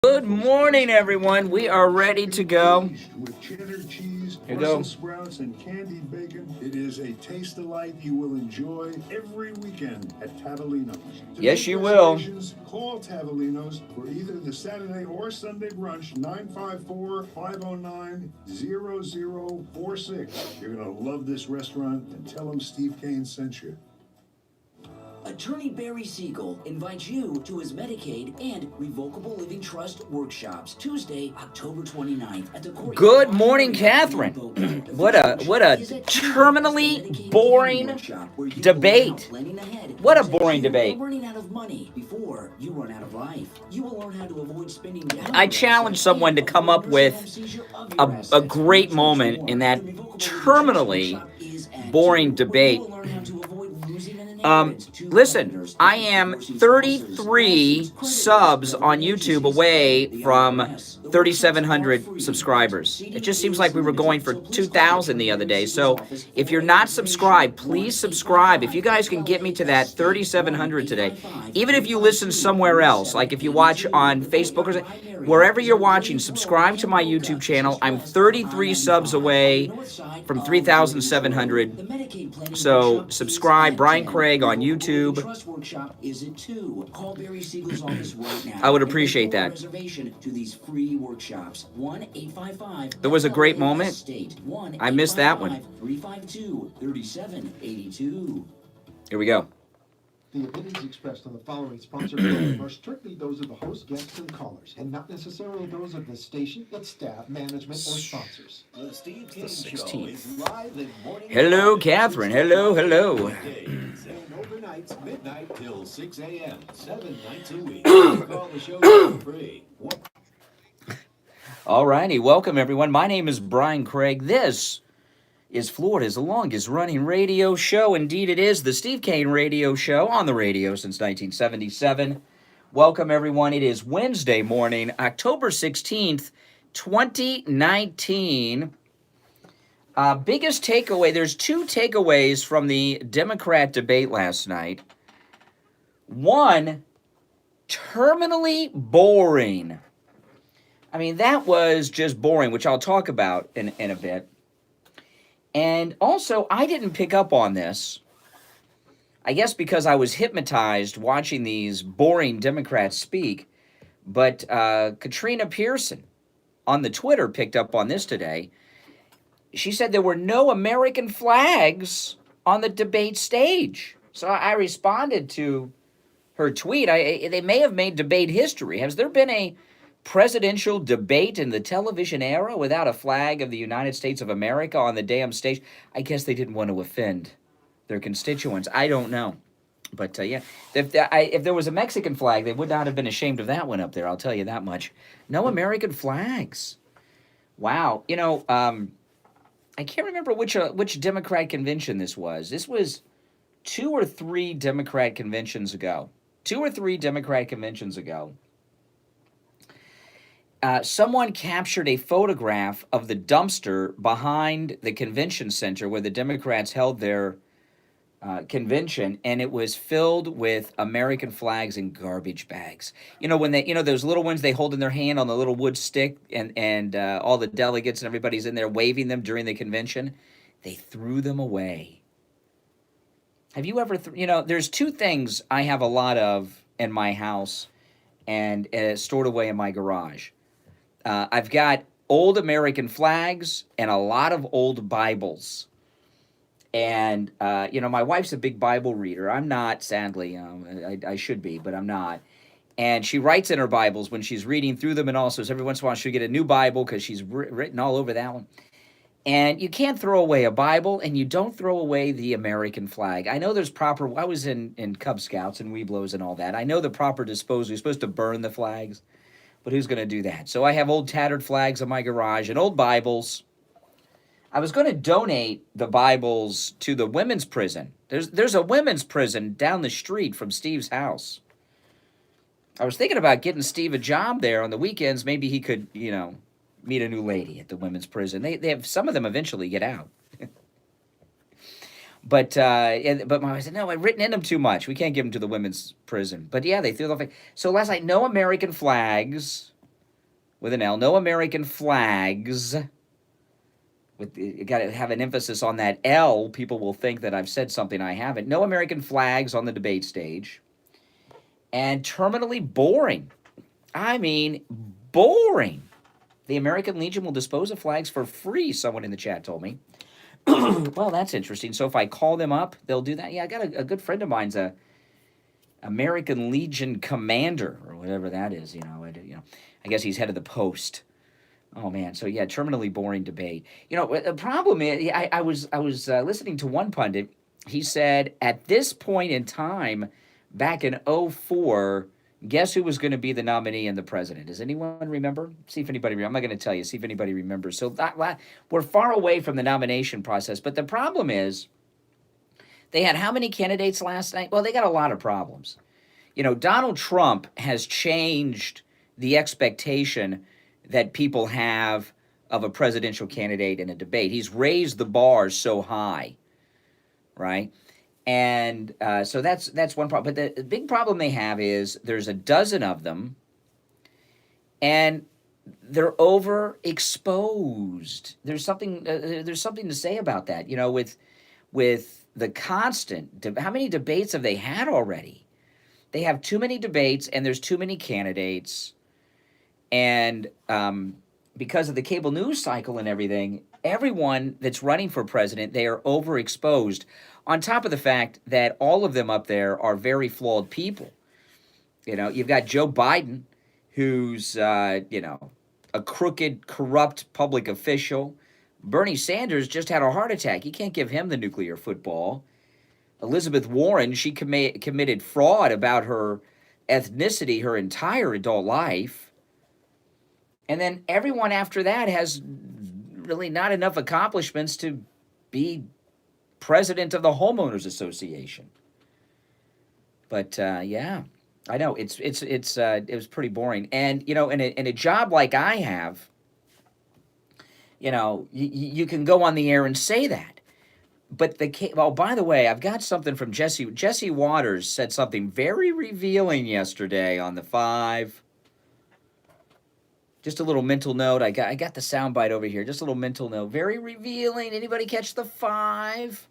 Good morning, everyone. We are ready to go. With cheddar cheese, Here we go. Brussels sprouts, and candied bacon, it is a taste delight you will enjoy every weekend at Tavolino's. To Yes, make you will. reservations, call Tavolino's for either the Saturday or Sunday brunch, 954-509-0046. You're going to love this restaurant, and tell them Steve Kane sent you. Attorney Barry Siegel invites you to his Medicaid and Revocable Living Trust workshops Tuesday, October 29th at the courtyard. Good morning, Catherine. What a terminally boring debate. What a boring debate. Running out of money before you run out of life. You will learn how to avoid spending down. I challenge someone to come up with a great moment in that terminally boring debate. Listen, I am 33 subs on YouTube away from 3,700 subscribers. It just seems like we were going for 2,000 the other day. So if you're not subscribed, please subscribe. If you guys can get me to that 3,700 today, even if you listen somewhere else, like if you watch on Facebook or something, wherever you're watching, subscribe to my YouTube channel. I'm 33 subs away from 3,700. So subscribe, Brian Craig on YouTube. I would appreciate that. There was a great moment. I missed that one. Here we go. The opinions expressed on the following sponsored program are strictly those of the host, guests, and callers, and not necessarily those of the station, its staff, management, or sponsors. The Steve Kane Show 16th. is live in morning. Hello, Catherine. Hello, hello. And overnights, midnight till 6 a.m. 7 nights a week. Call the show for free. All righty. Welcome, everyone. My name is Brian Craig. This is Florida's longest running radio show. Indeed, it is the Steve Kane Radio Show, on the radio since 1977. Welcome, everyone. It is Wednesday morning, October 16th, 2019. Biggest takeaway, there's two takeaways from the Democrat debate last night. One, terminally boring. I mean, that was just boring, which I'll talk about in a bit. And also, I didn't pick up on this, I guess because I was hypnotized watching these boring Democrats speak, but Katrina Pearson on the Twitter picked up on this today. She said there were no American flags on the debate stage. So I responded to her tweet. They may have made debate history. Has there been a presidential debate in the television era without a flag of the United States of America on the damn stage? I guess they didn't want to offend their constituents. I don't know. But yeah, if there was a Mexican flag, they would not have been ashamed of that one up there. I'll tell you that much. No American flags. Wow. You know, I can't remember which Democrat convention this was. This was 2 or 3 Democrat conventions ago. 2 or 3 Democrat conventions ago. Someone captured a photograph of the dumpster behind the convention center where the Democrats held their convention, and it was filled with American flags in garbage bags. You know, when they, those little ones they hold in their hand on the little wood stick, and all the delegates and everybody's in there waving them during the convention. They threw them away. Have you ever, there's 2 things I have a lot of in my house and stored away in my garage. I've got old American flags and a lot of old Bibles. And, my wife's a big Bible reader. I'm not, sadly. I should be, but I'm not. And she writes in her Bibles when she's reading through them, and also every once in a while she'll get a new Bible because she's written all over that one. And you can't throw away a Bible, and you don't throw away the American flag. I know there's proper, I was in Cub Scouts and Weeblos and all that. I know the proper disposal. You're supposed to burn the flags. But who's going to do that? So I have old tattered flags in my garage and old Bibles. I was going to donate the Bibles to the women's prison. There's a women's prison down the street from Steve's house. I was thinking about getting Steve a job there on the weekends. Maybe he could, meet a new lady at the women's prison. They have, some of them eventually get out. But my wife said, no, I've written in them too much. We can't give them to the women's prison. But yeah, they threw them. So last night, no American flags with an L. No American flags. You got to have an emphasis on that L. People will think that I've said something I haven't. No American flags on the debate stage. And terminally boring. I mean, boring. The American Legion will dispose of flags for free, someone in the chat told me. Well, that's interesting. So if I call them up, they'll do that. Yeah, I got a good friend of mine's a American Legion commander, or whatever that is. I guess he's head of the post. Oh man, so yeah, terminally boring debate. The problem is, I was listening to one pundit. He said at this point in time, back in 2004, guess who was going to be the nominee and the president? Does anyone remember? See if anybody. I'm not going to tell you. See if anybody remembers. So we're far away from the nomination process. But the problem is, they had how many candidates last night? Well, they got a lot of problems. Donald Trump has changed the expectation that people have of a presidential candidate in a debate. He's raised the bar so high, right? And so that's one problem. But the big problem they have is there's a dozen of them, and they're overexposed. There's something to say about that. With the constant, how many debates have they had already? They have too many debates, and there's too many candidates. And because of the cable news cycle and everything, everyone that's running for president, they are overexposed. On top of the fact that all of them up there are very flawed people. You've got Joe Biden, who's, a crooked, corrupt public official. Bernie Sanders just had a heart attack. You can't give him the nuclear football. Elizabeth Warren, she committed fraud about her ethnicity her entire adult life. And then everyone after that has really not enough accomplishments to be president of the Homeowners Association. But yeah, I know it was pretty boring. And in a job like I have, you can go on the air and say that. But by the way, I've got something from Jesse. Jesse Waters said something very revealing yesterday on the 5. Just a little mental note. I got the soundbite over here. Just a little mental note. Very revealing. Anybody catch the 5?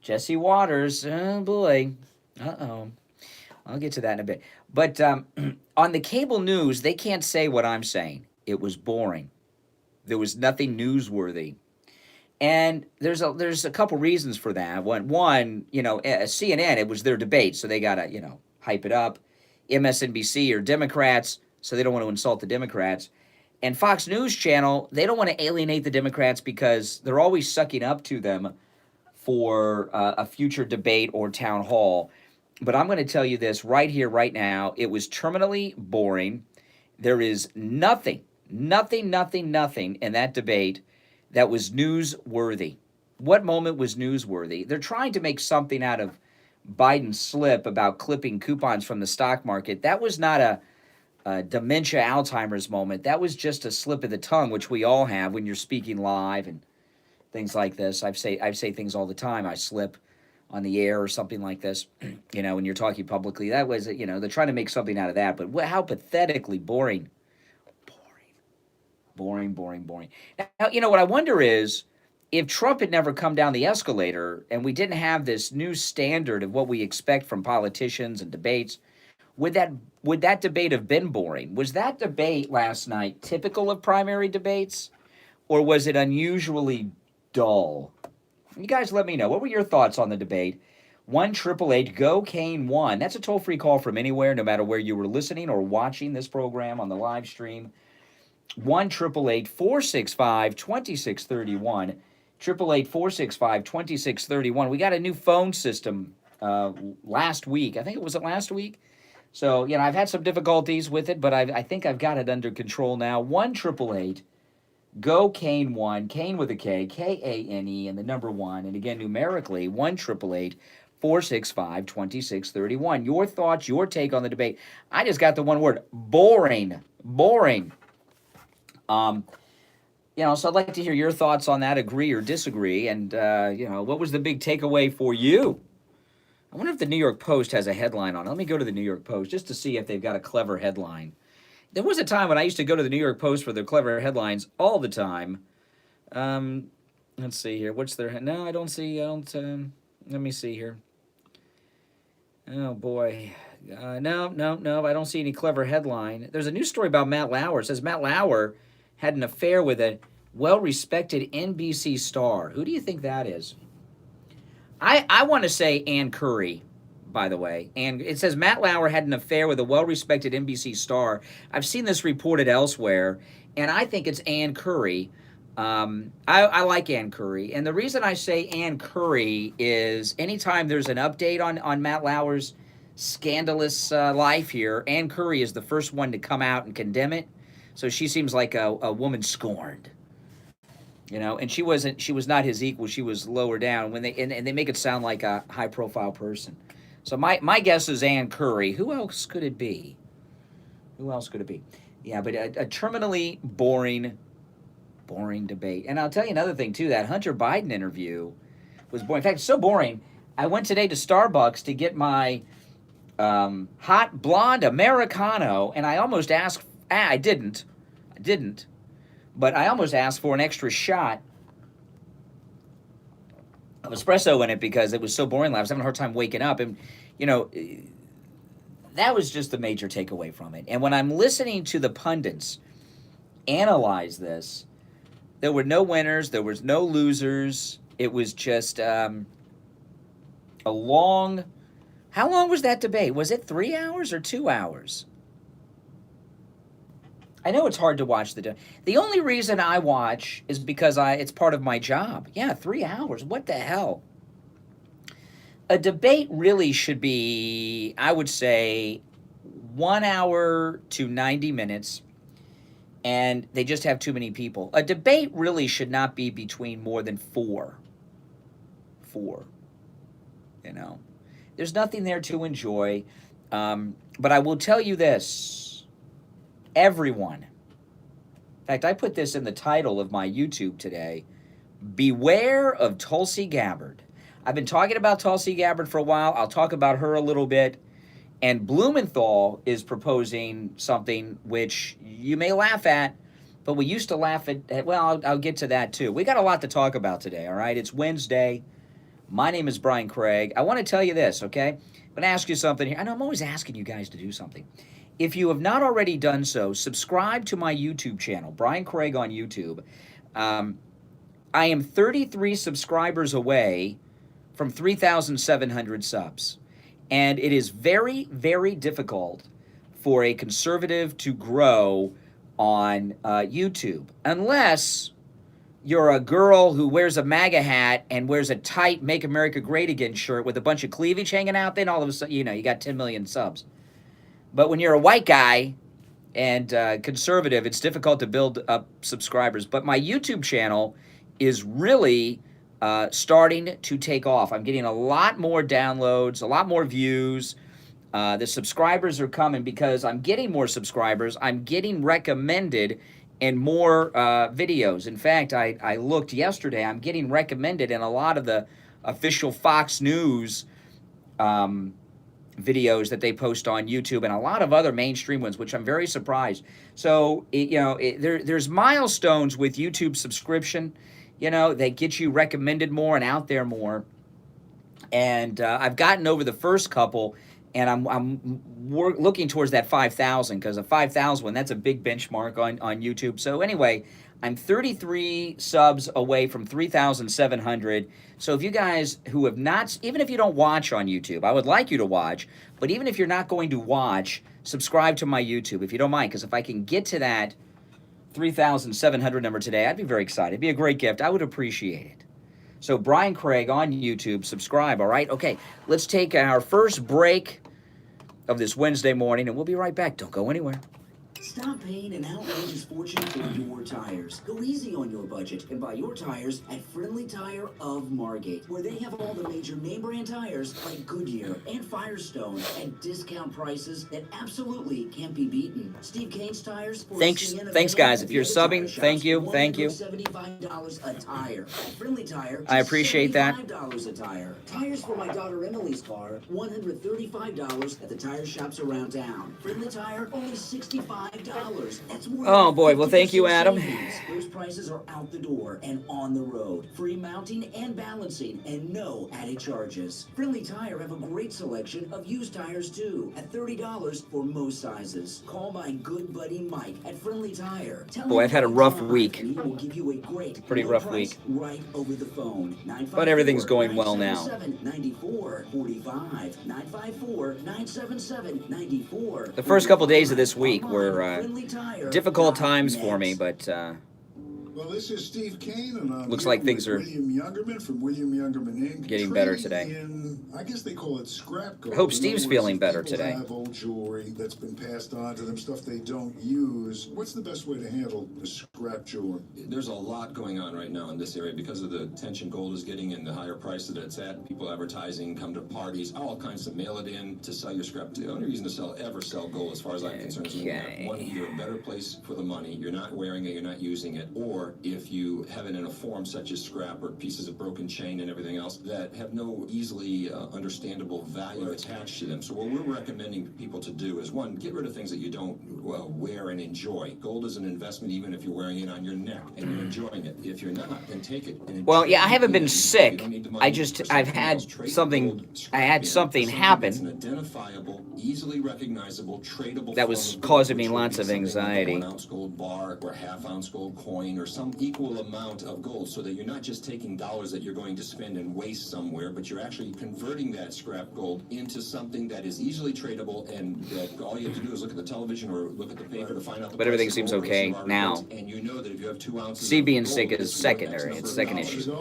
Jesse Waters. Oh, boy. Uh-oh. I'll get to that in a bit. But on the cable news, they can't say what I'm saying. It was boring. There was nothing newsworthy. And there's a couple reasons for that. One, CNN, it was their debate, so they got to, hype it up. MSNBC are Democrats, so they don't want to insult the Democrats. And Fox News Channel, they don't want to alienate the Democrats because they're always sucking up to them for a future debate or town hall. But I'm going to tell you this right here, right now. It was terminally boring. There is nothing in that debate that was newsworthy. What moment was newsworthy? They're trying to make something out of Biden's slip about clipping coupons from the stock market. That was not a dementia Alzheimer's moment. That was just a slip of the tongue, which we all have when you're speaking live and things like this. I say things all the time. I slip on the air or something like this, when you're talking publicly. That was, they're trying to make something out of that. But how pathetically boring. Boring. Now, what I wonder is, if Trump had never come down the escalator and we didn't have this new standard of what we expect from politicians and debates, would that debate have been boring? Was that debate last night typical of primary debates, or was it unusually dull? You guys let me know. What were your thoughts on the debate? 1-888-GO-CANE-1. That's a toll-free call from anywhere, no matter where you were listening or watching this program on the live stream. 1-888-465-2631. 888-465-2631. We got a new phone system last week. I think it was last week. So, I've had some difficulties with it, but I think I've got it under control now. 1-888-GO-CANE-1, Kane with a K, Kane, and the number 1. And again, numerically, 1-888-465-2631. Your thoughts, your take on the debate. I just got the one word, boring. So I'd like to hear your thoughts on that, agree or disagree, and, what was the big takeaway for you? I wonder if the New York Post has a headline on it. Let me go to the New York Post just to see if they've got a clever headline. There was a time when I used to go to the New York Post for their clever headlines all the time. Let's see here. What's their... No, I don't see... I don't... let me see here. Oh, boy. No. I don't see any clever headline. There's a news story about Matt Lauer. It says Matt Lauer had an affair with a well-respected NBC star. Who do you think that is? I want to say Ann Curry, by the way. And it says Matt Lauer had an affair with a well-respected NBC star. I've seen this reported elsewhere, and I think it's Ann Curry. I like Ann Curry. And the reason I say Ann Curry is anytime there's an update on Matt Lauer's scandalous life here, Ann Curry is the first one to come out and condemn it. So she seems like a woman scorned. You know, and she was not his equal. She was lower down when and they make it sound like a high profile person. So my guess is Ann Curry. Who else could it be? Yeah, but a terminally boring debate. And I'll tell you another thing too. That Hunter Biden interview was boring. In fact, it's so boring. I went today to Starbucks to get my hot blonde Americano, and I almost asked. I didn't. But I almost asked for an extra shot of espresso in it because it was so boring. I was having a hard time waking up. And, you know, that was just the major takeaway from it. And when I'm listening to the pundits analyze this, there were no winners. There was no losers. It was just a long... How long was that debate? Was it 3 hours or 2 hours? I know it's hard to watch the only reason I watch is because it's part of my job. Yeah, 3 hours. What the hell? A debate really should be, I would say, 1 hour to 90 minutes, and they just have too many people. A debate really should not be between more than four. You know, there's nothing there to enjoy. But I will tell you this. Everyone. In fact, I put this in the title of my YouTube today. Beware of Tulsi Gabbard. I've been talking about Tulsi Gabbard for a while. I'll talk about her a little bit. And Blumenthal is proposing something which you may laugh at, but we used to laugh at well, I'll get to that too. We got a lot to talk about today, all right? It's Wednesday. My name is Brian Craig. I want to tell you this, okay? I'm going to ask you something here. I know I'm always asking you guys to do something. If you have not already done so, subscribe to my YouTube channel, Brian Craig on YouTube. I am 33 subscribers away from 3,700 subs. And it is very, very difficult for a conservative to grow on YouTube. Unless you're a girl who wears a MAGA hat and wears a tight Make America Great Again shirt with a bunch of cleavage hanging out, then all of a sudden, you know, you got 10 million subs. But when you're a white guy and conservative, it's difficult to build up subscribers. But my YouTube channel is really starting to take off. I'm getting a lot more downloads, a lot more views. The subscribers are coming because I'm getting more subscribers. I'm getting recommended in more videos. In fact, I looked yesterday. I'm getting recommended in a lot of the official Fox News videos that they post on YouTube and a lot of other mainstream ones, which I'm very surprised. So, there's milestones with YouTube subscription, that get you recommended more and out there more. And I've gotten over the first couple, and I'm looking towards that 5,000 because a 5,000 one, that's a big benchmark on YouTube. So anyway, I'm 33 subs away from 3,700. So if you guys who have not, even if you don't watch on YouTube, I would like you to watch, but even if you're not going to watch, subscribe to my YouTube if you don't mind, because if I can get to that 3,700 number today, I'd be very excited. It'd be a great gift. I would appreciate it. So Brian Craig on YouTube, subscribe, all right? Okay, let's take our first break of this Wednesday morning, and we'll be right back. Don't go anywhere. Stop paying an outrageous fortune for your tires. Go easy on your budget and buy your tires at Friendly Tire of Margate, where they have all the major name brand tires like Goodyear and Firestone at discount prices that absolutely can't be beaten. Steve Kane's tires. Thanks, guys. If you're subbing, thank you. $175 a tire. At Friendly Tire, I appreciate that. $75 a tire. Tires for my daughter Emily's car, $135 at the tire shops around town. Friendly Tire, only $65 $5. That's more Oh, than boy. Well, thank you, 50% Adam. savings. Those prices are out the door and on the road. Free mounting and balancing and no added charges. Friendly Tire have a great selection of used tires too, at $30 for most sizes. Call my good buddy Mike at Friendly Tire. Tell Boy, him I've had a Mike rough Drive, week. and he will give you a great Pretty low rough price week. right over the phone. But everything's going well now. 977-9445. 954-977-9445. The first couple days of this week were Friendlytire.net. difficult times for me, but Well, this is Steve Kane, and I'm looks here like things with are William Youngerman from William Youngerman Inc. getting better Trading today. in, I guess they call it scrap gold. I hope In Steve's other words, feeling if better people today. have old jewelry that's been passed on to them, stuff they don't use. What's the best way to handle the scrap jewelry? There's a lot going on right now in this area because of the attention gold is getting and the higher price that it's at. People advertising, come to parties, all kinds of mail it in to sell your scrap. The only reason to ever sell gold, as far as I'm concerned, is when you have one, you're a better place for the money. You're not wearing it, you're not using it, or if you have it in a form such as scrap or pieces of broken chain and everything else that have no easily understandable value attached to them. So what we're recommending people to do is, one, get rid of things that you don't wear and enjoy. Gold is an investment even if you're wearing it on your neck and you're enjoying it. If you're not, then take it. And well, yeah, I haven't been you sick. don't need the money I just for I've something had else. Trade something. gold, I scrap had in something for happen that's an identifiable, easily recognizable, tradable. that form was of gold, causing me which would lots be of something like a anxiety. 1 ounce gold bar or half-ounce gold coin or some equal amount of gold, so that you're not just taking dollars that you're going to spend and waste somewhere, but you're actually converting that scrap gold into something that is easily tradable, and that all you have to do is look at the television or look at the paper to find out the But everything price of seems gold okay versus your now. records, and you know that if you have 2 ounces C of being gold, sick is it's worth X secondary. number It's of second dollars. issue. The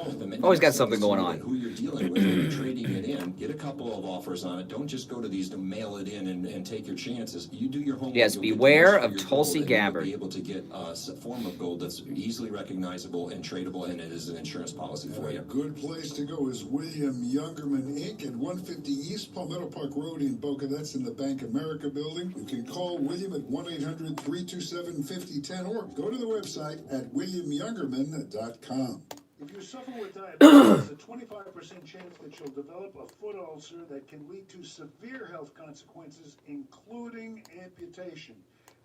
Always got next thing something is to going know on. that who you're dealing with when you're trading it in. Get a couple of offers on it. Don't just go to these to mail it in and take your chances. You do your homework. Yes, you'll get the beware most for of your Tulsi gold, and Gabbard. You'll be able to get a form of gold that's easily recognizable and tradable, and it is an insurance policy for A you. good place to go is William Youngerman Inc. at 150 East Palmetto Park Road in Boca. That's in the Bank America building. You can call William at 1-800-327-5010 or go to the website at williamyoungerman.com. If you suffer with diabetes, there's a 25% chance that you'll develop a foot ulcer that can lead to severe health consequences, including amputation.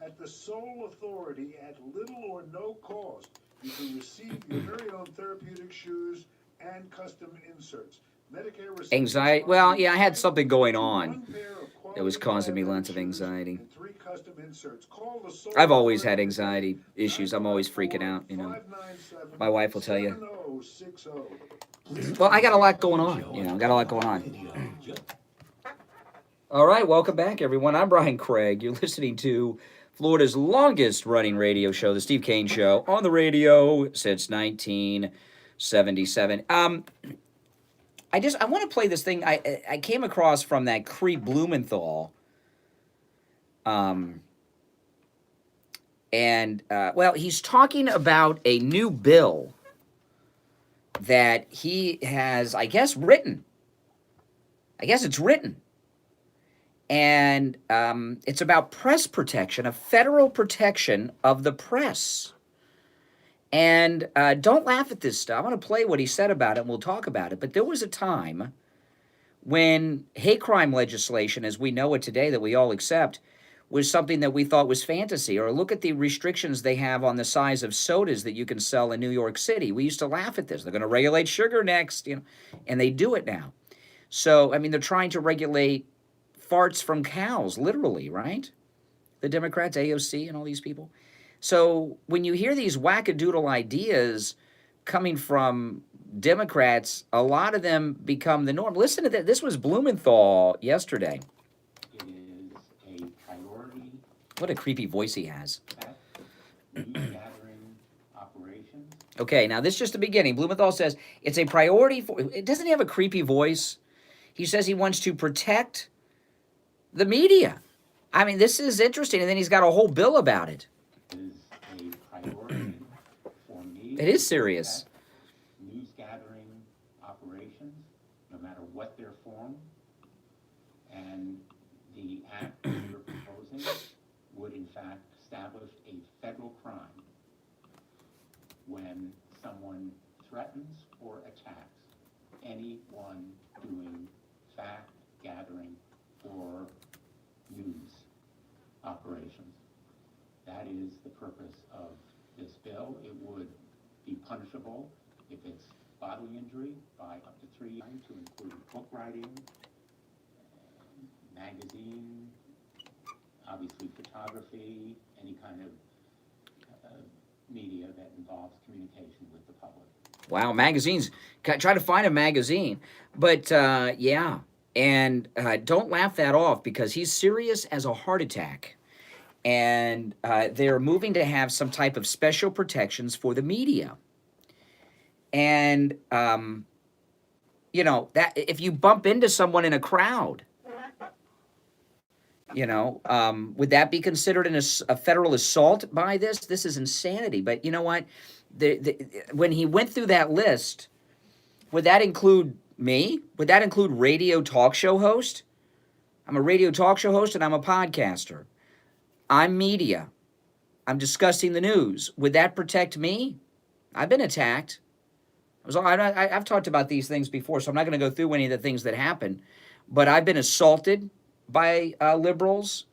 At the sole authority, at little or no cost, you can receive your very own therapeutic shoes and custom inserts. Medicare receipts Anxiety. Well, yeah, I had something going on that was causing me lots of anxiety. and 3 custom inserts. Call the sole I've always had authority anxiety issues. I'm always freaking out, you know. My wife will tell you. 597-7060. Well, I got a lot going on, you know. Got a lot going on. All right, welcome back, everyone. I'm Brian Craig. You're listening to Florida's longest-running radio show, The Steve Kane Show, on the radio since 1977. I want to play this thing I came across from that Cree Blumenthal. Well, he's talking about a new bill that he has, I guess, written. I guess it's written. And it's about press protection, a federal protection of the press. And don't laugh at this stuff. I'm going to play what he said about it, and we'll talk about it. But there was a time when hate crime legislation, as we know it today, that we all accept, was something that we thought was fantasy. Or look at the restrictions they have on the size of sodas that you can sell in New York City. We used to laugh at this. They're going to regulate sugar next, you know, and they do it now. So, I mean, they're trying to regulate farts from cows, literally, right? The Democrats, AOC, and all these people. So when you hear these wackadoodle ideas coming from Democrats, a lot of them become the norm. Listen to that. This was Blumenthal yesterday. It is a priority What a creepy voice he has. at news gathering operations. Okay, now this is just the beginning. Blumenthal says it's a priority for... Doesn't he have a creepy voice? He says he wants to protect the media. I mean, this is interesting. And then he's got a whole bill about it. It is a priority for me. It is serious. at News gathering operations, no matter what their form. And the act that you're proposing would in fact establish a federal crime when someone threatens or attacks anyone doing fact gathering or news operations. purpose of this bill. It would be punishable if it's bodily injury by up to 3 years, to include book writing, magazine, obviously photography, any kind of media that involves communication with the public. Wow, magazines. Try to find a magazine. But yeah, and don't laugh that off because he's serious as a heart attack. And they're moving to have some type of special protections for the media. And, you know, that if you bump into someone in a crowd, you know, would that be considered a federal assault by this? This is insanity. But you know what? When he went through that list, would that include me? Would that include radio talk show host? I'm a radio talk show host and I'm a podcaster. I'm media. I'm discussing the news. Would that protect me? I've been attacked. I've talked about these things before, so I'm not going to go through any of the things that happened. But I've been assaulted by liberals.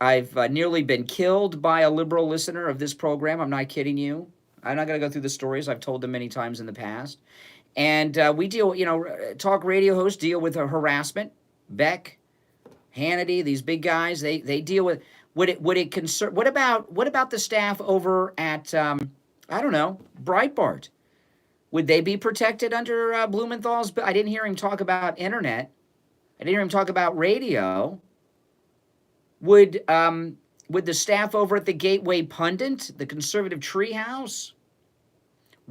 I've nearly been killed by a liberal listener of this program. I'm not kidding you. I'm not going to go through the stories. I've told them many times in the past. And we deal, you know, talk radio hosts deal with harassment. Beck, Hannity, these big guys, they deal with. Would it concern? What about the staff over at I don't know, Breitbart? Would they be protected under Blumenthal's? But I didn't hear him talk about internet. I didn't hear him talk about radio. Would the staff over at the Gateway Pundit, the conservative treehouse,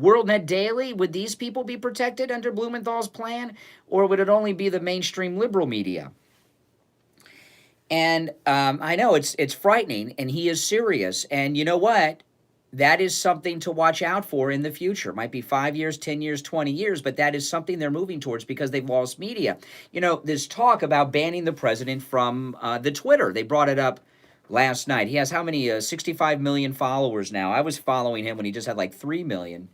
WorldNet Daily, would these people be protected under Blumenthal's plan, or would it only be the mainstream liberal media? And I know it's frightening, and he is serious. And you know what? That is something to watch out for in the future. It might be 5 years, 10 years, 20 years, but that is something they're moving towards because they've lost media. You know, this talk about banning the president from the Twitter, they brought it up last night. He has how many? 65 million followers now. I was following him when he just had like 3 million.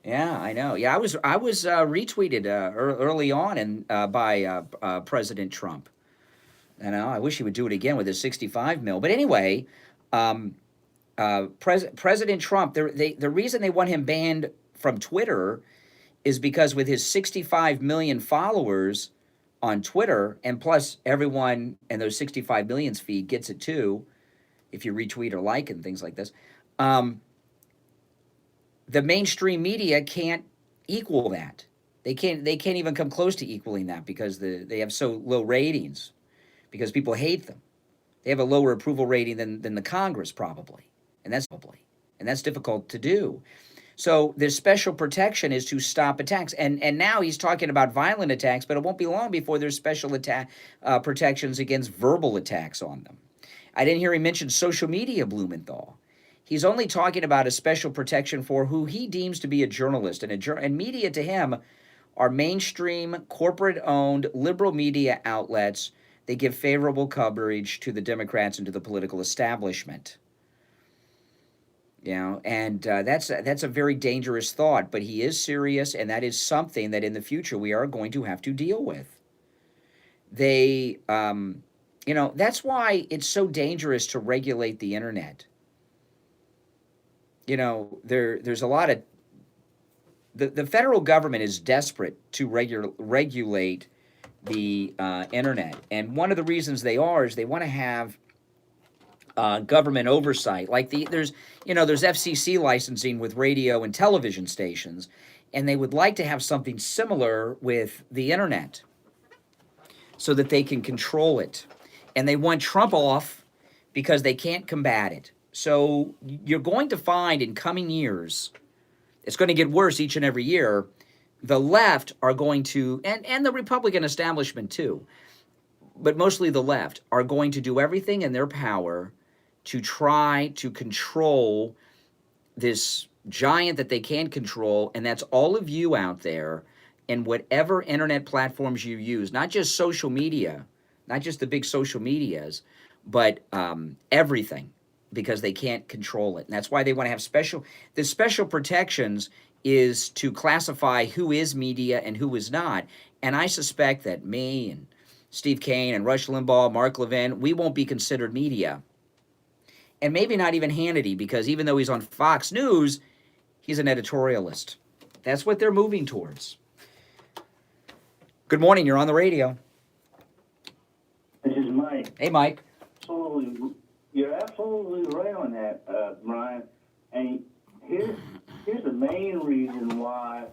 Yeah, I know. Yeah, I was retweeted early on and by President Trump. You know, I wish he would do it again with his 65 mil. But anyway, President Trump, the reason they want him banned from Twitter is because with his 65 million followers on Twitter, and plus everyone in those 65 millions feed gets it too, if you retweet or like and things like this, the mainstream media can't equal that. They can't even come close to equaling that because they have so low ratings, because people hate them. They have a lower approval rating than the Congress probably. And that's difficult to do. So this special protection is to stop attacks. And now he's talking about violent attacks, but it won't be long before there's special protections against verbal attacks on them. I didn't hear him mention social media, Blumenthal. He's only talking about a special protection for who he deems to be a journalist. And media to him are mainstream, corporate-owned, liberal media outlets. They give favorable coverage to the Democrats and to the political establishment. You know, and that's a very dangerous thought, but he is serious, and that is something that in the future we are going to have to deal with. They, you know, that's why it's so dangerous to regulate the internet. You know, there's a lot of, the federal government is desperate to regulate the internet, and one of the reasons they are is they want to have government oversight. Like there's FCC licensing with radio and television stations, and they would like to have something similar with the internet so that they can control it. And they want Trump off because they can't combat it. So you're going to find in coming years, it's going to get worse each and every year, the left are going to, and the Republican establishment too, but mostly the left, are going to do everything in their power to try to control this giant that they can control, and that's all of you out there in whatever internet platforms you use, not just social media, not just the big social medias, but everything, because they can't control it. And that's why they want to have the special protections is to classify who is media and who is not. And I suspect that me and Steve Kane and Rush Limbaugh, Mark Levin, we won't be considered media. and maybe not even Hannity, because even though he's on Fox News, he's an editorialist. That's what they're moving towards. Good morning. You're on the radio. This is Mike. Hey, Mike. Absolutely, you're absolutely right on that, Brian. And here's the main reason why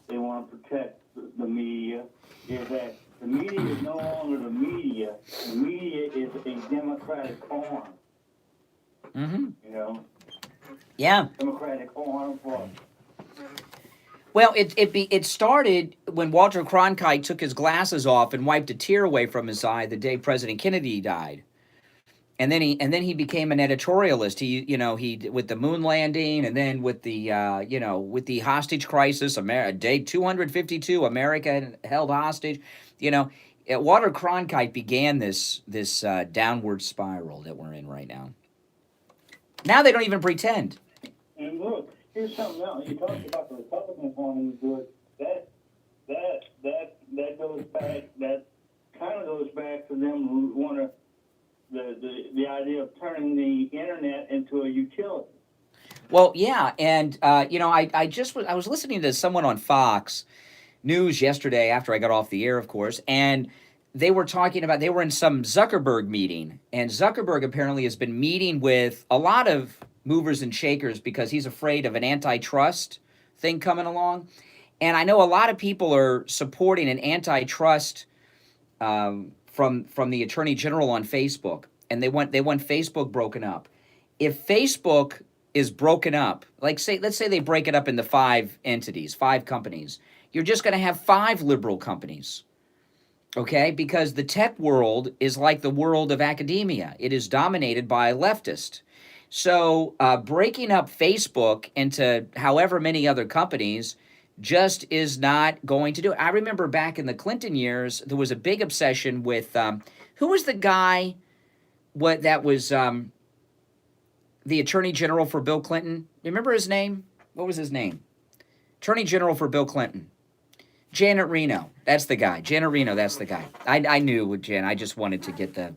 they want to protect the media is that the media is no longer the media. The media is a democratic arm. Mm-hmm. You know, Yeah. democratic arm for. Well, it started when Walter Cronkite took his glasses off and wiped a tear away from his eye the day President Kennedy died. And then he became an editorialist. He with the moon landing, and then with the with the hostage crisis, day 252, America held hostage. Walter Cronkite began this downward spiral that we're in right now. Now they don't even pretend. And look, here's something else. You talked about the Republicans wanting to do it. That goes back. That kind of goes back to them who want to. The idea of turning the internet into a utility. Well, yeah, and I was listening to someone on Fox News yesterday after I got off the air, of course, and they were talking about they were in some Zuckerberg meeting, and Zuckerberg apparently has been meeting with a lot of movers and shakers because he's afraid of an antitrust thing coming along, and I know a lot of people are supporting an antitrust. From the Attorney General on Facebook, and they want Facebook broken up. If Facebook is broken up, let's say they break it up into 5 entities, 5 companies, you're just going to have 5 liberal companies, okay? Because the tech world is like the world of academia. It is dominated by leftists. So breaking up Facebook into however many other companies just is not going to do it. I remember back in the Clinton years, there was a big obsession with who was the guy that was the Attorney General for Bill Clinton? Remember his name? What was his name? Attorney General for Bill Clinton. Janet Reno. That's the guy. Janet Reno, that's the guy. I knew with Jan. I just wanted to get the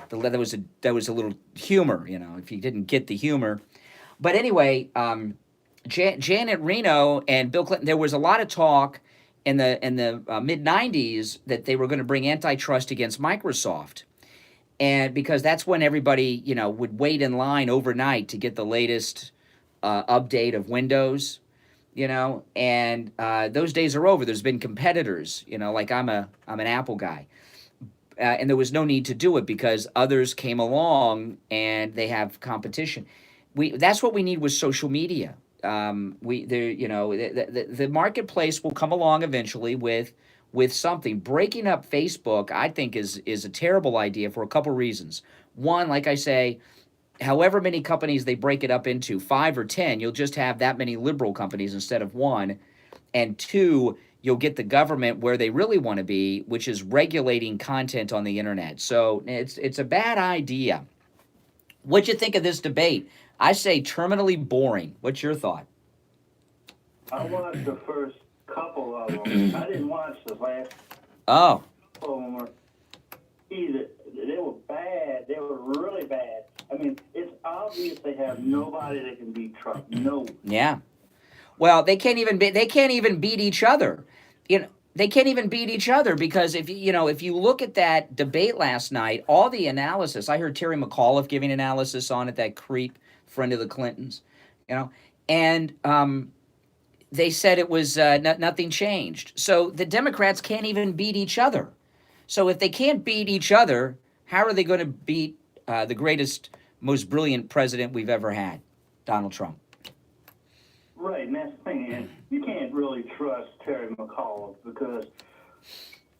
there was a little humor, if you didn't get the humor. But anyway, Janet Reno and Bill Clinton, there was a lot of talk in the mid-90s that they were going to bring antitrust against Microsoft. And because that's when everybody, would wait in line overnight to get the latest update of Windows, and those days are over. There's been competitors, like I'm an Apple guy. And there was no need to do it because others came along and they have competition. That's what we need with social media. The marketplace will come along eventually with something. Breaking up Facebook, I think, is a terrible idea for a couple reasons. One, like I say, however many companies they break it up into, 5 or 10, you'll just have that many liberal companies instead of 1. And 2, you'll get the government where they really want to be, which is regulating content on the internet. So it's a bad idea. What'd you think of this debate? I say terminally boring. What's your thought? I watched the first couple of them. I didn't watch the last. Oh. Couple of them were they were bad. They were really bad. I mean, it's obvious they have nobody that can beat Trump. No. Yeah. Well, they can't even beat each other. They can't even beat each other because if you look at that debate last night, all the analysis, I heard Terry McAuliffe giving analysis on it, that creep friend of the Clintons, and they said it was nothing changed. So the Democrats can't even beat each other. So if they can't beat each other, how are they going to beat the greatest, most brilliant president we've ever had, Donald Trump? Right, and that's the thing. And you can't really trust Terry McAuliffe because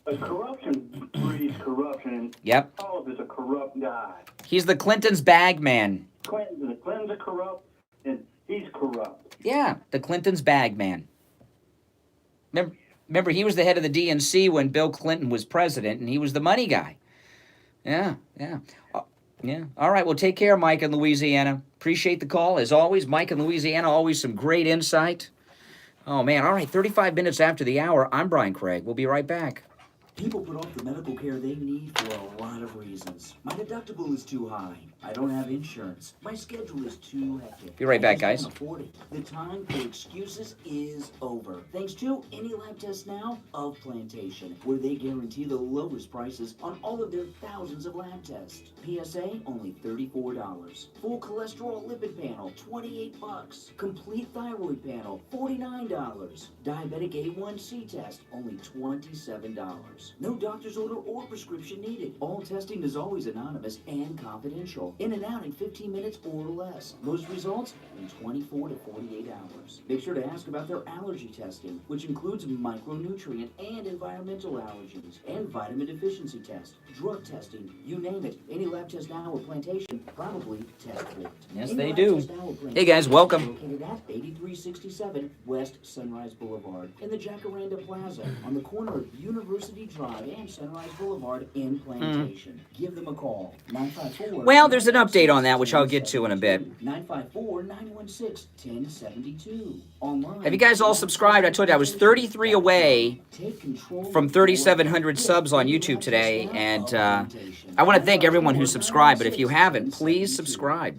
corruption breeds corruption. Yep. McAuliffe is a corrupt guy. He's the Clintons' bag man. The Clintons are corrupt, and he's corrupt. Yeah, the Clintons' bag man. Remember, he was the head of the DNC when Bill Clinton was president, and he was the money guy. Yeah. Yeah. All right, well, take care, Mike in Louisiana. Appreciate the call. As always, Mike in Louisiana, always some great insight. Oh, man. All right, 35 minutes after the hour, I'm Brian Craig. We'll be right back. People put off the medical care they need for a lot of reasons. My deductible is too high. I don't have insurance. My schedule is too hectic. Be right back, I guys. just can't afford it. The time for excuses is over. Thanks to Any Lab Test Now of Plantation, where they guarantee the lowest prices on all of their thousands of lab tests. PSA, only $34. Full cholesterol lipid panel, $28. Complete thyroid panel, $49. Diabetic A1C test, only $27. No doctor's order or prescription needed. All testing is always anonymous and confidential. In and out in 15 minutes or less. Most results in 24 to 48 hours. Make sure to ask about their allergy testing, which includes micronutrient and environmental allergens, and vitamin deficiency test, drug testing, you name it. Any Lab Test Now or Plantation probably test for it. Yes, Any they Lab do. Test Now or Plantation Hey, guys, welcome. is located at 8367 West Sunrise Boulevard in the Jacaranda Plaza on the corner of University Drive and Sunrise Boulevard in Plantation. Give them a call. 954. Well, there's an update on that, which I'll get to in a bit. 954-916-1072. Online. Have you guys all subscribed? I told you I was 33 away Take control from 3,700 subs on YouTube today, and I want to thank everyone who subscribed, but if you haven't, please subscribe.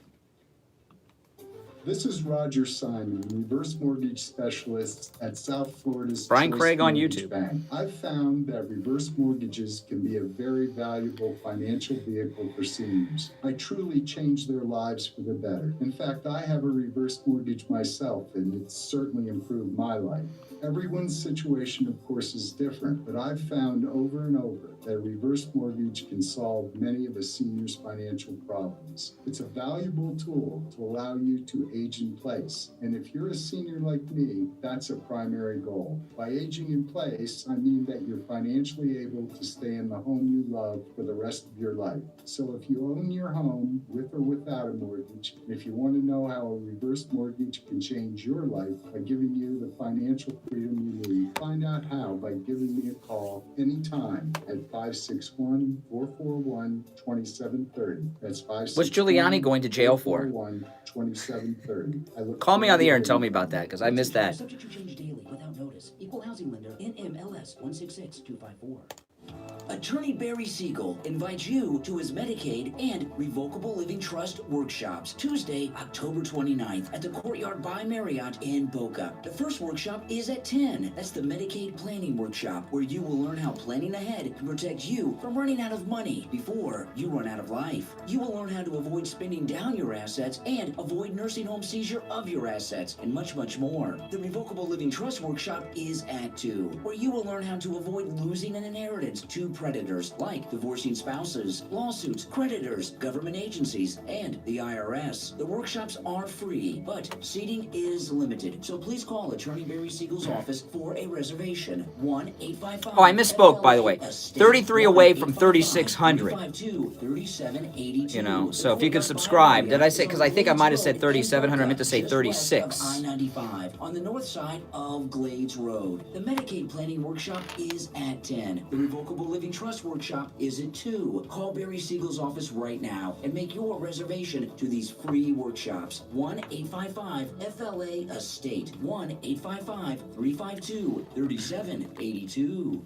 This is Roger Simon, reverse mortgage specialist at South Florida's Brian Choice Craig on Mortgage YouTube. Bank. I've found that reverse mortgages can be a very valuable financial vehicle for seniors. I truly change their lives for the better. In fact, I have a reverse mortgage myself, and it's certainly improved my life. Everyone's situation, of course, is different, but I've found over and over that a reverse mortgage can solve many of a senior's financial problems. It's a valuable tool to allow you to age in place. And if you're a senior like me, that's a primary goal. By aging in place, I mean that you're financially able to stay in the home you love for the rest of your life. So if you own your home with or without a mortgage, and if you want to know how a reverse mortgage can change your life by giving you the financial freedom you need, find out how by giving me a call anytime at 561-441-2730. That's 561. What's Giuliani going to jail for? 441-2730. Call me on the air and tell me about that, because I missed that. Subject to change daily without notice. Equal housing lender NMLS 166254. Attorney Barry Siegel invites you to his Medicaid and Revocable Living Trust workshops Tuesday, October 29th at the Courtyard by Marriott in Boca. The first workshop is at 10. That's the Medicaid Planning Workshop, where you will learn how planning ahead can protect you from running out of money before you run out of life. You will learn how to avoid spending down your assets and avoid nursing home seizure of your assets, and much, much more. The Revocable Living Trust Workshop is at 2, where you will learn how to avoid losing an inheritance to predators like divorcing spouses, lawsuits, creditors, government agencies, and the IRS. The workshops are free, but seating is limited, so please call Attorney Barry Siegel's office for a reservation. 1-855. Oh, I misspoke, by the way. 33 away from 3,600. 352-3782. You know, so if you could subscribe. Did I say, because I think I might have said 3,700. I meant to say 36. I-95 on the north side of Glades Road. The Medicaid Planning Workshop is at 10. The Revocable Living Trust Workshop is at 2. Call Barry Siegel's office right now and make your reservation to these free workshops. 1-855-FLA-ESTATE. 1-855-352-3782.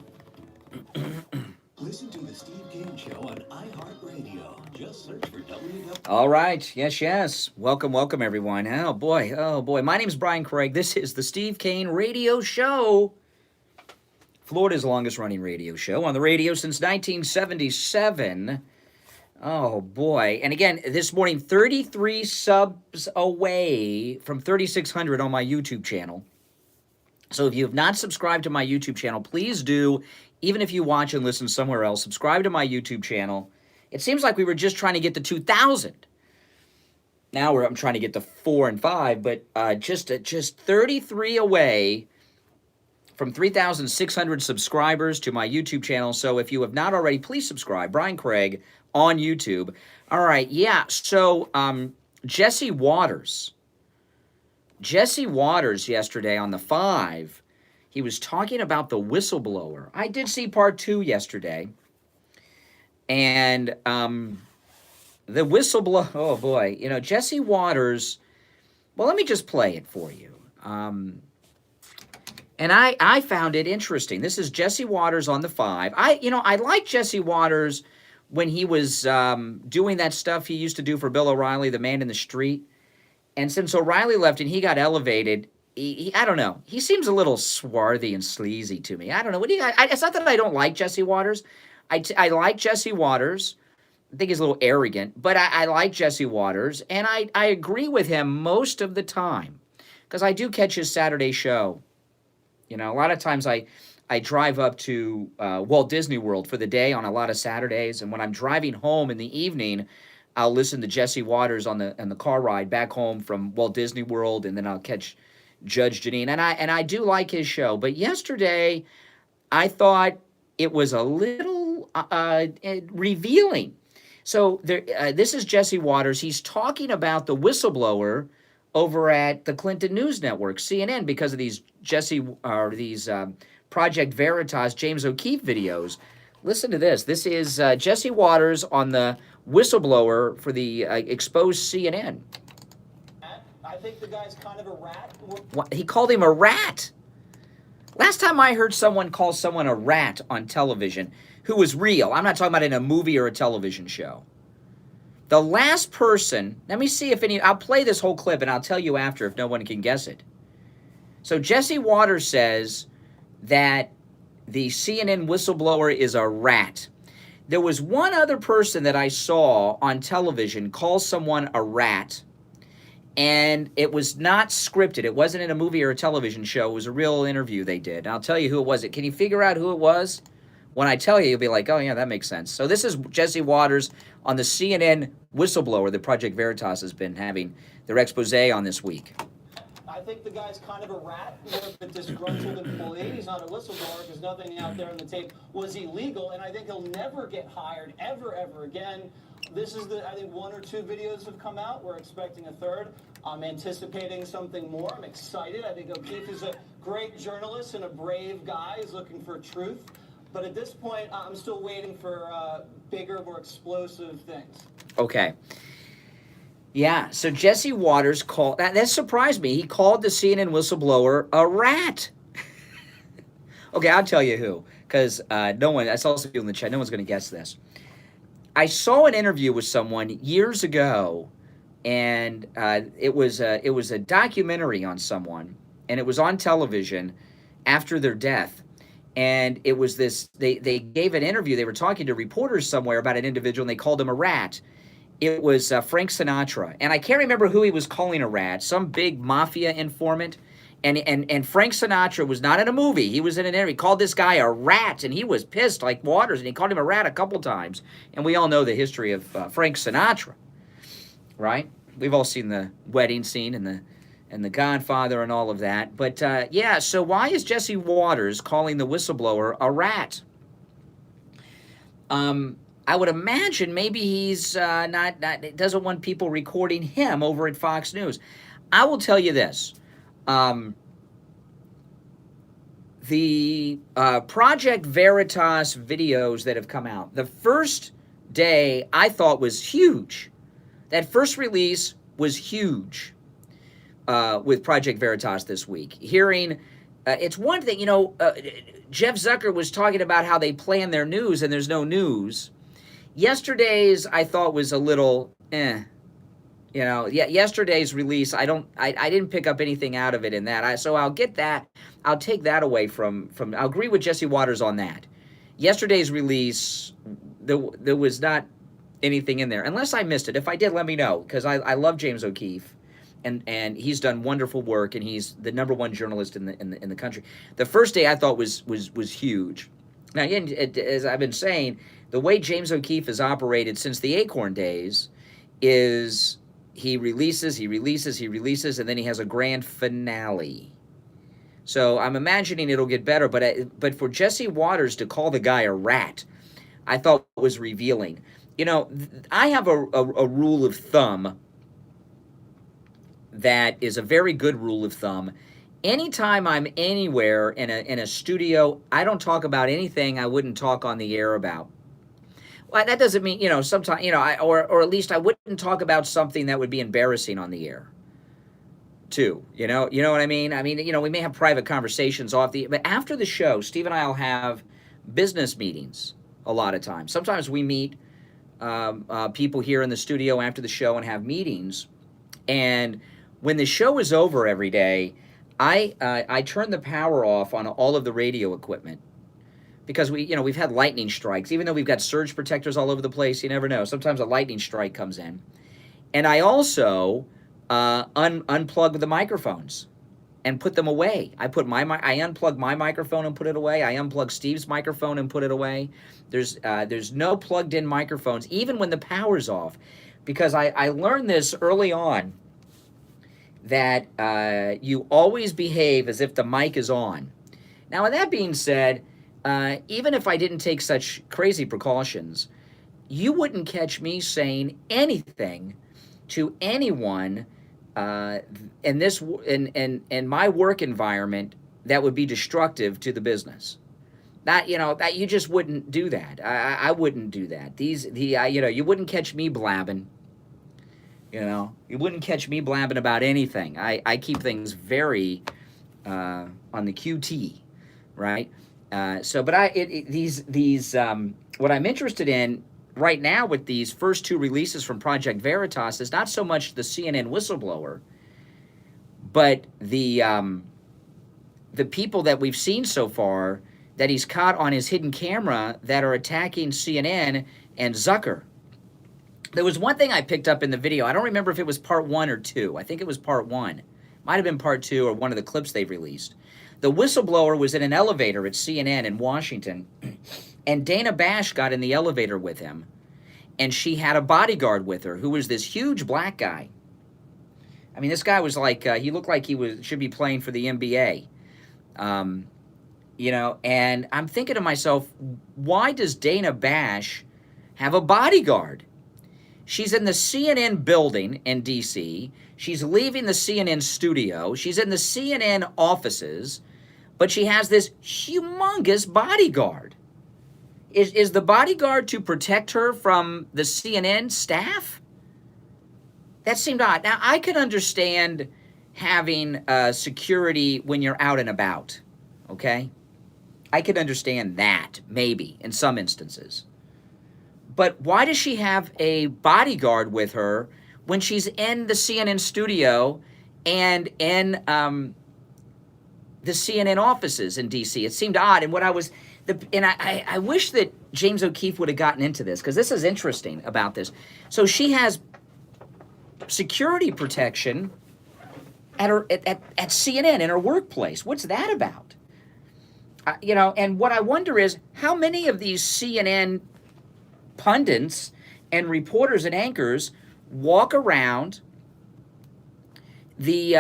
Listen to the Steve King Show on iHeartRadio. Just search for WW. All right. Yes, yes. Welcome, welcome, everyone. Oh, boy. Oh, boy. My name's Brian Craig. This is the Steve Kane Radio Show. Florida's longest-running radio show on the radio since 1977. Oh, boy. And again, this morning, 33 subs away from 3,600 on my YouTube channel. So if you have not subscribed to my YouTube channel, please do. Even if you watch and listen somewhere else, subscribe to my YouTube channel. It seems like we were just trying to get to 2,000. Now I'm trying to get to 4 and 5, but just 33 away from 3,600 subscribers to my YouTube channel. So if you have not already, please subscribe. Brian Craig on YouTube. All right, yeah. So Jesse Waters yesterday on the 5, he was talking about the whistleblower. I did see part 2 yesterday. And the whistleblower, oh boy, you know, Jesse Waters, well, let me just play it for you. And I found it interesting. This is Jesse Waters on the 5. I like Jesse Waters when he was doing that stuff he used to do for Bill O'Reilly, the man in the street. And since O'Reilly left and he got elevated, I don't know. He seems a little swarthy and sleazy to me. I don't know. What do you? It's not that I don't like Jesse Waters. I like Jesse Waters. I think he's a little arrogant, but I like Jesse Waters, and I agree with him most of the time because I do catch his Saturday show. You know, a lot of times I drive up to Walt Disney World for the day on a lot of Saturdays, and when I'm driving home in the evening, I'll listen to Jesse Waters on the car ride back home from Walt Disney World, and then I'll catch Judge Janine, and I do like his show. But yesterday, I thought it was a little revealing. So this is Jesse Waters. He's talking about the whistleblower over at the Clinton News Network, CNN, because of these Project Veritas James O'Keefe videos. Listen to this. This is Jesse Waters on the whistleblower for the exposed CNN. I think the guy's kind of a rat. What? He called him a rat. Last time I heard someone call someone a rat on television who was real, I'm not talking about in a movie or a television show. The last person, let me see if any, I'll play this whole clip and I'll tell you after if no one can guess it. So Jesse Waters says that the CNN whistleblower is a rat. There was one other person that I saw on television call someone a rat, and it was not scripted. It wasn't in a movie or a television show. It was a real interview they did. And I'll tell you who it was. Can you figure out who it was? When I tell you, you'll be like, oh, yeah, that makes sense. So this is Jesse Waters on the CNN whistleblower that Project Veritas has been having their expose on this week. I think the guy's kind of a rat, more of a disgruntled employee. He's not a whistleblower because nothing out there on the tape was illegal, and I think he'll never get hired ever again. This is I think 1 or 2 videos have come out. We're expecting a third. I'm anticipating something more. I'm excited. I think O'Keefe is a great journalist and a brave guy. He's looking for truth. But at this point, I'm still waiting for bigger, more explosive things. Okay. Yeah, so Jesse Waters called, that surprised me. He called the CNN whistleblower a rat. Okay, I'll tell you who, because no one, I saw some people in the chat, no one's going to guess this. I saw an interview with someone years ago, and it was a documentary on someone, and it was on television after their death. And it was this, they gave an interview, they were talking to reporters somewhere about an individual, and they called him a rat. It was Frank Sinatra, and I can't remember who he was calling a rat, some big mafia informant, and Frank Sinatra was not in a movie, he was in an interview. He called this guy a rat, and he was pissed like Waters, and he called him a rat a couple times, and we all know the history of Frank Sinatra, right? We've all seen the wedding scene and the Godfather and all of that, but yeah, so why is Jesse Waters calling the whistleblower a rat? I would imagine maybe he's not doesn't want people recording him over at Fox News. I will tell you this. The Project Veritas videos that have come out, the first day I thought was huge. That first release was huge with Project Veritas this week. Hearing, it's one thing, you know, Jeff Zucker was talking about how they plan their news and there's no news. Yesterday's I thought was a little You know, yesterday's release, I didn't pick up anything out of it in that. So I'll get that. I'll take that away from I'll agree with Jesse Waters on that. Yesterday's release, there was not anything in there. Unless I missed it. If I did, let me know, because I love James O'Keefe. And he's done wonderful work, and he's the #1 journalist in the country. The first day I thought was huge. Now, again, as I've been saying, the way James O'Keefe has operated since the Acorn days is he releases, and then he has a grand finale. So I'm imagining it'll get better, but for Jesse Waters to call the guy a rat, I thought was revealing. You know, I have a rule of thumb that is a very good rule of thumb. Anytime I'm anywhere in a studio, I don't talk about anything I wouldn't talk on the air about. Well, that doesn't mean, you know, sometimes, you know, or at least I wouldn't talk about something that would be embarrassing on the air, too. You know what I mean? I mean, you know, we may have private conversations but after the show, Steve and I will have business meetings a lot of times. Sometimes we meet people here in the studio after the show and have meetings. And when the show is over every day, I turn the power off on all of the radio equipment because we've had lightning strikes. Even though we've got surge protectors all over the place, you never know. Sometimes a lightning strike comes in. And I also unplug the microphones and put them away. I unplug my microphone and put it away. I unplug Steve's microphone and put it away. There's no plugged in microphones, even when the power's off, because I learned this early on that you always behave as if the mic is on. Now, with that being said, even if I didn't take such crazy precautions, you wouldn't catch me saying anything to anyone in my work environment that would be destructive to the business. That you just wouldn't do that. I wouldn't do that. You wouldn't catch me blabbing. You wouldn't catch me blabbing about anything. I keep things very on the QT, right? What I'm interested in right now with these first two releases from Project Veritas is not so much the CNN whistleblower, but the people that we've seen so far that he's caught on his hidden camera that are attacking CNN and Zucker. There was one thing I picked up in the video. I don't remember if it was part 1 or 2. I think it was part 1. Might have been part 2 or one of the clips they've released. The whistleblower was in an elevator at CNN in Washington, and Dana Bash got in the elevator with him, and she had a bodyguard with her who was this huge black guy. I mean, this guy was like, he looked like should be playing for the NBA. And I'm thinking to myself, why does Dana Bash have a bodyguard? She's in the CNN building in D.C. She's leaving the CNN studio. She's in the CNN offices, but she has this humongous bodyguard. Is the bodyguard to protect her from the CNN staff? That seemed odd. Now, I could understand having security when you're out and about, okay? I could understand that, maybe, in some instances. But why does she have a bodyguard with her when she's in the CNN studio and in the CNN offices in D.C.? It seemed odd. And I wish that James O'Keefe would have gotten into this, because this is interesting about this. So she has security protection at CNN in her workplace. What's that about? And what I wonder is how many of these CNN pundits and reporters and anchors walk around the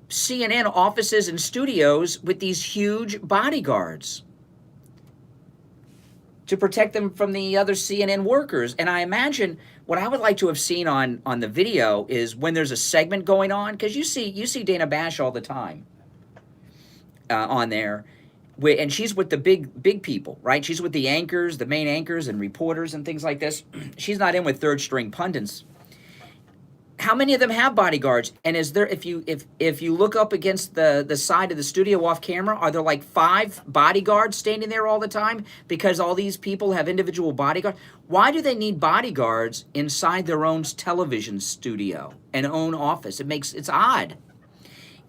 CNN offices and studios with these huge bodyguards to protect them from the other CNN workers. And I imagine what I would like to have seen on the video is when there's a segment going on, because you see Dana Bash all the time on there. And she's with the big people, right? She's with the anchors, the main anchors and reporters and things like this. She's not in with third string pundits. How many of them have bodyguards? And is there, if you look up against the side of the studio off camera, are there like 5 bodyguards standing there all the time because all these people have individual bodyguards? Why do they need bodyguards inside their own television studio and own office? It's odd.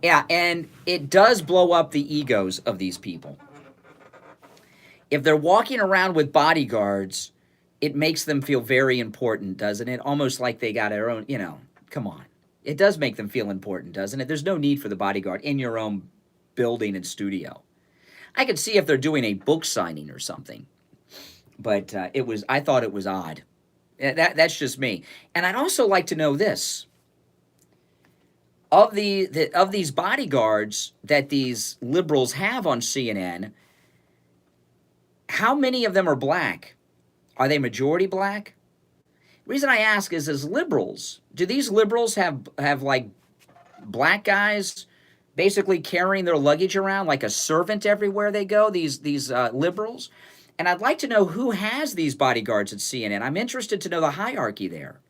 Yeah, and it does blow up the egos of these people. If they're walking around with bodyguards, it makes them feel very important, doesn't it? Almost like they got their own, come on. It does make them feel important, doesn't it? There's no need for the bodyguard in your own building and studio. I could see if they're doing a book signing or something. But I thought it was odd. That's just me. And I'd also like to know this. Of these bodyguards that these liberals have on CNN, how many of them are black? Are they majority black? The reason I ask is, as liberals, do these liberals have like black guys basically carrying their luggage around like a servant everywhere they go? These liberals, and I'd like to know who has these bodyguards at CNN. I'm interested to know the hierarchy there.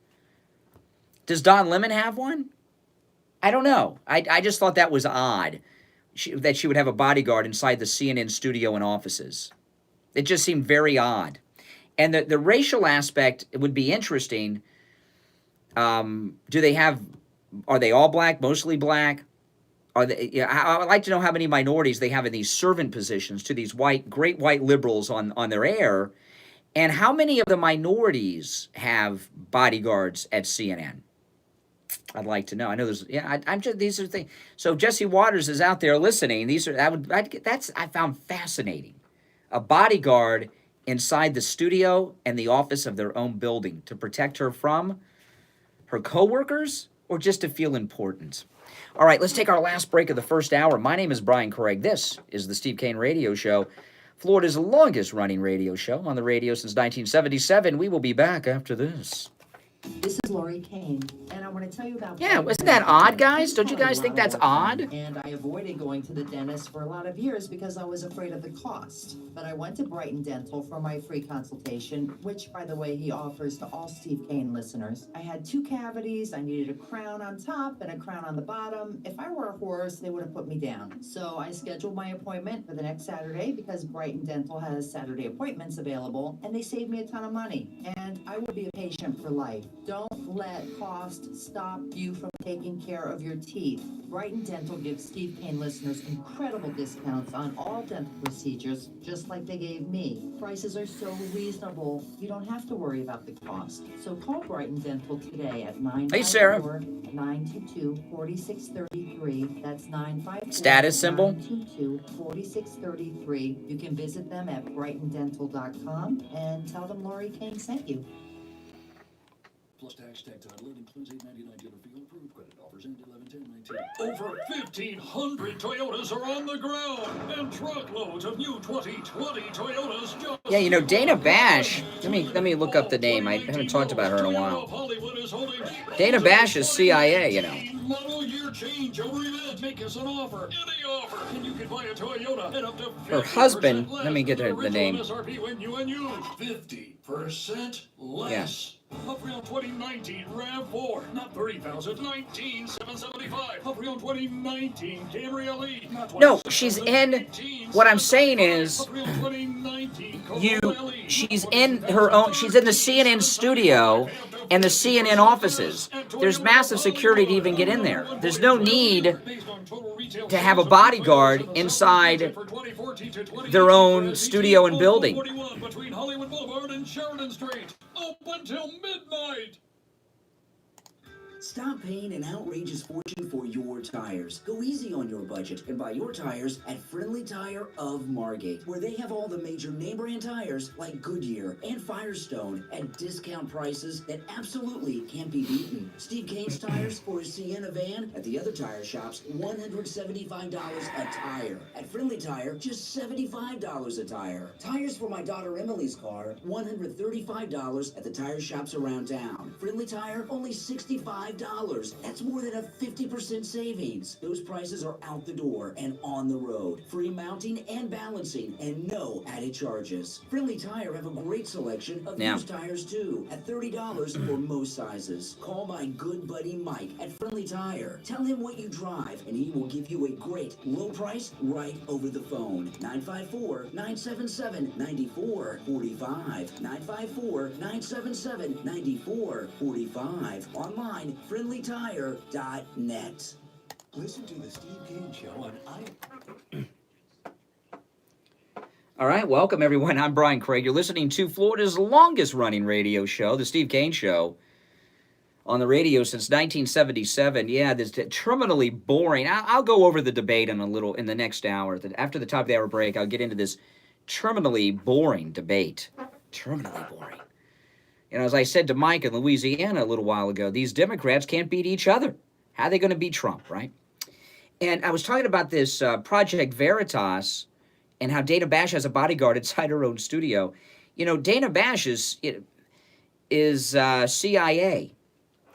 Does Don Lemon have one? I don't know. I just thought that was odd, that she would have a bodyguard inside the CNN studio and offices. It just seemed very odd. And the racial aspect would be interesting. Are they all black, mostly black? Are they, yeah, I would like to know how many minorities they have in these servant positions to these great white liberals on their air, and how many of the minorities have bodyguards at CNN. I'd like to know. I know there's, I'm just, these are things. So if Jesse Waters is out there listening, I found fascinating. A bodyguard inside the studio and the office of their own building to protect her from her coworkers or just to feel important. All right, let's take our last break of the first hour. My name is Brian Craig. This is the Steve Kane Radio Show, Florida's longest-running radio show on the radio since 1977. We will be back after this. This is Lori Kane, and I want to tell you about... Yeah, wasn't that odd, guys? Don't you guys think that's odd? And I avoided going to the dentist for a lot of years because I was afraid of the cost. But I went to Brighton Dental for my free consultation, which, by the way, he offers to all Steve Kane listeners. I had 2 cavities, I needed a crown on top and a crown on the bottom. If I were a horse, they would have put me down. So I scheduled my appointment for the next Saturday because Brighton Dental has Saturday appointments available, and they saved me a ton of money. And I will be a patient for life. Don't let cost stop you from taking care of your teeth. Brighton Dental gives Steve Kane listeners incredible discounts on all dental procedures, just like they gave me. Prices are so reasonable, you don't have to worry about the cost. So call Brighton Dental today at 954-922-4633. That's 954 Status symbol. 922-4633. You can visit them at brightondental.com and tell them Lori Kane sent you. Plus tax, tag title, it includes $8.99 dealer fee on approved credit offers and 11/10/19. Over 1,500 Toyotas are on the ground, and truckloads of new 2020 Toyotas just... Yeah, you know, Dana Bash, let me look up the name. I haven't talked about her in a while. Dana Bash is CIA, you know. Model year changeover event. Make us an offer. Any offer. And you can buy a Toyota at up to 50% Her husband, less let me get than the name. SRP when you and you. 50% less. Upfront 2019 RAV4, not 30,000, 19,775. Upfront 2019 Camry LE, not No, she's in. What I'm saying is, she's in her own. She's in the CNN studio and the CNN offices. There's massive security to even get in there. There's no need to have a bodyguard inside their own studio and building. Between Hollywood Boulevard and Sheridan Street, open until midnight. Stop paying an outrageous fortune for your tires. Go easy on your budget and buy your tires at Friendly Tire of Margate, where they have all the major name brand tires like Goodyear and Firestone at discount prices that absolutely can't be beaten. Steve Kane's tires for a Sienna van at the other tire shops, $175 a tire. At Friendly Tire, just $75 a tire. Tires for my daughter Emily's car, $135 at the tire shops around town. Friendly Tire, only $65. That's more than a 50% savings. Those prices are out the door and on the road. Free mounting and balancing and no added charges. Friendly Tire have a great selection of used tires too at $30 for most sizes. Call my good buddy Mike at Friendly Tire. Tell him what you drive and he will give you a great low price right over the phone. 954-977-9445. 954-977-9445. Online, friendlytire.net. Listen to the Steve Kane Show on All right, welcome everyone. I'm Brian Craig. You're listening to Florida's longest-running radio show, the Steve Kane Show, on the radio since 1977. Yeah, this terminally boring. I'll go over the debate in the next hour. After the top of the hour break, I'll get into this terminally boring debate. Terminally boring. And as I said to Mike in Louisiana a little while ago, these Democrats can't beat each other. How are they going to beat Trump, right? And I was talking about this Project Veritas and how Dana Bash has a bodyguard inside her own studio. You know, Dana Bash is CIA.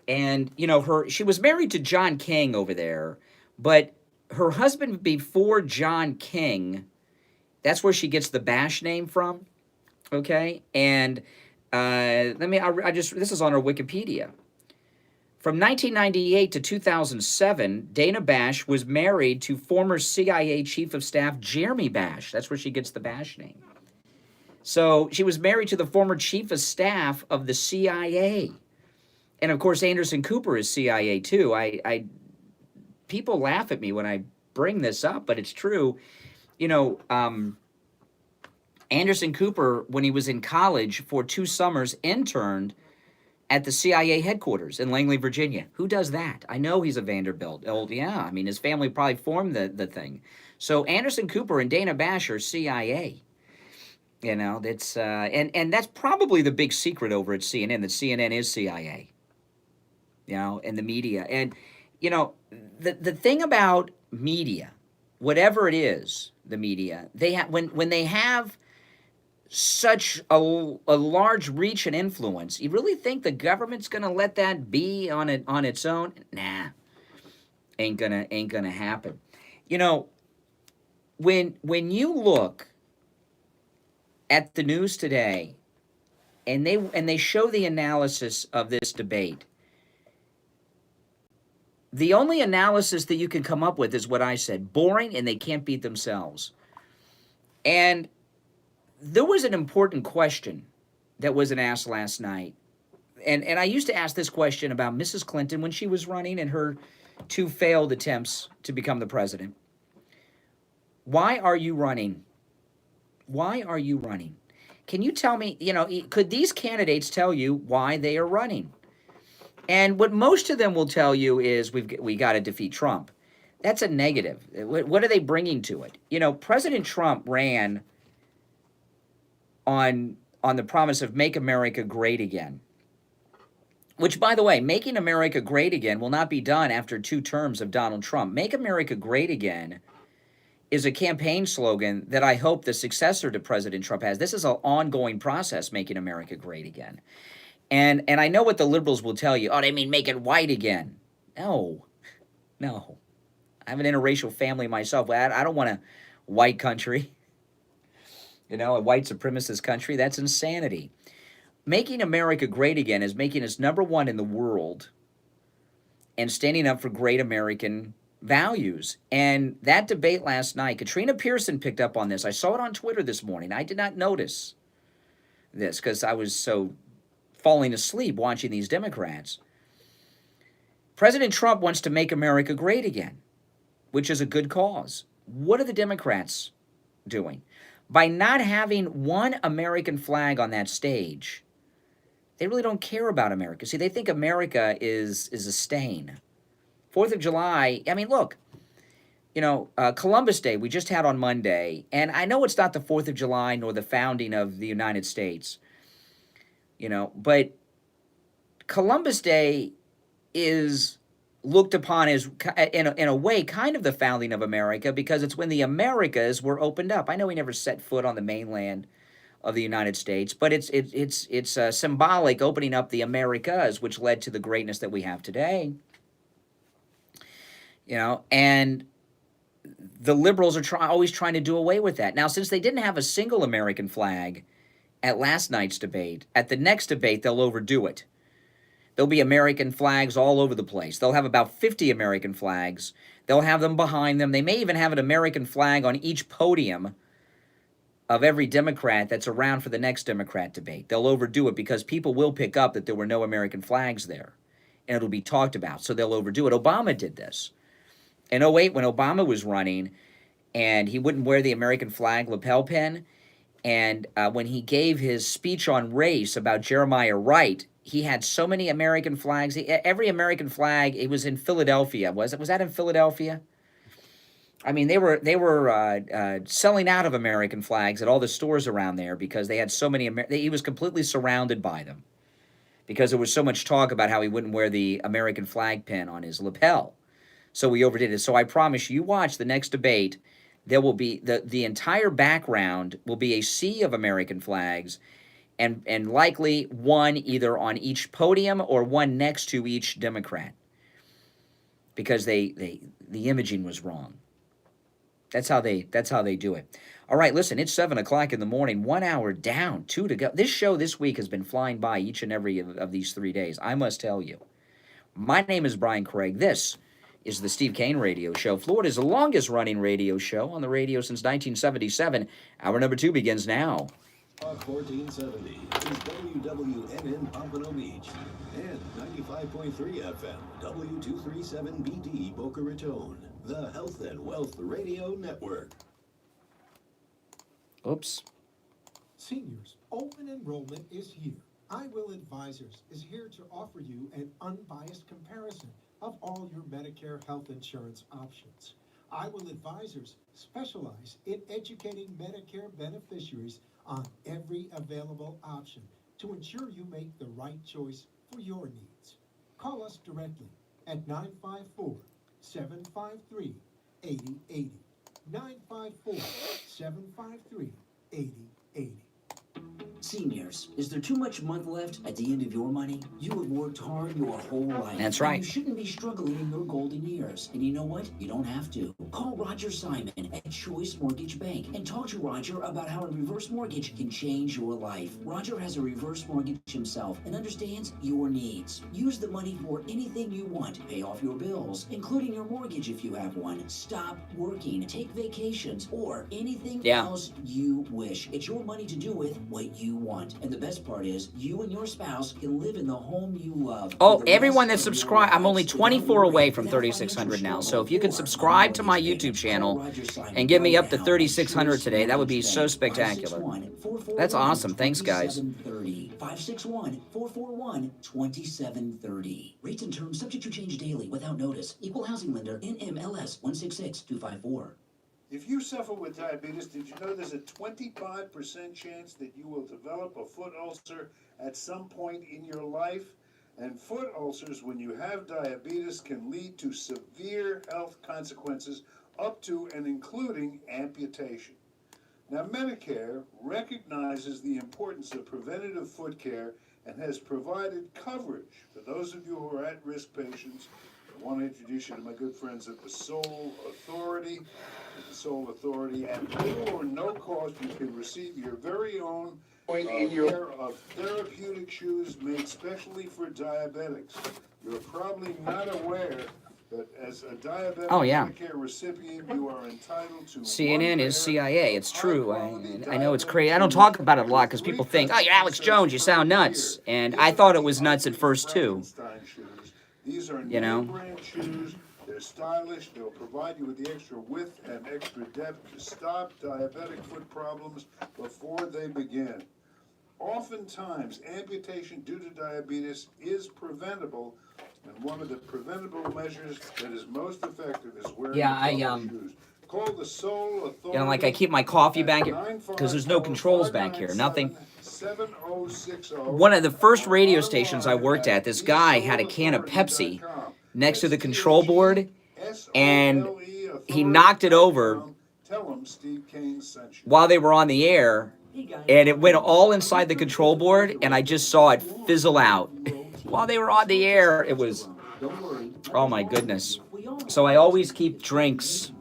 And, you know, she was married to John King over there, but her husband before John King, that's where she gets the Bash name from, okay? And this is on her Wikipedia. From 1998 to 2007, Dana Bash was married to former CIA Chief of Staff Jeremy Bash. That's where she gets the Bash name. So she was married to the former chief of staff of the CIA. And of course, Anderson Cooper is CIA too. People laugh at me when I bring this up, but it's true. You know, Anderson Cooper, when he was in college for 2 summers, interned at the CIA headquarters in Langley, Virginia. Who does that? I know he's a Vanderbilt. Oh, yeah. I mean, his family probably formed the thing. So Anderson Cooper and Dana Bash are CIA. You know, that's and that's probably the big secret over at CNN, that CNN is CIA. You know, and the media. And, you know, the thing about media, whatever it is, the media, they have when they have such a large reach and influence, you really think the government's gonna let that be on its own? Nah, ain't gonna happen. You know, when you look at the news today, and they show the analysis of this debate, the only analysis that you can come up with is what I said: boring, and they can't beat themselves. And there was an important question that wasn't asked last night. And I used to ask this question about Mrs. Clinton when she was running and her 2 failed attempts to become the president. Why are you running? Why are you running? Can you tell me, you know, could these candidates tell you why they are running? And what most of them will tell you is we got to defeat Trump. That's a negative. What are they bringing to it? You know, President Trump ran on the promise of make America great again. Which, by the way, making America great again will not be done after 2 terms of Donald Trump. Make America great again is a campaign slogan that I hope the successor to President Trump has. This is an ongoing process, making America great again. And I know what the liberals will tell you. Oh, they mean make it white again. No. I have an interracial family myself. I don't want a white country. You know, a white supremacist country. That's insanity. Making America great again is making us #1 in the world and standing up for great American values. And that debate last night, Katrina Pearson picked up on this. I saw it on Twitter this morning. I did not notice this because I was so falling asleep watching these Democrats. President Trump wants to make America great again, which is a good cause. What are the Democrats doing? By not having one American flag on that stage, they really don't care about America. See, they think America is a stain. 4th of July, I mean, look, you know, Columbus Day we just had on Monday, and I know it's not the 4th of July nor the founding of the United States, you know, but Columbus Day is looked upon as, in a way, kind of the founding of America, because it's when the Americas were opened up. I know we never set foot on the mainland of the United States, but it's symbolic, opening up the Americas, which led to the greatness that we have today. You know, and the liberals are always trying to do away with that. Now, since they didn't have a single American flag at last night's debate, at the next debate, they'll overdo it. There'll be American flags all over the place. They'll have about 50 American flags. They'll have them behind them. They may even have an American flag on each podium of every Democrat that's around for the next Democrat debate. They'll overdo it because people will pick up that there were no American flags there, and it'll be talked about, so they'll overdo it. Obama did this. In 2008, when Obama was running, and he wouldn't wear the American flag lapel pin, and when he gave his speech on race about Jeremiah Wright, he had so many American flags. Every American flag, it was in Philadelphia. Was that in Philadelphia? I mean, they were selling out of American flags at all the stores around there because they had so many. He was completely surrounded by them because there was so much talk about how he wouldn't wear the American flag pin on his lapel. So we overdid it. So I promise you, watch the next debate. There will be the entire background will be a sea of American flags, and likely one either on each podium or one next to each Democrat, because the imaging was wrong. That's how they do it. All right, listen, it's 7 o'clock in the morning, 1 hour down, 2 to go. This show this week has been flying by each and every of these 3 days, I must tell you. My name is Brian Craig. This is the Steve Kane Radio Show, Florida's longest running radio show on the radio since 1977. Hour number 2 begins now. Talk 1470 is WWNN Pompano Beach and 95.3 FM W237BD Boca Raton, the Health and Wealth Radio Network. Oops. Seniors, open enrollment is here. I Will Advisors is here to offer you an unbiased comparison of all your Medicare health insurance options. I Will Advisors specialize in educating Medicare beneficiaries on every available option to ensure you make the right choice for your needs. Call us directly at 954-753-8080. 954-753-8080. Seniors, is there too much month left at the end of your money? You have worked hard your whole life. That's right. You shouldn't be struggling in your golden years. And you know what? You don't have to. Call Roger Simon at Choice Mortgage Bank and talk to Roger about how a reverse mortgage can change your life. Roger has a reverse mortgage himself and understands your needs. Use the money for anything you want. Pay off your bills, including your mortgage if you have one. Stop working, take vacations, or anything else you wish. It's your money to do with what you want. And the best part is, you and your spouse can live in the home you love. Oh, everyone that's subscribed, I'm only 24 away from 3,600 now. So if you can subscribe to my YouTube channel and get me up to 3,600 today, that would be so spectacular. That's awesome. Thanks, guys. 561-441-2730. Rates and terms subject to change daily without notice. Equal housing lender NMLS 166254. If you suffer with diabetes, did you know there's a 25% chance that you will develop a foot ulcer at some point in your life? And foot ulcers, when you have diabetes, can lead to severe health consequences up to and including amputation. Now, Medicare recognizes the importance of preventative foot care and has provided coverage for those of you who are at-risk patients. I want to introduce you to my good friends at the Soul Authority. At the Soul Authority, at little or no cost, you can receive your very own pair of therapeutic shoes made specially for diabetics. You're probably not aware that as a diabetic Medicare recipient, you are entitled to CNN is CIA. It's true. I know it's crazy. I don't talk about it a lot because people think, oh, you're Alex Jones. You sound nuts. And I thought it was nuts at first, too. These are name-brand shoes. They're stylish. They'll provide you with the extra width and extra depth to stop diabetic foot problems before they begin. Oftentimes, amputation due to diabetes is preventable, and one of the preventable measures that is most effective is wearing shoes. Call the Soul Authority. You know, like I keep my coffee back here because there's no controls back here. Nothing. 7060. One of the first radio stations I worked at, this guy had a can of Pepsi next to the control board, and he knocked it over while they were on the air, and it went all inside the control board, and I just saw it fizzle out. While they were on the air, it was, oh my goodness. So I always keep drinks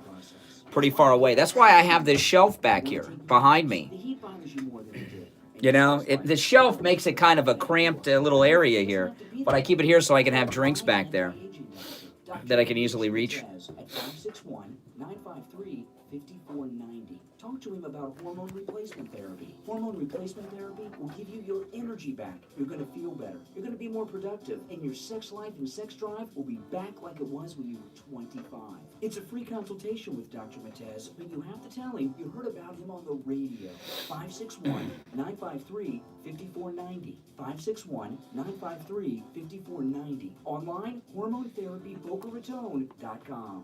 pretty far away. That's why I have this shelf back here behind me. You know, the shelf makes it kind of a cramped little area here, but I keep it here so I can have drinks back there that I can easily reach. At 561-953-5490. Talk to him about hormone replacement therapy. Hormone replacement therapy will give you your energy back. You're going to feel better. You're going to be more productive. And your sex life and sex drive will be back like it was when you were 25. It's a free consultation with Dr. Matez, but you have to tell him you heard about him on the radio. 561-953-5490. 561-953-5490. Online, hormonetherapybocaraton.com.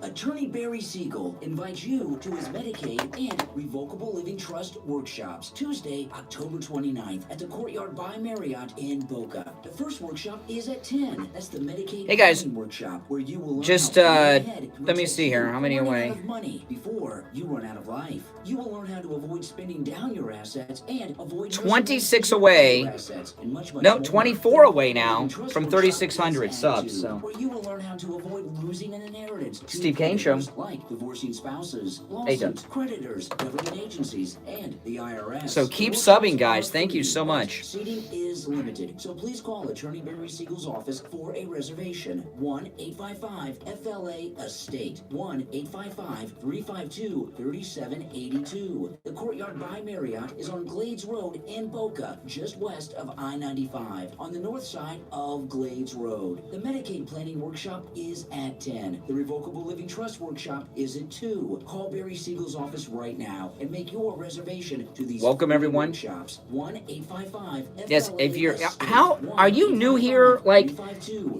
Attorney Barry Siegel invites you to his Medicaid and Revocable Living Trust workshops, Tuesday, October 29th at the Courtyard by Marriott in Boca. The first workshop is at 10. That's the Medicaid Hey guys, workshop where you will learn just how to let me see here. How many away? out of money before you run out of life. You will learn how to avoid spending down your assets and avoid 26 away. assets and much No, more. 24 away now from 3,600 subs. So Where you will learn how to avoid losing an inheritance. Steve Kane Show. Competitors like divorcing spouses, Hey, Doug. lawsuits, creditors, government agencies, and the IRS. So keep More subbing, choices guys. are Thank you free, so but much. Seating is limited, so please call Attorney Barry Siegel's office for a reservation. 1-855-FLA-ESTATE. 1-855-352-3782. The Courtyard by Marriott is on Glades Road in Boca, just west of I-95, on the north side of Glades Road. The Medicaid Planning Workshop is at 10. The Revocable Living Trust Workshop is at 2. Call Barry Siegel's office right now and make your reservation to these Welcome, free everyone. workshops. 1-855-FLA-ESTATE. Yes, if you're, how, are you new here? Like,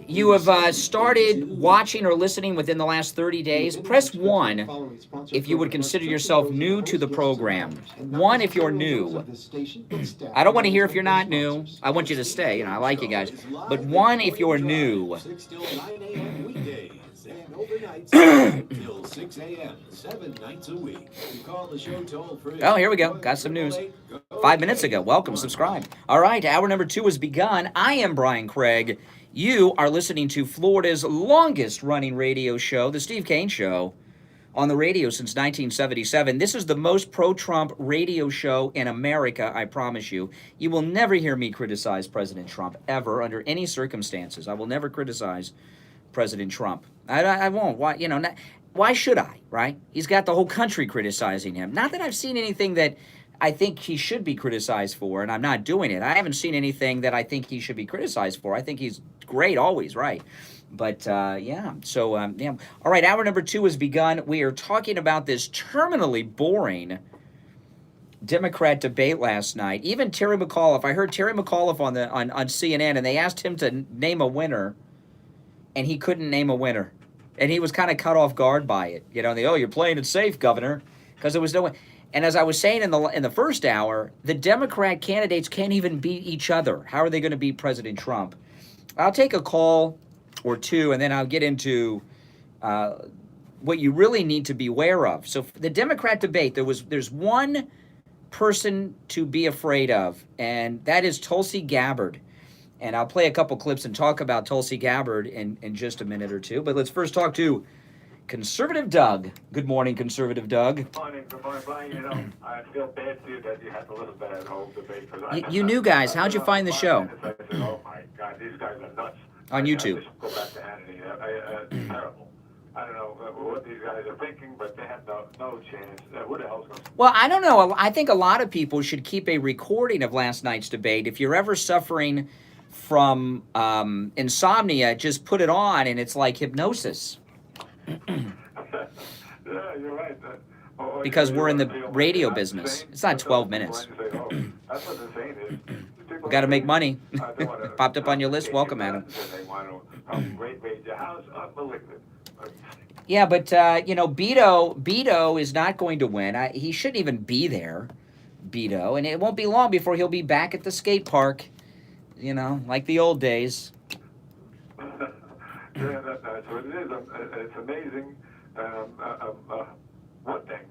you have started watching or listening within the last 30 days? Press 1 if you would consider yourself new to the program. 1 if you're new. I don't want to hear if you're not new. I want you to stay. You know, I like you guys. But 1 if you're new. 6 till 9 a.m. weekdays and overnights till 6 a.m. 7 nights a week. You call the show toll free. Oh, here we go. Got some news. 5 minutes ago. Welcome. Subscribe. All right. Hour number 2 has begun. I am Brian Craig. You are listening to Florida's longest running radio show, The Steve Kane Show, on the radio since 1977. This is the most pro-Trump radio show in America, I promise you. You will never hear me criticize President Trump, ever, under any circumstances. I will never criticize President Trump. I won't. Why, you know, why should I, right? He's got the whole country criticizing him. Not that I've seen anything that I think he should be criticized for, and I'm not doing it. I haven't seen anything that I think he should be criticized for. I think he's great, always, right? But, yeah, so, yeah. All right, hour number 2 has begun. We are talking about this terminally boring Democrat debate last night. Even Terry McAuliffe, I heard Terry McAuliffe on CNN, and they asked him to name a winner, and he couldn't name a winner. And he was kind of caught off guard by it. You know, oh, you're playing it safe, Governor, because there was no one. And as I was saying in the first hour, the Democrat candidates can't even beat each other. How are they going to beat President Trump? I'll take a call or two, and then I'll get into what you really need to be aware of. So the Democrat debate, there's one person to be afraid of, and that is Tulsi Gabbard. And I'll play a couple clips and talk about Tulsi Gabbard in just a minute or two. But let's first talk to Conservative Doug. Good morning, Conservative Doug. Good morning, Brian. You know, I feel bad for you that you had to listen to that whole debate. You new guys, how'd you find the show? I said, oh my God, these guys are nuts. On YouTube. I just go back to Hannity. It's terrible. I don't know what these guys are thinking, but they have no chance. What the hell's going to... Well, I don't know. I think a lot of people should keep a recording of last night's debate. If you're ever suffering from insomnia, just put it on, and it's like hypnosis. Yeah, you're right. Because we're in the radio business. It's not 12 minutes. That's what the saying is. We got to make money. Popped up on your list. Welcome, Adam. They want to raid your house. Unbelievable. Yeah, but, you know, Beto is not going to win. He shouldn't even be there, Beto. And it won't be long before he'll be back at the skate park, you know, like the old days. Yeah, that's what it is. It's amazing. One thing,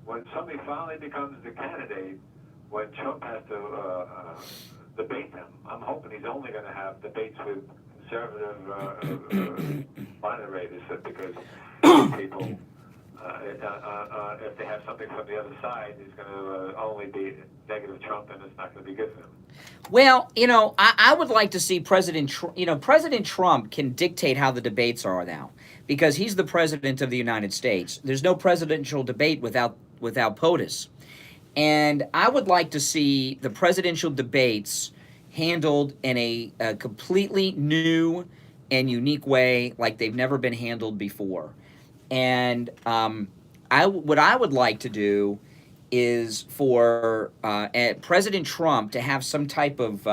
when somebody finally becomes the candidate, when Trump has to debate them, I'm hoping he's only going to have debates with conservative moderators, because people, if they have something from the other side, it's going to only be negative Trump, and it's not going to be good for them. Well, you know, I would like to see President Trump can dictate how the debates are now, because he's the president of the United States. There's no presidential debate without POTUS. And I would like to see the presidential debates handled in a completely new and unique way, like they've never been handled before. And what I would like to do is for President Trump to have some type of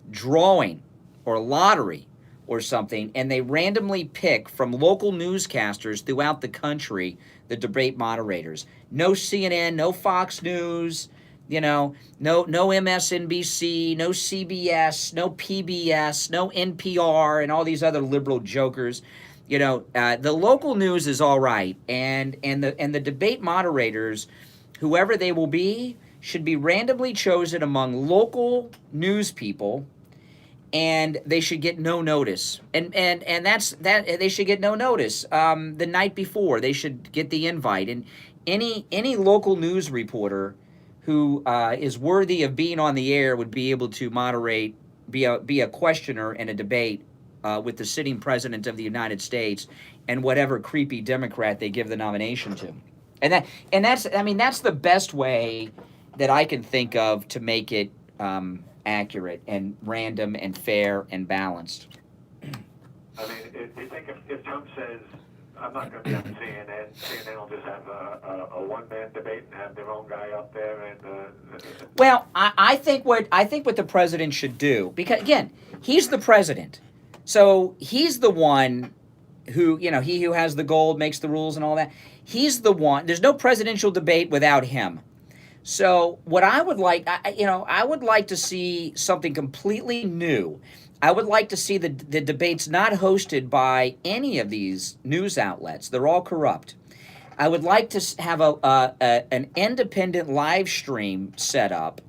drawing or lottery or something, and they randomly pick from local newscasters throughout the country the debate moderators. No CNN, no Fox News, you know, no MSNBC, no CBS, no PBS, no NPR, and all these other liberal jokers. You know, the local news is all right, and the debate moderators, whoever they will be, should be randomly chosen among local news people, and they should get no notice. And that's that. They should get no notice. The night before, they should get the invite. And any local news reporter who is worthy of being on the air would be able to moderate, be a questioner in a debate with the sitting president of the United States and whatever creepy Democrat they give the nomination to. That's the best way that I can think of to make it accurate and random and fair and balanced. I mean, if you think if Trump says, I'm not going to be on CNN, CNN will just have a one-man debate and have their own guy up there. And Well, I think what the president should do, because again, he's the president, so he's the one who, he who has the gold makes the rules and all that. He's the one. There's no presidential debate without him. So what I would like, I would like to see something completely new. I would like to see the debates not hosted by any of these news outlets. They're all corrupt. I would like to have an independent live stream set up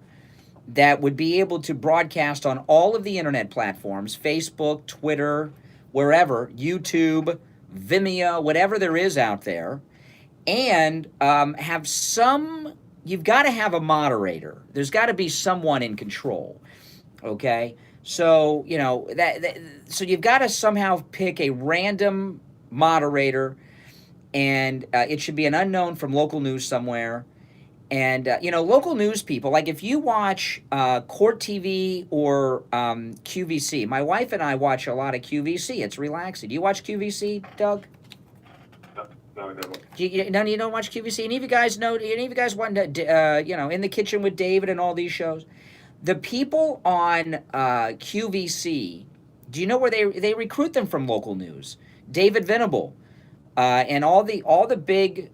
that would be able to broadcast on all of the internet platforms, Facebook, Twitter, wherever, YouTube, Vimeo, whatever there is out there, and you've got to have a moderator. There's got to be someone in control, okay? So, so you've got to somehow pick a random moderator, and it should be an unknown from local news somewhere. And, local news people, like if you watch Court TV or QVC, my wife and I watch a lot of QVC. It's relaxing. Do you watch QVC, Doug? no, never. None of you don't watch QVC? Any of you guys know? Any of you guys want to, In the Kitchen with David and all these shows? The people on QVC, do you know where they recruit them from? Local news. David Venable and all the big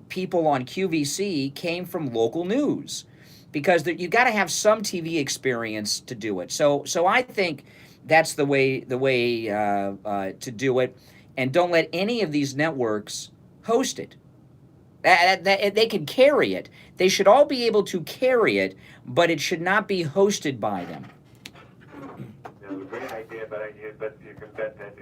people on QVC came from local news, because you got to have some TV experience to do it. So I think that's the way to do it, and don't let any of these networks host it. They can carry it. They should all be able to carry it, but it should not be hosted by them. It's a great idea, but you can bet that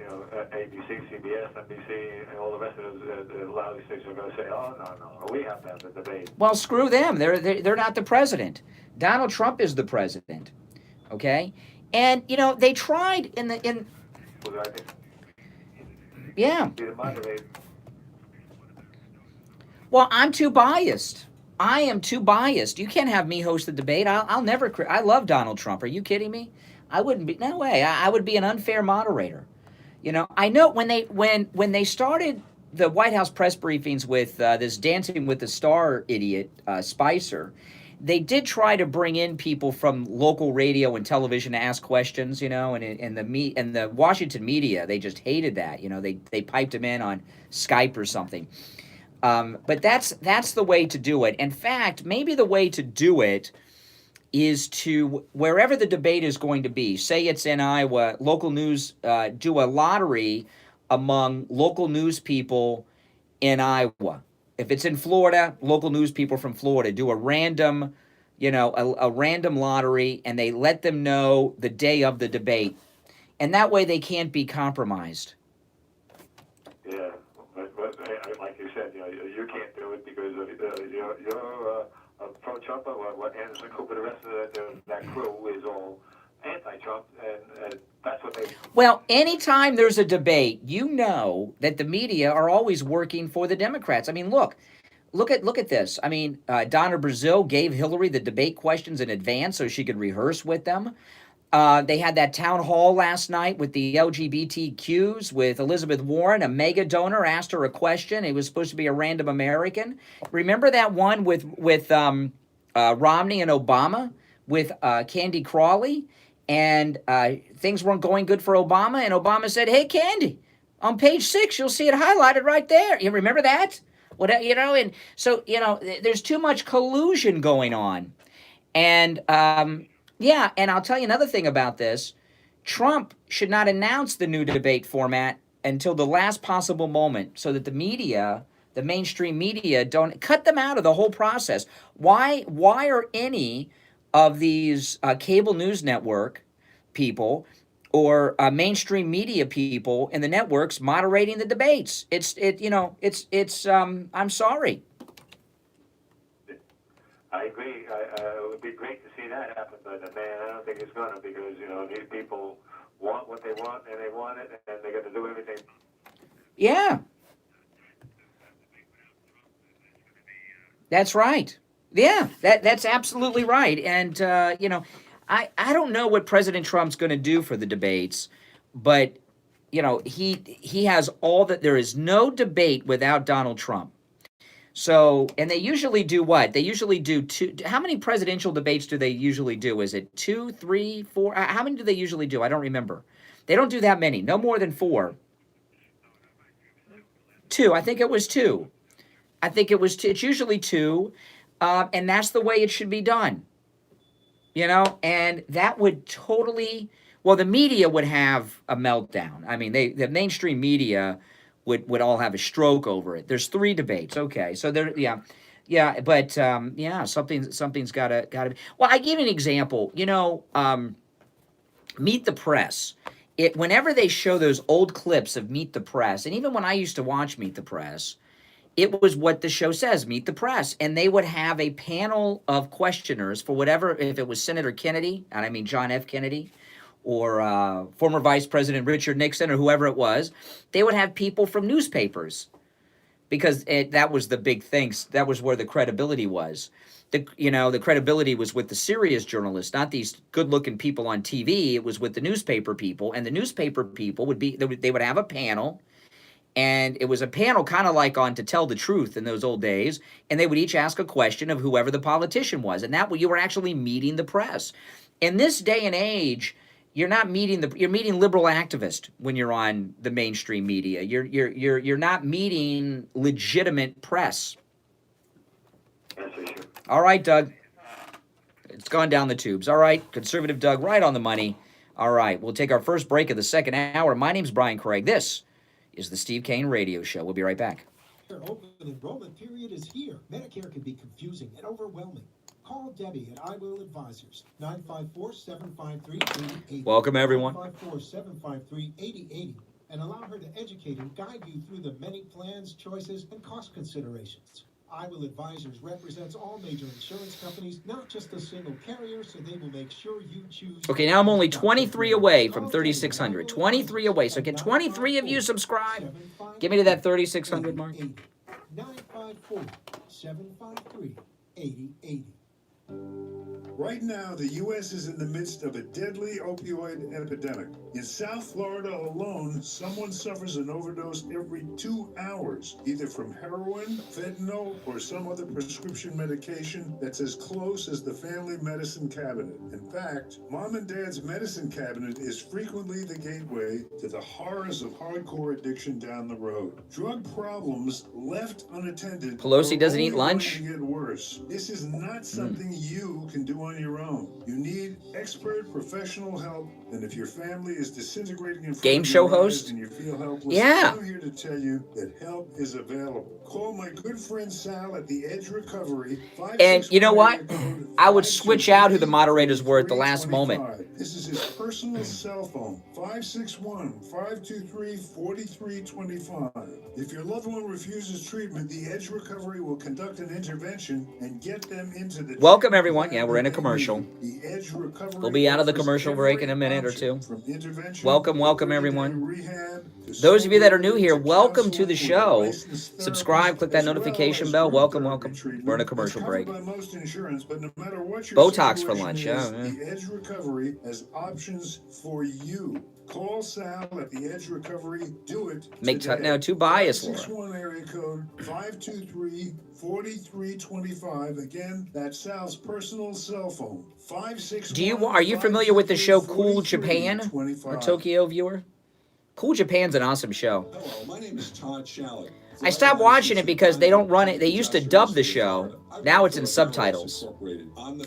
ABC, CBS, NBC, and all the rest of the lousy stations are going to say, "Oh no, we have to have the debate." Well, screw them. They're not the president. Donald Trump is the president. Okay, and they tried Well, I think yeah. be the moderator. Well, I'm too biased. I am too biased. You can't have me host the debate. I'll never. I love Donald Trump. Are you kidding me? I wouldn't be. No way. I would be an unfair moderator. I know when they started the White House press briefings with this Dancing with the Star idiot Spicer, they did try to bring in people from local radio and television to ask questions. And the Washington media, they just hated that. They piped him in on Skype or something. But that's the way to do it. In fact, maybe the way to do it is to, wherever the debate is going to be, say it's in Iowa, local news, do a lottery among local news people in Iowa. If it's in Florida, local news people from Florida do a random, a random lottery, and they let them know the day of the debate. And that way they can't be compromised. Yeah, but like you said, you can't do it because you're pro-Trump, what Anderson Cooper, the rest of that crew is all anti-Trump, and that's what they... Well, anytime there's a debate, that the media are always working for the Democrats. I mean, look at this. I mean, Donna Brazile gave Hillary the debate questions in advance so she could rehearse with them. They had that town hall last night with the LGBTQs with Elizabeth Warren. A mega donor asked her a question. It was supposed to be a random American. Remember that one with Romney and Obama with Candy Crawley? And things weren't going good for Obama. And Obama said, "Hey, Candy, on page 6, you'll see it highlighted right there." You remember that? And so, there's too much collusion going on. And... yeah, and I'll tell you another thing about this. Trump should not announce the new debate format until the last possible moment, so that the media, the mainstream media, don't cut them out of the whole process. Why are any of these cable news network people or mainstream media people in the networks moderating the debates. I'm sorry. I agree. It would be great to see that happen, but man, I don't think it's going to, because these people want what they want and they want it, and they're going to do everything. Yeah. That's right. Yeah, that's absolutely right. And I don't know what President Trump's going to do for the debates, but he has all that. There is no debate without Donald Trump. So, and they usually do what? They usually do two. How many presidential debates do they usually do? Is it 2, 3, 4? How many do they usually do? I don't remember. They don't do that many. No more than 4. 2. I think it was 2. I think it was 2. It's usually 2. And that's the way it should be done. And that would totally, well, the media would have a meltdown. I mean, the mainstream media would all have a stroke over it. There's 3 debates. Okay. So but something's gotta be. Well, I give you an example, Meet the Press. Whenever they show those old clips of Meet the Press, and even when I used to watch Meet the Press, it was what the show says, Meet the Press. And they would have a panel of questioners for whatever, if it was Senator Kennedy, and I mean John F. Kennedy, or former Vice President Richard Nixon, or whoever it was, they would have people from newspapers, because that was the big thing. That was where the credibility was. The credibility was with the serious journalists, not these good-looking people on TV. It was with the newspaper people, and the newspaper people they would have a panel. And it was a panel kind of like on To Tell the Truth in those old days. And they would each ask a question of whoever the politician was. And you were actually meeting the press. In this day and age, you're meeting liberal activists when you're on the mainstream media. You're not meeting legitimate press. All right, Doug. It's gone down the tubes. All right, conservative Doug, right on the money. All right, we'll take our first break of the second hour. My name's Brian Craig. This is the Steve Kane Radio Show. We'll be right back. Open enrollment period is here. Medicare can be confusing and overwhelming. Call Debbie at I Will Advisors, 954-753-8080. Welcome, everyone. 954-753-8080. And allow her to educate and guide you through the many plans, choices, and cost considerations. I Will Advisors represents all major insurance companies, not just a single carrier, so they will make sure you choose. Okay, now I'm only 23 away from 3,600. 23 away. So can 23 of you subscribe? Get me to that 3,600 mark. 954-753-8080. Right now, the U.S. is in the midst of a deadly opioid epidemic. In South Florida alone, someone suffers an overdose every 2 hours, either from heroin, fentanyl, or some other prescription medication that's as close as the family medicine cabinet. In fact, Mom and Dad's medicine cabinet is frequently the gateway to the horrors of hardcore addiction down the road. Drug problems left unattended. Pelosi doesn't eat are only lunch? going to get worse. This is not something you can do on your own. You need expert professional help, and if your family is disintegrating in front Game of show your eyes host? and you feel helpless, Yeah. I'm here to tell you that help is available. Call my good friend Sal at the Edge Recovery. And you know what? I would switch out who the moderators were at the last moment. This is his personal cell phone, 561-523-4325. If your loved one refuses treatment, the Edge Recovery will conduct an intervention and get them into the... Welcome, everyone. Yeah, we're in a commercial. The Edge Recovery We'll be out of the commercial break in a minute or two. Welcome, everyone. Those of you that are new here, welcome to the show. Subscribe, click that notification bell. Welcome. We're in a commercial break. Botox for lunch, yeah. The Edge Recovery has options for you. Call Sal at the Edge Recovery. Do it. Now, too biased, Laura. 61 area code 523-4325. Again, that's Sal's personal cell phone. 561. Are you familiar with the show Cool Japan? Our Tokyo viewer? Cool Japan's an awesome show. Hello, my name is Todd Shalley. I stopped watching it because they don't run it. They used to dub the show. Now it's in subtitles.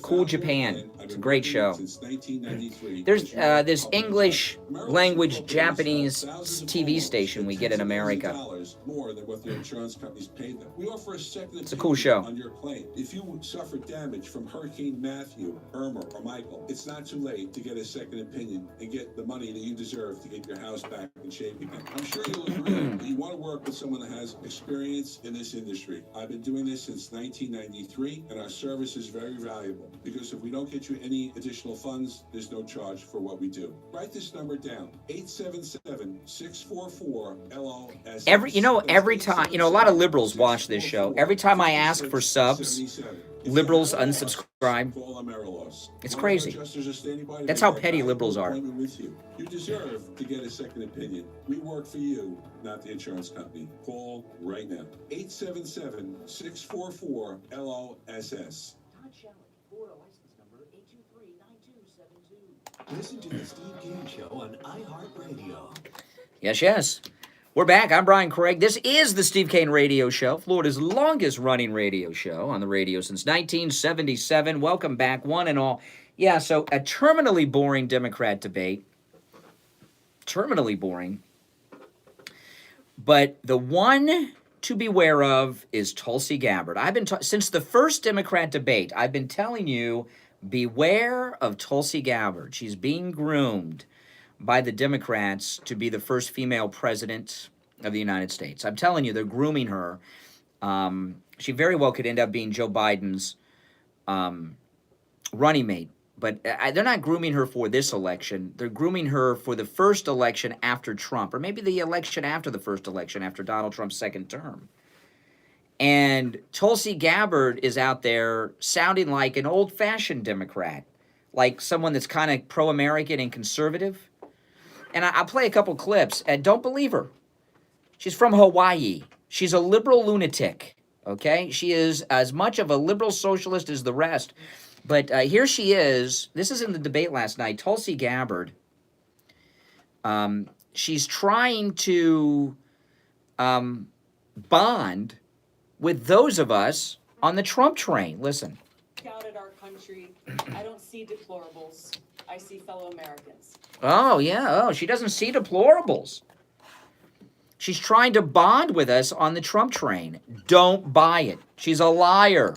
Cool Japan. It's a great show. There's this English language Japanese TV station we get in America. It's a cool show. On your claim. If you suffer damage from Hurricane Matthew, Irma, or Michael, it's not too late to get a second opinion and get the money that you deserve to get your house back in shape again. I'm sure you'll agree that you want to work with someone that has experience in this industry. I've been doing this since 1993, and our service is very valuable because if we don't get you any additional funds, there's no charge for what we do. Write this number down: 877-644-LOS. Every time, a lot of liberals watch this show. Every time I ask for subs, liberals unsubscribe. It's crazy. That's how petty liberals are. You deserve to get a second opinion. We work for you, not the insurance company. Call right now. 877-644-LOSS. Listen to the Steve Kane Show on iHeartRadio. Yes. We're back. I'm Brian Craig. This is the Steve Kane Radio Show, Florida's longest running radio show on the radio since 1977. Welcome back, one and all. Yeah, so a terminally boring Democrat debate. Terminally boring. But the one to beware of is Tulsi Gabbard. I've been since the first Democrat debate, I've been telling you, beware of Tulsi Gabbard. She's being groomed by the Democrats to be the first female president of the United States. I'm telling you, they're grooming her. She very well could end up being Joe Biden's running mate. But they're not grooming her for this election. They're grooming her for the first election after Trump, or maybe the election after the first election, after Donald Trump's second term. And Tulsi Gabbard is out there sounding like an old-fashioned Democrat, like someone that's kind of pro-American and conservative. And I'll play a couple clips, and don't believe her. She's from Hawaii. She's a liberal lunatic, okay? She is as much of a liberal socialist as the rest. But here she is. This is in the debate last night. Tulsi Gabbard. She's trying to bond with those of us on the Trump train. Listen. Out at our country, I don't see deplorables. I see fellow Americans. Oh, yeah. Oh, she doesn't see deplorables. She's trying to bond with us on the Trump train. Don't buy it. She's a liar.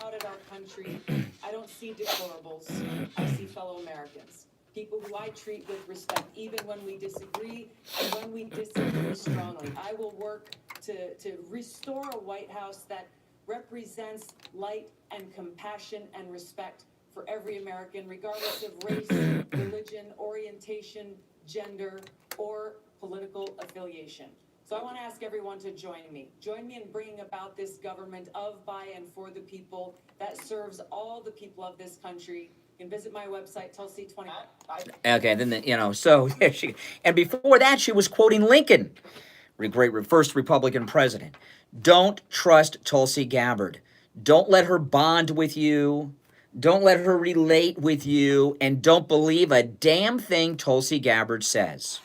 Out at our country, I don't see deplorables. I see fellow Americans. People who I treat with respect, even when we disagree and when we disagree strongly. I will work to restore a White House that represents light and compassion and respect for every American, regardless of race, religion, orientation, gender, or political affiliation. So I want to ask everyone to join me. Join me in bringing about this government of, by, and for the people that serves all the people of this country. You can visit my website, Tulsi20. Okay, then, so there she, and before that, she was quoting Lincoln, great first Republican president. Don't trust Tulsi Gabbard. Don't let her bond with you. Don't let her relate with you, and don't believe a damn thing Tulsi Gabbard says.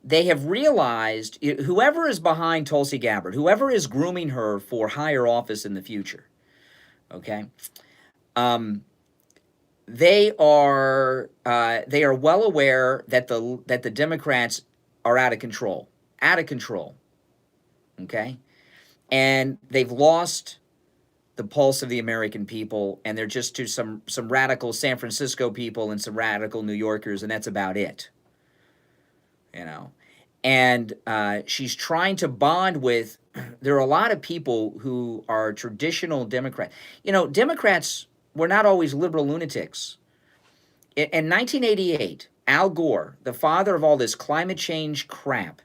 They have realized, whoever is behind Tulsi Gabbard, whoever is grooming her for higher office in the future, okay, they are well aware that the Democrats are out of control, okay, and they've lost the pulse of the American people, and they're just to some radical San Francisco people and some radical New Yorkers, and that's about it. And she's trying to bond with, there are a lot of people who are traditional Democrats. Democrats were not always liberal lunatics. In 1988, Al Gore, the father of all this climate change crap,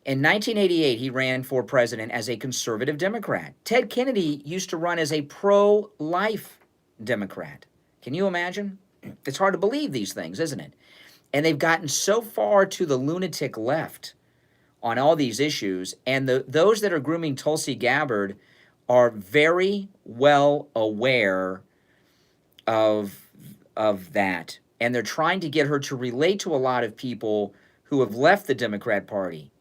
in 1988, he ran for president as a conservative Democrat. Ted Kennedy used to run as a pro-life Democrat. Can you imagine? It's hard to believe these things, isn't it? And they've gotten so far to the lunatic left on all these issues, and those that are grooming Tulsi Gabbard are very well aware of that. And they're trying to get her to relate to a lot of people who have left the Democrat Party.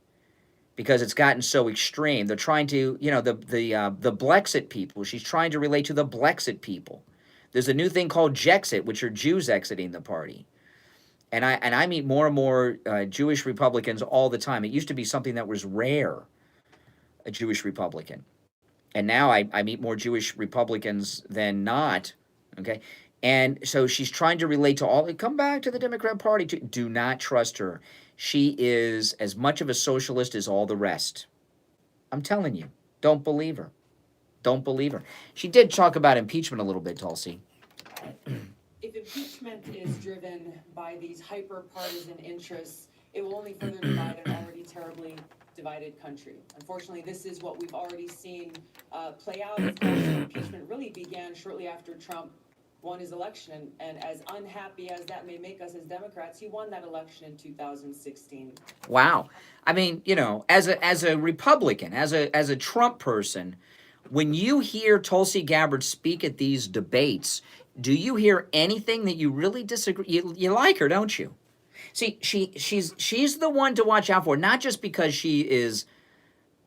because it's gotten so extreme. They're trying to, the Blexit people. She's trying to relate to the Blexit people. There's a new thing called Jexit, which are Jews exiting the party. And I meet more and more Jewish Republicans all the time. It used to be something that was rare, a Jewish Republican. And now I meet more Jewish Republicans than not, okay? And so she's trying to relate to all, come back to the Democrat Party. Do not trust her. She is as much of a socialist as all the rest. I'm telling you, don't believe her. Don't believe her. She did talk about impeachment a little bit, Tulsi. If impeachment is driven by these hyper-partisan interests, it will only further divide an already terribly divided country. Unfortunately, this is what we've already seen play out. Of course, impeachment really began shortly after Trump won his election, and as unhappy as that may make us as Democrats, he won that election in 2016. Wow. I mean, as a Republican, as a Trump person, when you hear Tulsi Gabbard speak at these debates, do you hear anything that you really disagree? You like her, don't you? See, she's the one to watch out for, not just because she is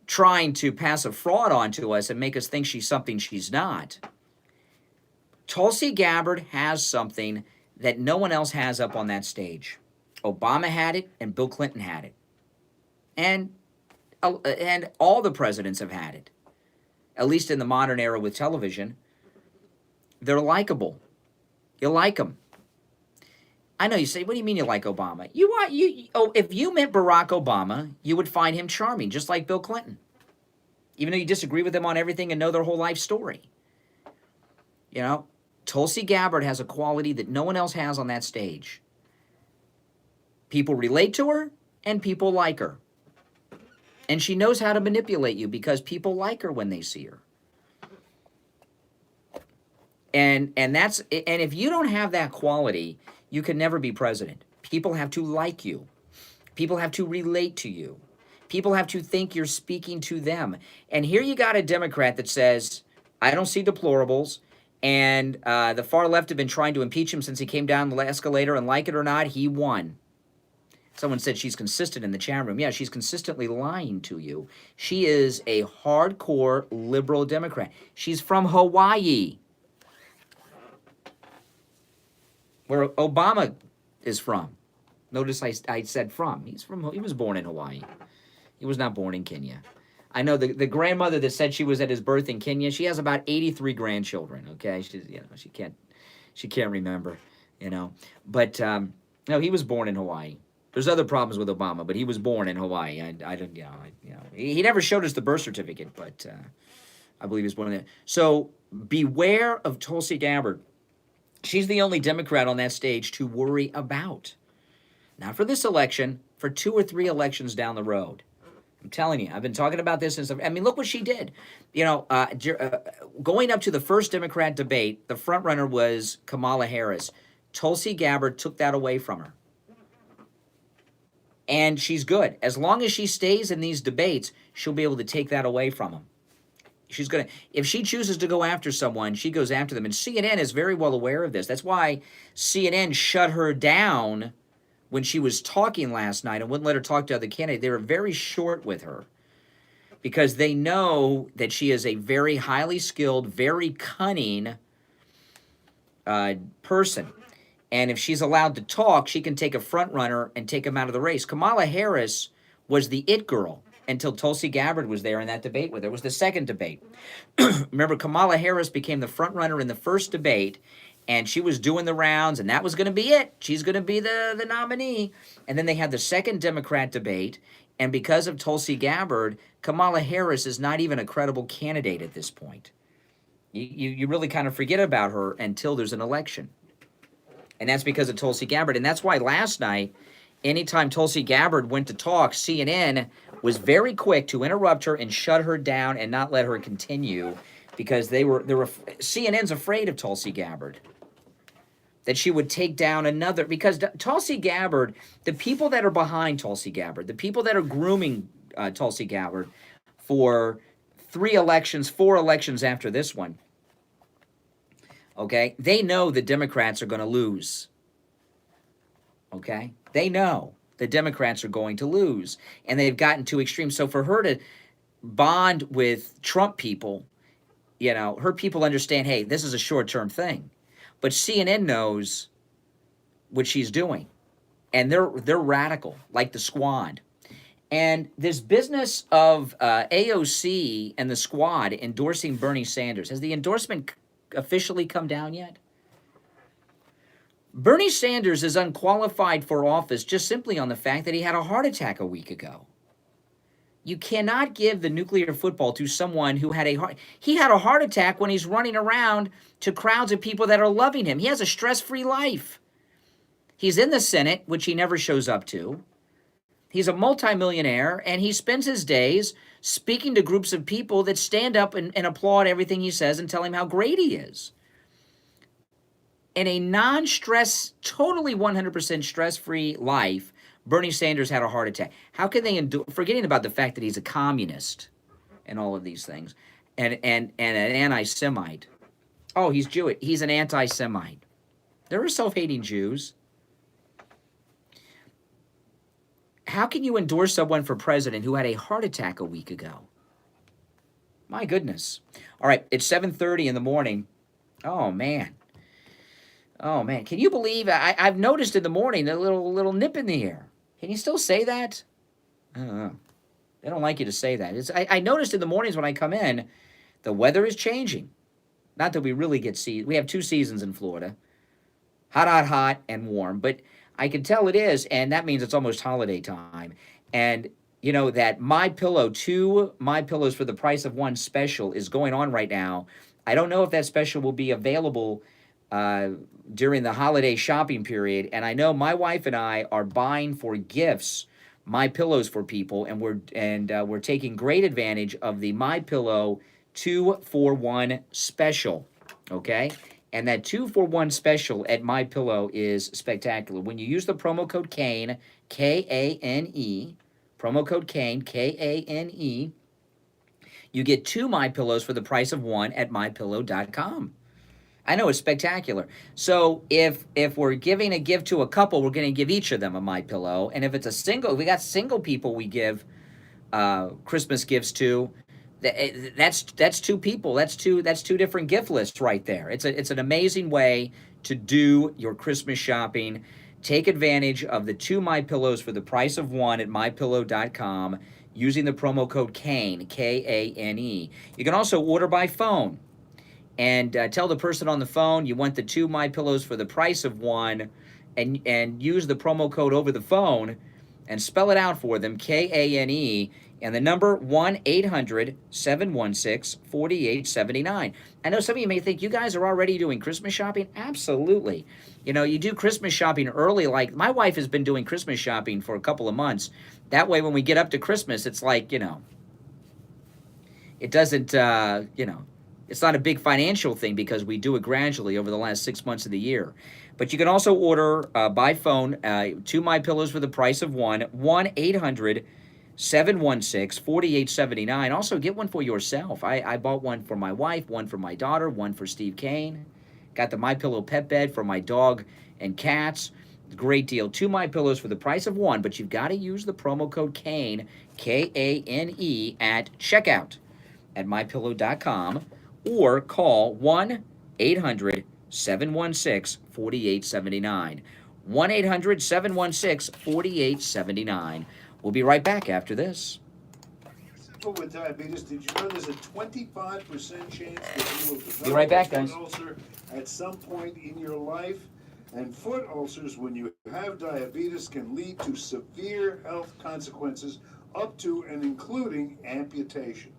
trying to pass a fraud onto us and make us think she's something she's not. Tulsi Gabbard has something that no one else has up on that stage. Obama had it, and Bill Clinton had it. And all the presidents have had it, at least in the modern era with television. They're likable. You like them. I know you say, what do you mean you like Obama? If you met Barack Obama, you would find him charming, just like Bill Clinton. Even though you disagree with them on everything and know their whole life story. Tulsi Gabbard has a quality that no one else has on that stage. People relate to her, and people like her. And she knows how to manipulate you because people like her when they see her. And if you don't have that quality, you can never be president. People have to like you. People have to relate to you. People have to think you're speaking to them. And here you got a Democrat that says, I don't see deplorables, and the far left have been trying to impeach him since he came down the escalator, and like it or not, he won. Someone said she's consistent in the chat room. Yeah, she's consistently lying to you. She is a hardcore liberal Democrat. She's from Hawaii, where Obama is from. Notice I said from. He was born in Hawaii. He was not born in Kenya. I know the grandmother that said she was at his birth in Kenya, she has about 83 grandchildren, okay? She can't remember, But no, he was born in Hawaii. There's other problems with Obama, but he was born in Hawaii. He never showed us the birth certificate, but I believe he was born there. So beware of Tulsi Gabbard. She's the only Democrat on that stage to worry about. Not for this election, for 2 or 3 elections down the road. I'm telling you, I've been talking about this since. Look what she did. Going up to the first Democrat debate, the front runner was Kamala Harris. Tulsi Gabbard took that away from her. And she's good. As long as she stays in these debates, she'll be able to take that away from them. If she chooses to go after someone, she goes after them. And CNN is very well aware of this. That's why CNN shut her down when she was talking last night and wouldn't let her talk to other candidates. They were very short with her because they know that she is a very highly skilled, very cunning person. And if she's allowed to talk, she can take a front runner and take him out of the race. Kamala Harris was the it girl until Tulsi Gabbard was there in that debate with her. It was the second debate. Remember, Kamala Harris became the front runner in the first debate, and she was doing the rounds, and that was going to be it. She's going to be the nominee. And then they had the second Democrat debate, and because of Tulsi Gabbard, Kamala Harris is not even a credible candidate at this point. You really kind of forget about her until there's an election. And that's because of Tulsi Gabbard. And that's why last night, anytime Tulsi Gabbard went to talk, CNN was very quick to interrupt her and shut her down and not let her continue because CNN's afraid of Tulsi Gabbard. That she would take down another, because Tulsi Gabbard, the people that are behind Tulsi Gabbard, the people that are grooming Tulsi Gabbard for 4 elections after this one, okay, they know the Democrats are going to lose. Okay? They know. the Democrats are going to lose. And they've gotten too extreme. So for her to bond with Trump people, her people understand, hey, this is a short-term thing. But CNN knows what she's doing. And they're radical, like the Squad. And this business of AOC and the Squad endorsing Bernie Sanders, has the endorsement officially come down yet? Bernie Sanders is unqualified for office just simply on the fact that he had a heart attack a week ago. You cannot give the nuclear football to someone who had he had a heart attack when he's running around to crowds of people that are loving him. He has a stress-free life. He's in the Senate, which he never shows up to. He's a multimillionaire, and he spends his days speaking to groups of people that stand up and applaud everything he says and tell him how great he is. In a non-stress, totally 100% stress-free life, Bernie Sanders had a heart attack. How can they endure, forgetting about the fact that he's a communist and all of these things, and an anti-Semite. Oh, he's Jewish. He's an anti-Semite. There are self-hating Jews. How can you endorse someone for president who had a heart attack a week ago? My goodness. All right, it's 7:30 in the morning. Oh, man. Oh, man. Can you believe I've noticed in the morning a little nip in the air. Can you still say that? I don't know. They don't like you to say that. I noticed in the mornings when I come in, the weather is changing. Not that we really get we have 2 seasons in Florida. Hot, hot, hot, and warm. But I can tell it is, and that means it's almost holiday time. And, that MyPillow, 2 MyPillows for the price of 1 special is going on right now. I don't know if that special will be available during the holiday shopping period. And I know my wife and I are buying for gifts MyPillows for people, and we're taking great advantage of the MyPillow 2-for-1 special, okay? And that 2-for-1 special at MyPillow is spectacular. When you use the promo code KANE, K-A-N-E, promo code KANE, K-A-N-E, you get 2 MyPillows for the price of 1 at MyPillow.com. I know, it's spectacular. So if we're giving a gift to a couple, we're going to give each of them a MyPillow. And if it's a single, if we got single people we give Christmas gifts to, that's 2 people. That's two different gift lists right there. It's an amazing way to do your Christmas shopping. Take advantage of the 2 MyPillows for the price of 1 at MyPillow.com using the promo code KANE, K-A-N-E. You can also order by phone and tell the person on the phone you want the 2 MyPillows for the price of 1, and use the promo code over the phone and spell it out for them, K-A-N-E, and the number 1-800-716-4879. I know some of you may think, you guys are already doing Christmas shopping. Absolutely. You do Christmas shopping early. Like, my wife has been doing Christmas shopping for a couple of months. That way, when we get up to Christmas, it's like, it doesn't, it's not a big financial thing because we do it gradually over the last 6 months of the year. But you can also order by phone 2 MyPillows for the price of 1, 1-800-716-4879. Also, get one for yourself. I bought one for my wife, one for my daughter, one for Steve Kane. Got the MyPillow pet bed for my dog and cats. Great deal. 2 MyPillows for the price of 1, but you've got to use the promo code KANE, K-A-N-E, at checkout at MyPillow.com, or call 1-800-716-4879. 1-800-716-4879. We'll be right back after this. People with diabetes, did you know there's a 25% chance that you will develop Be right back, guys. a foot ulcer at some point in your life? And foot ulcers, when you have diabetes, can lead to severe health consequences up to and including amputation.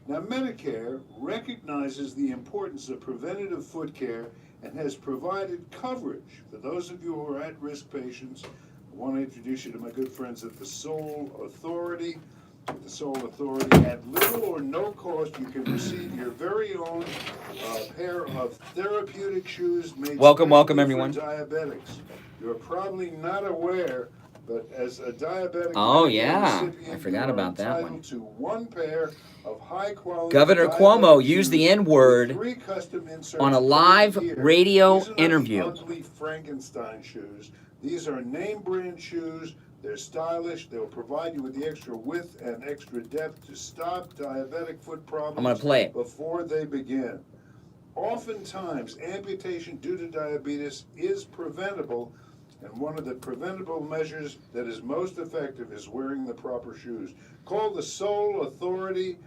Now, Medicare recognizes the importance of preventative foot care and has provided coverage for those of you who are at-risk patients. I want to introduce you to my good friends at the Soul Authority. At the Soul Authority, at little or no cost, you can receive your very own pair of therapeutic shoes made Welcome, specially everyone. for diabetics. You're probably not aware, but as a diabetic, Oh, Medicare yeah. recipient, I forgot you are about that one. entitled to 1 pair of high-quality Governor Cuomo diabetic used the shoes N-word with 3 custom inserts on a per live year. radio These are not interview. the ugly Frankenstein shoes. These are name brand shoes They're stylish. They'll provide you with the extra width and extra depth to stop diabetic foot problems I'm going to play it. before they begin. Oftentimes, amputation due to diabetes is preventable, and one of the preventable measures that is most effective is wearing the proper shoes. Call the Sole Authority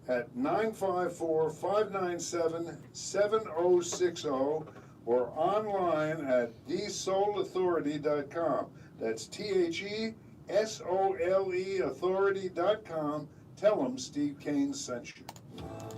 at 954-597-7060 or online at thesoleauthority.com. That's THESOLE authority.com. Tell them Steve Kane sent you.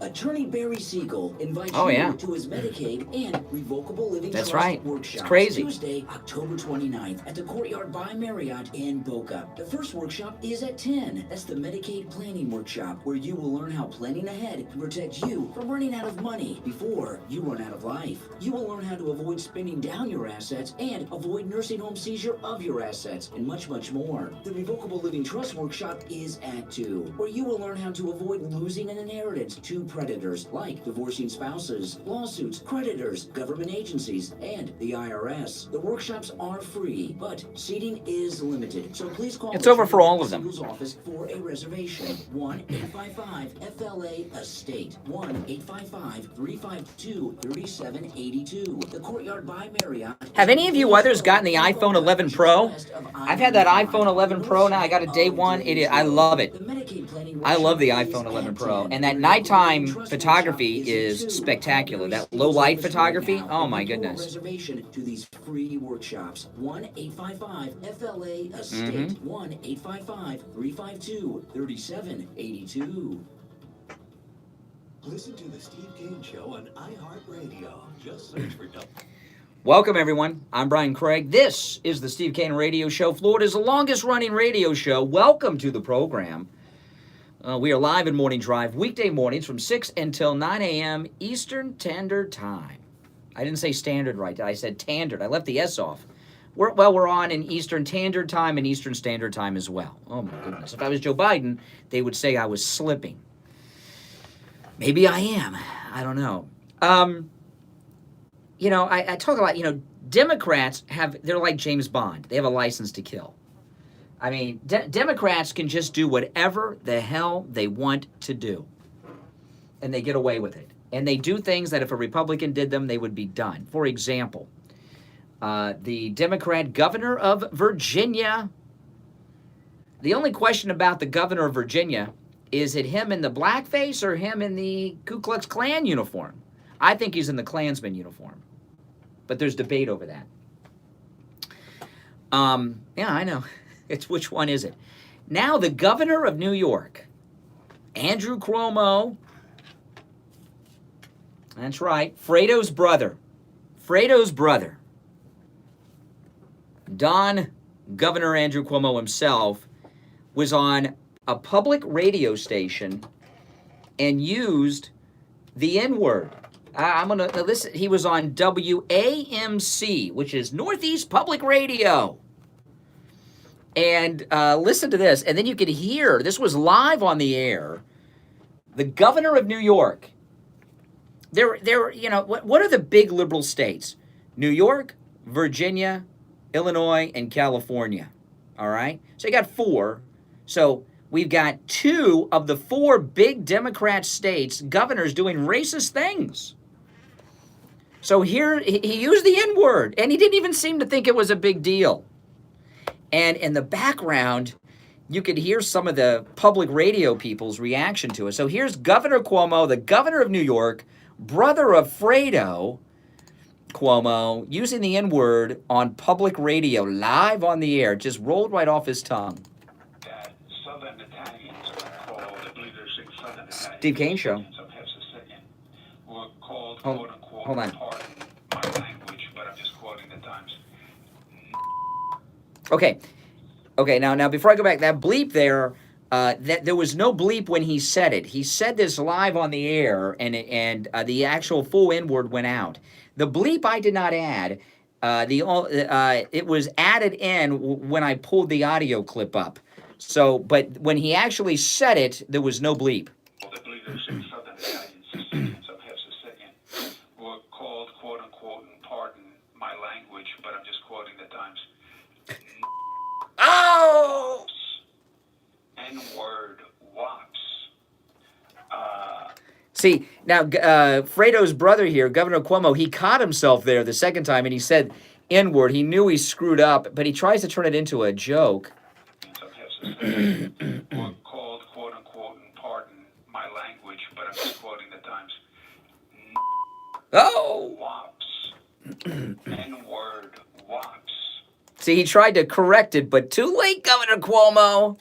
Attorney Barry Siegel invites Oh, you yeah. to his Medicaid and Revocable Living That's Trust right. workshop. It's crazy. Tuesday, October 29th at the Courtyard by Marriott in Boca. The first workshop is at 10. That's the Medicaid Planning Workshop, where you will learn how planning ahead can protect you from running out of money before you run out of life. You will learn how to avoid spending down your assets and avoid nursing home seizure of your assets, and much, much more. The Revocable Living Trust Workshop is at 2, where you will learn how to avoid losing an inheritance to predators like divorcing spouses, lawsuits, creditors, government agencies, and the IRS. The workshops are free, but seating is limited, so please call It's over for all of them. Siegel's office for a reservation. 1-855-FLA-ESTATE. 1-855-352-3782. The Courtyard by Marriott. Have any of you others gotten the iPhone 11 Pro? I've had that iPhone 11 Pro now. I got a day one. I love it. I love the iPhone 11 Pro. And that nighttime photography is spectacular. That low light photography, oh my goodness. Reservation to these free workshops. 1-855-FLA-ESTATE. 1-855-352-3782. Listen to the Steve Kane Show on iHeartRadio. Just search for Welcome, everyone. I'm Brian Craig. This is the Steve Kane Radio Show, Florida's longest-running radio show. Welcome to the program. We are live in Morning Drive, weekday mornings from 6 until 9 a.m. Eastern Standard Time. I didn't say standard right. I said standard. I left the S off. We're on in Eastern Standard Time and Eastern Standard Time as well. Oh, my goodness. If I was Joe Biden, they would say I was slipping. Maybe I am. I don't know. I talk about, Democrats they're like James Bond. They have a license to kill. I mean, Democrats can just do whatever the hell they want to do. And they get away with it. And they do things that if a Republican did them, they would be done. For example, the Democrat governor of Virginia. The only question about the governor of Virginia, is it him in the blackface or him in the Ku Klux Klan uniform? I think he's in the Klansman uniform. But there's debate over that. Yeah, I know. It's which one is it? Now the governor of New York, Andrew Cuomo. That's right. Fredo's brother. Governor Andrew Cuomo himself was on a public radio station and used the N-word. I'm going to listen. He was on WAMC, which is Northeast Public Radio. And listen to this. And then you could hear, this was live on the air, the governor of New York. What are the big liberal states? New York, Virginia, Illinois, and California. All right? So you got 4. So we've got 2 of the 4 big Democrat states, governors doing racist things. So here, he used the N-word, and he didn't even seem to think it was a big deal. And in the background, you could hear some of the public radio people's reaction to it. So here's Governor Cuomo, the governor of New York, brother of Fredo Cuomo, using the N-word on public radio, live on the air. Just rolled right off his tongue. That Southern Italians were called, I believe there's 6 Southern Italians. Steve Kane Show. Of Sicilian were called, Hold on. pardon my language, but I'm just quoting the Times. Okay, now before I go back, that bleep there, that there was no bleep when he said it. He said this live on the air, and the actual full N-word went out. The bleep I did not add. It was added in when I pulled the audio clip up. So, but when he actually said it, there was no bleep. I believe there's 6 Southern Italians, Sicilians of Sicilian, were called, quote unquote, and pardon my language, but I'm just quoting the Times. Oh! See, now, Fredo's brother here, Governor Cuomo, he caught himself there the second time, and he said N-word. He knew he screwed up, but he tries to turn it into a joke. Or called, quote unquote, and pardon my language, but I'm just quoting the Times. Oh! Wops. N-word wops. See, he tried to correct it, but too late, Governor Cuomo.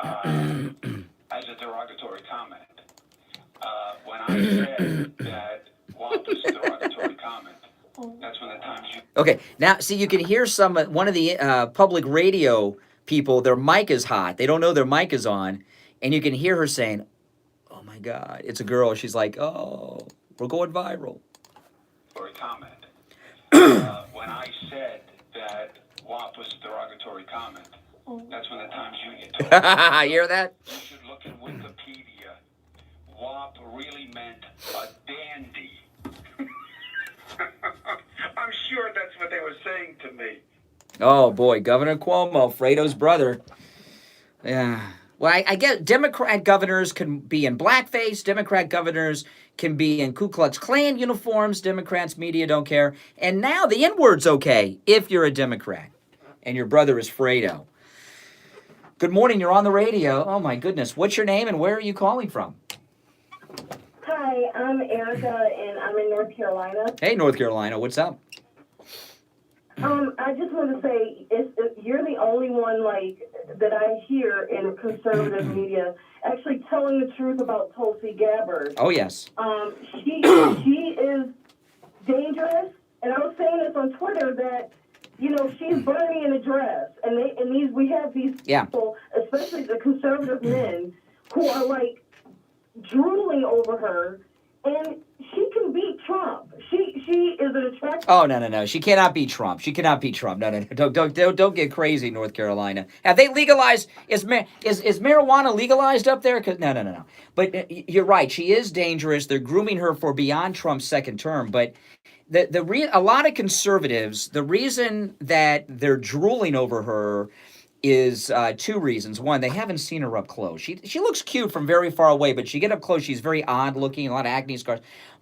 As a derogatory comment. When I said that WAP is a derogatory comment, that's when the Times... Okay, now, see, you can hear one of the public radio people, their mic is hot. They don't know their mic is on, and you can hear her saying, oh, my God. It's a girl. She's like, oh, we're going viral. Comment. When I said that WAP was a derogatory comment, that's when the Times Union told me. You hear that? You should look in Wikipedia. WAP really meant a dandy. I'm sure that's what they were saying to me. Oh, boy, Governor Cuomo, Fredo's brother. Yeah. Well, I get Democrat governors can be in blackface. Democrat governors can be in Ku Klux Klan uniforms. Democrats' media don't care. And now the N-word's okay if you're a Democrat and your brother is Fredo. Good morning. You're on the radio. Oh, my goodness. What's your name and where are you calling from? Hi, I'm Erica, and I'm in North Carolina. Hey, North Carolina. What's up? I just want to say, you're the only one that I hear in conservative media actually telling the truth about Tulsi Gabbard. Oh, yes. She is dangerous, and I was saying this on Twitter that she's burning in a dress, and we have these people, especially the conservative men, who are drooling over her, and she can beat Trump. She is an attractive. Oh, no. She cannot beat Trump. She cannot beat Trump. No. Don't get crazy, North Carolina. Have they legalized? Is marijuana legalized up there? No. But you're right. She is dangerous. They're grooming her for beyond Trump's second term. But a lot of conservatives, the reason that they're drooling over her is two reasons. One, they haven't seen her up close. She looks cute from very far away, but she get up close, she's very odd looking, a lot of acne scars.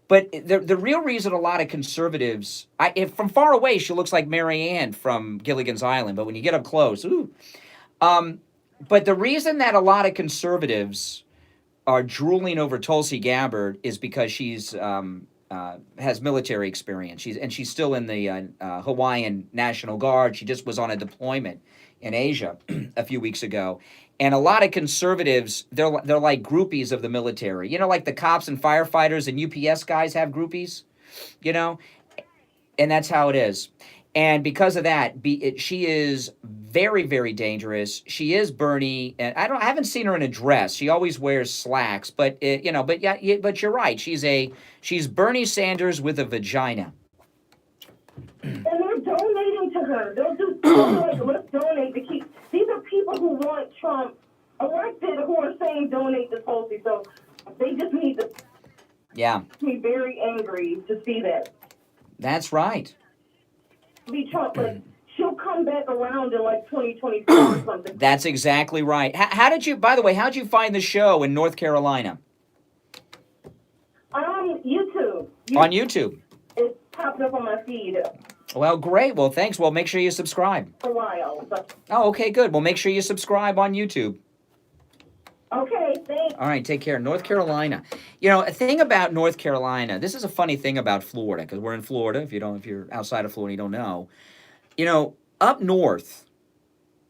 But the real reason a lot of conservatives, from far away, she looks like Mary Ann from Gilligan's Island, but when you get up close, ooh. But the reason that a lot of conservatives are drooling over Tulsi Gabbard is because she's has military experience. She's still in the Hawaiian National Guard. She just was on a deployment in Asia a few weeks ago. And a lot of conservatives, they're like groupies of the military. Like the cops and firefighters and UPS guys have groupies, and that's how it is. And because of that, she is very, very dangerous. She is Bernie, and I haven't seen her in a dress. She always wears slacks, but but you're right. She's Bernie Sanders with a vagina. And they're donating to her. They'll do let's donate to keep. These are people who want Trump elected who are saying donate to Tulsi. So they just need to be very angry to see that. That's right. Be Trump, but she'll come back around in 2024 or something. That's exactly right. How'd you find the show in North Carolina? YouTube. On YouTube. It popped up on my feed. Well, great. Well, thanks. Well, make sure you subscribe. For a while. Oh, okay, good. Well, make sure you subscribe on YouTube. Okay, thanks. All right, take care. North Carolina. A thing about North Carolina, this is a funny thing about Florida, because we're in Florida. If you're outside of Florida, you don't know. Up north,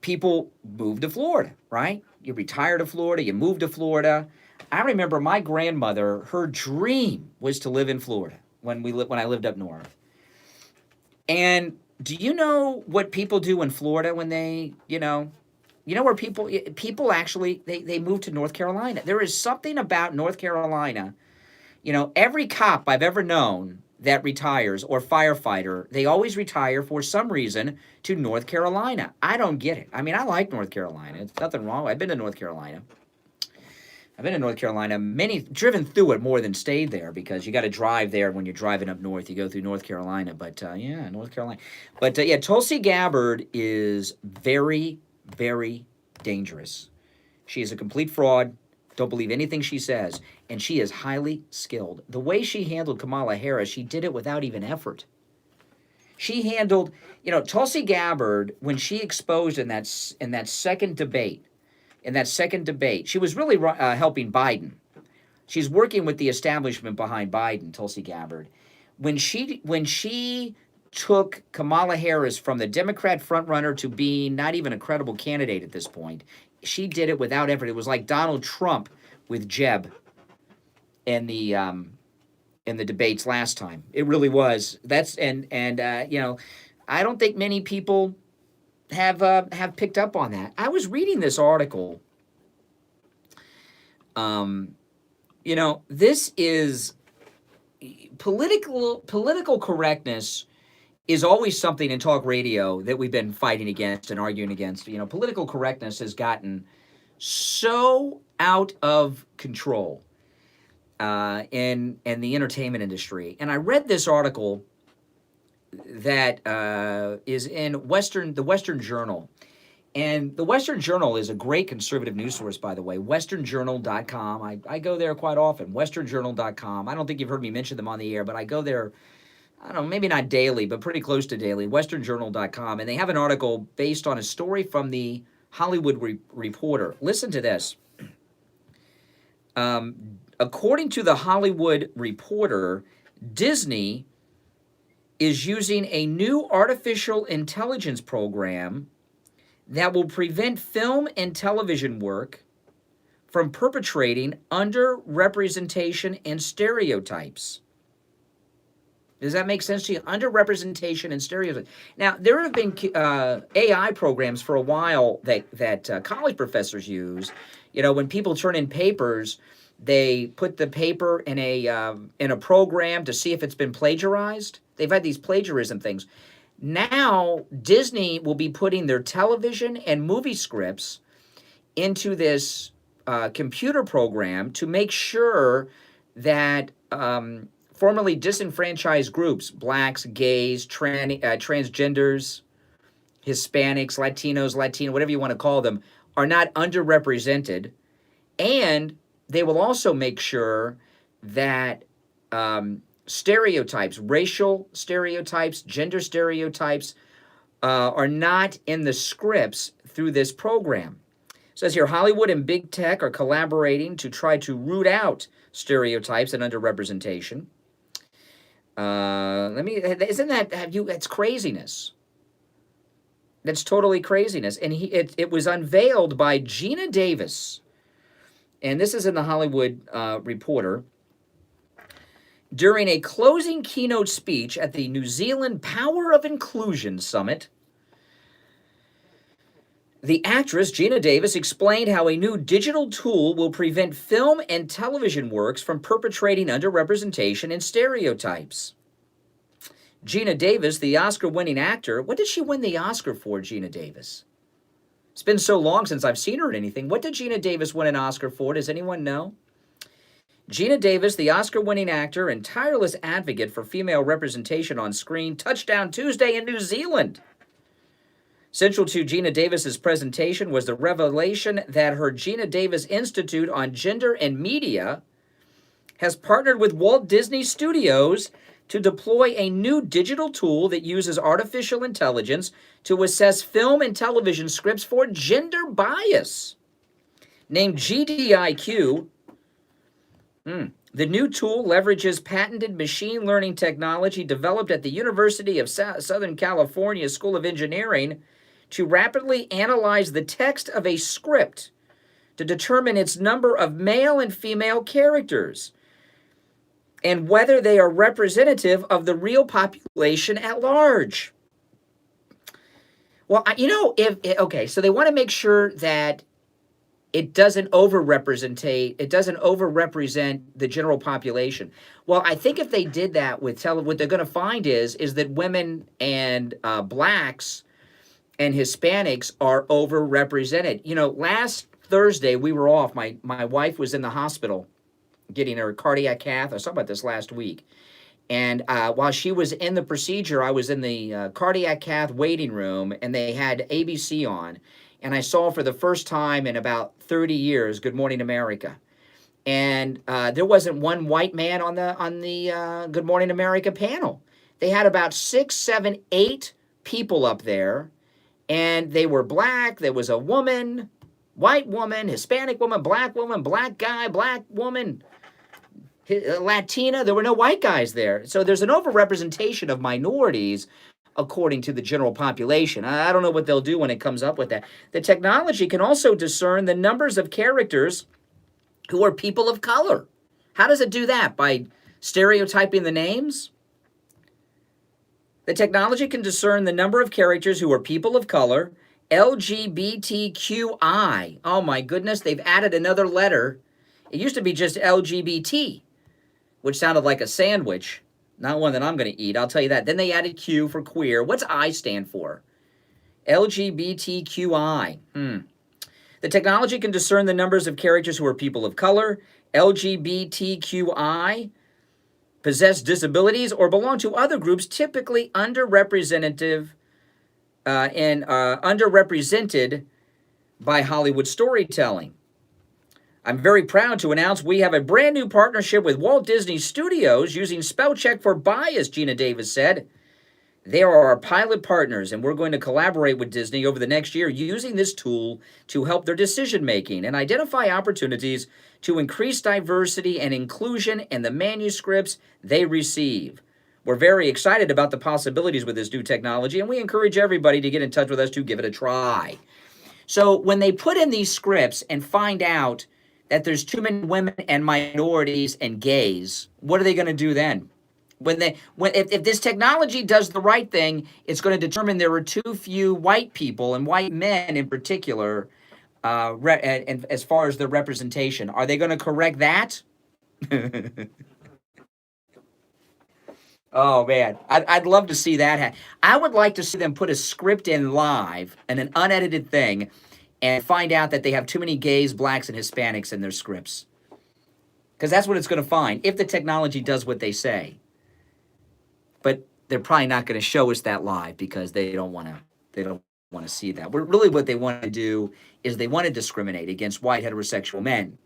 people move to Florida, right? You retire to Florida, you move to Florida. I remember my grandmother, her dream was to live in Florida when I lived up north. And do you know what people do in Florida when they, where people actually, they move to North Carolina. There is something about North Carolina. Every cop I've ever known that retires or firefighter, they always retire for some reason to North Carolina. I don't get it. I mean, I like North Carolina. It's nothing wrong. I've been to North Carolina. Driven through it more than stayed there, because you got to drive there when you're driving up north. You go through North Carolina, but North Carolina. But Tulsi Gabbard is very, very dangerous. She is a complete fraud. Don't believe anything she says. And she is highly skilled. The way she handled Kamala Harris, she did it without even effort. She handled, Tulsi Gabbard, when she exposed in that second debate, she was really helping Biden. She's working with the establishment behind Biden, Tulsi Gabbard. When she took Kamala Harris from the Democrat frontrunner to being not even a credible candidate at this point, she did it without effort. It was like Donald Trump with Jeb in the debates last time. It really was. I don't think many people have picked up on that. I was reading this article. This is political correctness is always something in talk radio that we've been fighting against and arguing against. Political correctness has gotten so out of control in the entertainment industry. And I read this article that is in the Western Journal. And the Western Journal is a great conservative news source, by the way, westernjournal.com. I go there quite often, westernjournal.com. I don't think you've heard me mention them on the air, but I go there, I don't know, maybe not daily, but pretty close to daily, westernjournal.com. And they have an article based on a story from the Hollywood Reporter. Listen to this. According to the Hollywood Reporter, Disney is using a new artificial intelligence program that will prevent film and television work from perpetrating underrepresentation and stereotypes. Does that make sense to you? Underrepresentation and stereotypes. Now, there have been AI programs for a while that college professors use. When people turn in papers, they put the paper in a program to see if it's been plagiarized. They've had these plagiarism things. Now, Disney will be putting their television and movie scripts into this computer program to make sure that formerly disenfranchised groups, blacks, gays, transgenders, Hispanics, Latinos, Latino, whatever you want to call them, are not underrepresented. And they will also make sure that stereotypes, racial stereotypes, gender stereotypes are not in the scripts through this program. It says here, Hollywood and big tech are collaborating to try to root out stereotypes and underrepresentation. It's craziness. That's totally craziness. And it was unveiled by Gina Davis. And this is in the Hollywood Reporter. During a closing keynote speech at the New Zealand Power of Inclusion Summit, the actress Gina Davis explained how a new digital tool will prevent film and television works from perpetrating underrepresentation and stereotypes. Gina Davis, the Oscar-winning actor, what did she win the Oscar for, Gina Davis? It's been so long since I've seen her in anything. What did Gina Davis win an Oscar for? Does anyone know? Gina Davis, the Oscar-winning actor and tireless advocate for female representation on screen, touched down Tuesday in New Zealand. Central to Gina Davis's presentation was the revelation that her Gina Davis Institute on Gender and Media has partnered with Walt Disney Studios to deploy a new digital tool that uses artificial intelligence to assess film and television scripts for gender bias. Named GDIQ, the new tool leverages patented machine learning technology developed at the University of Southern California School of Engineering to rapidly analyze the text of a script to determine its number of male and female characters and whether they are representative of the real population at large. Well, so they want to make sure that it doesn't overrepresent the general population. Well, I think if they did that with what they're going to find is that women and blacks and Hispanics are overrepresented. Last Thursday we were off. My wife was in the hospital getting her cardiac cath. I was talking about this last week. And while she was in the procedure, I was in the cardiac cath waiting room, and they had ABC on. and I saw for the first time in about 30 years Good Morning America. And there wasn't one white man on the Good Morning America panel. They had about 6, 7, 8 people up there, and they were black. There was a woman, white woman, Hispanic woman, black guy, black woman, Latina. There were no white guys there. So there's an overrepresentation of minorities according to the general population. I don't know what they'll do when it comes up with that. The technology can also discern the numbers of characters who are people of color. How does it do that? By stereotyping the names? The technology can discern the number of characters who are people of color, LGBTQI. Oh my goodness, they've added another letter. It used to be just LGBT, which sounded like a sandwich. Not one that I'm going to eat, I'll tell you that. Then they added Q for queer. What's I stand for? LGBTQI. The technology can discern the numbers of characters who are people of color, LGBTQI, possess disabilities, or belong to other groups typically underrepresented by Hollywood storytelling. I'm very proud to announce we have a brand new partnership with Walt Disney Studios using spell check for bias, Gina Davis said. They are our pilot partners, and we're going to collaborate with Disney over the next year using this tool to help their decision-making and identify opportunities to increase diversity and inclusion in the manuscripts they receive. We're very excited about the possibilities with this new technology, and we encourage everybody to get in touch with us to give it a try. So when they put in these scripts and find out that there's too many women and minorities and gays, what are they going to do then? If this technology does the right thing, it's going to determine there are too few white people and white men in particular, and as far as the representation. Are they going to correct that? Oh man, I'd love to see that. I would like to see them put a script in live and an unedited thing, and find out that they have too many gays, blacks, and Hispanics in their scripts. Because that's what it's going to find if the technology does what they say. But they're probably not going to show us that live because they don't want to see that. But really what they want to do is they want to discriminate against white heterosexual men,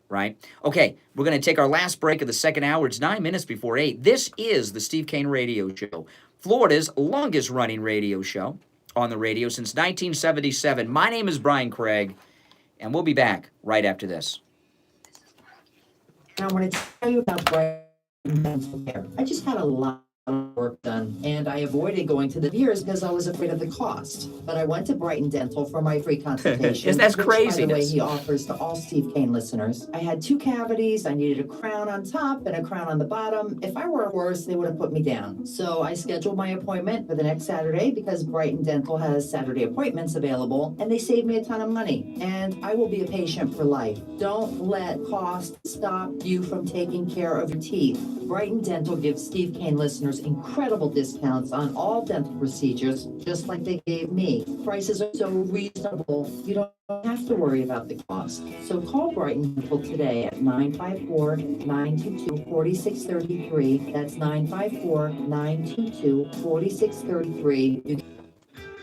right? Okay, we're going to take our last break of the second hour. It's 9 minutes before 8. This is the Steve Kane Radio Show, Florida's longest running radio show on the radio since 1977. My name is Brian Craig, and we'll be back right after this. I want to tell you about Brighton Dental Care. I just had a lot of work done, and I avoided going to the ears because I was afraid of the cost. But I went to Brighton Dental for my free consultation. That's which, craziness. by the way, he offers to all Steve Kane listeners. I had 2 cavities. I needed a crown on top and a crown on the bottom. If I were worse, they would have put me down. So I scheduled my appointment for the next Saturday because Brighton Dental has Saturday appointments available, and they saved me a ton of money. And I will be a patient for life. Don't let cost stop you from taking care of your teeth. Brighton Dental gives Steve Kane listeners incredible discounts on all dental procedures, just like they gave me. Prices are so reasonable, you don't have to worry about the cost. So call Brighton Dental today at 954-922-4633. That's 954-922-4633.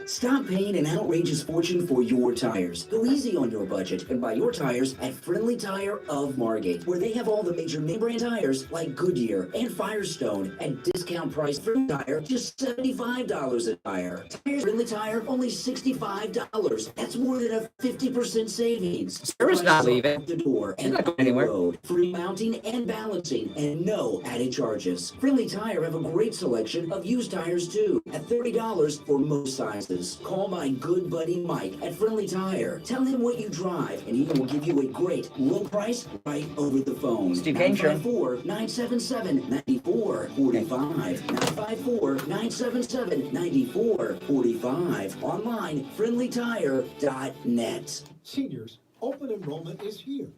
Stop paying an outrageous fortune for your tires. Go easy on your budget and buy your tires at Friendly Tire of Margate, where they have all the major name brand tires like Goodyear and Firestone at discount price. Friendly Tire, just $75 a tire. Tires Friendly Tire, only $65. That's more than a 50% savings. Sarah's not leaving. The door and not going anywhere. road. Free mounting and balancing and no added charges. Friendly Tire have a great selection of used tires too at $30 for most sizes. Call my good buddy Mike at Friendly Tire. Tell him what you drive, and he will give you a great low price right over the phone. Steve Kane Show. 954-977-9445. 954-977-9445. Online, friendlytire.net. Seniors, open enrollment is here.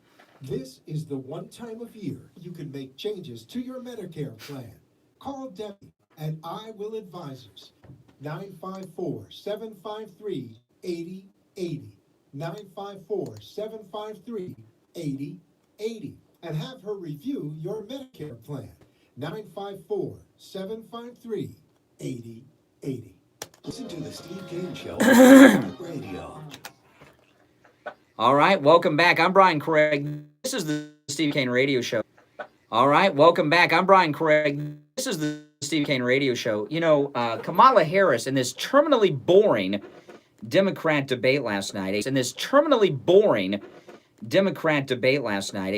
This is the one time of year you can make changes to your Medicare plan. Call Debbie at I Will Advisors. 954-753-8080. 954-753-8080. And have her review your Medicare plan. 954-753-8080. Listen to the Steve Kane Show on radio. All right, welcome back. I'm Brian Craig. This is the Steve Kane Radio Show. All right, welcome back. I'm Brian Craig. This is the Steve Kane Radio Show. You know, Kamala Harris in this terminally boring Democrat debate last night, a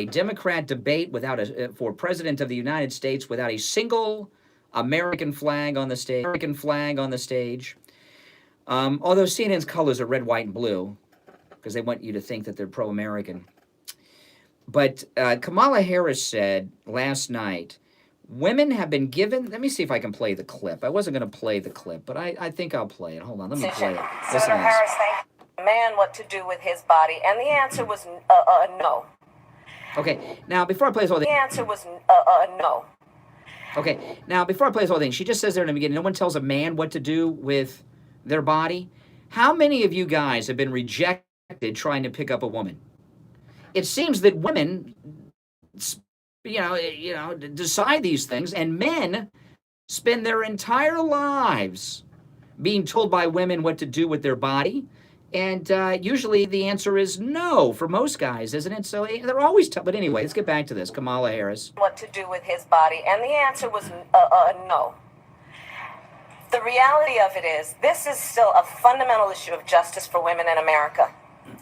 Democrat debate without for President of the United States without a single American flag on the stage. Although CNN's colors are red, white, and blue, because they want you to think that they're pro-American. But Kamala Harris said last night, women have been given... Let me see if I can play the clip. I wasn't going to play the clip, but I think I'll play it. Hold on, let me play it. Senator Harris thanked the man what to do with his body, and the answer was no. Okay, now before I play this whole thing... The answer was no. Okay, now before I play this whole thing, she just says there in the beginning, no one tells a man what to do with their body. How many of you guys have been rejected trying to pick up a woman? It seems that women, decide these things, and men spend their entire lives being told by women what to do with their body, and usually the answer is no for most guys, isn't it? So they're always tough. But anyway, let's get back to this. Kamala Harris. What to do with his body, and the answer was no. The reality of it is, this is still a fundamental issue of justice for women in America.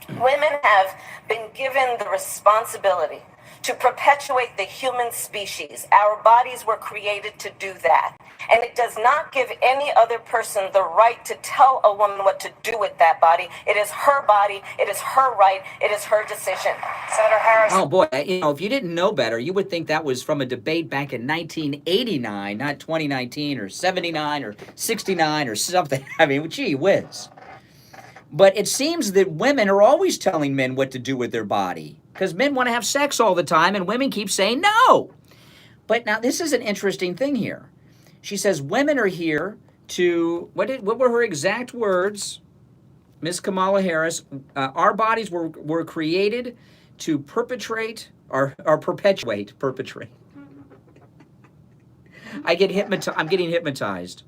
Women have been given the responsibility to perpetuate the human species. Our bodies were created to do that. And it does not give any other person the right to tell a woman what to do with that body. It is her body. It is her right. It is her decision. Senator Harris. Oh, boy. If you didn't know better, you would think that was from a debate back in 1989, not 2019 or 79 or 69 or something. I mean, gee whiz. But it seems that women are always telling men what to do with their body because men want to have sex all the time and women keep saying no. But now this is an interesting thing here. She says women are here to, what were her exact words, Ms. Kamala Harris? Our bodies were created to perpetrate. I'm getting hypnotized.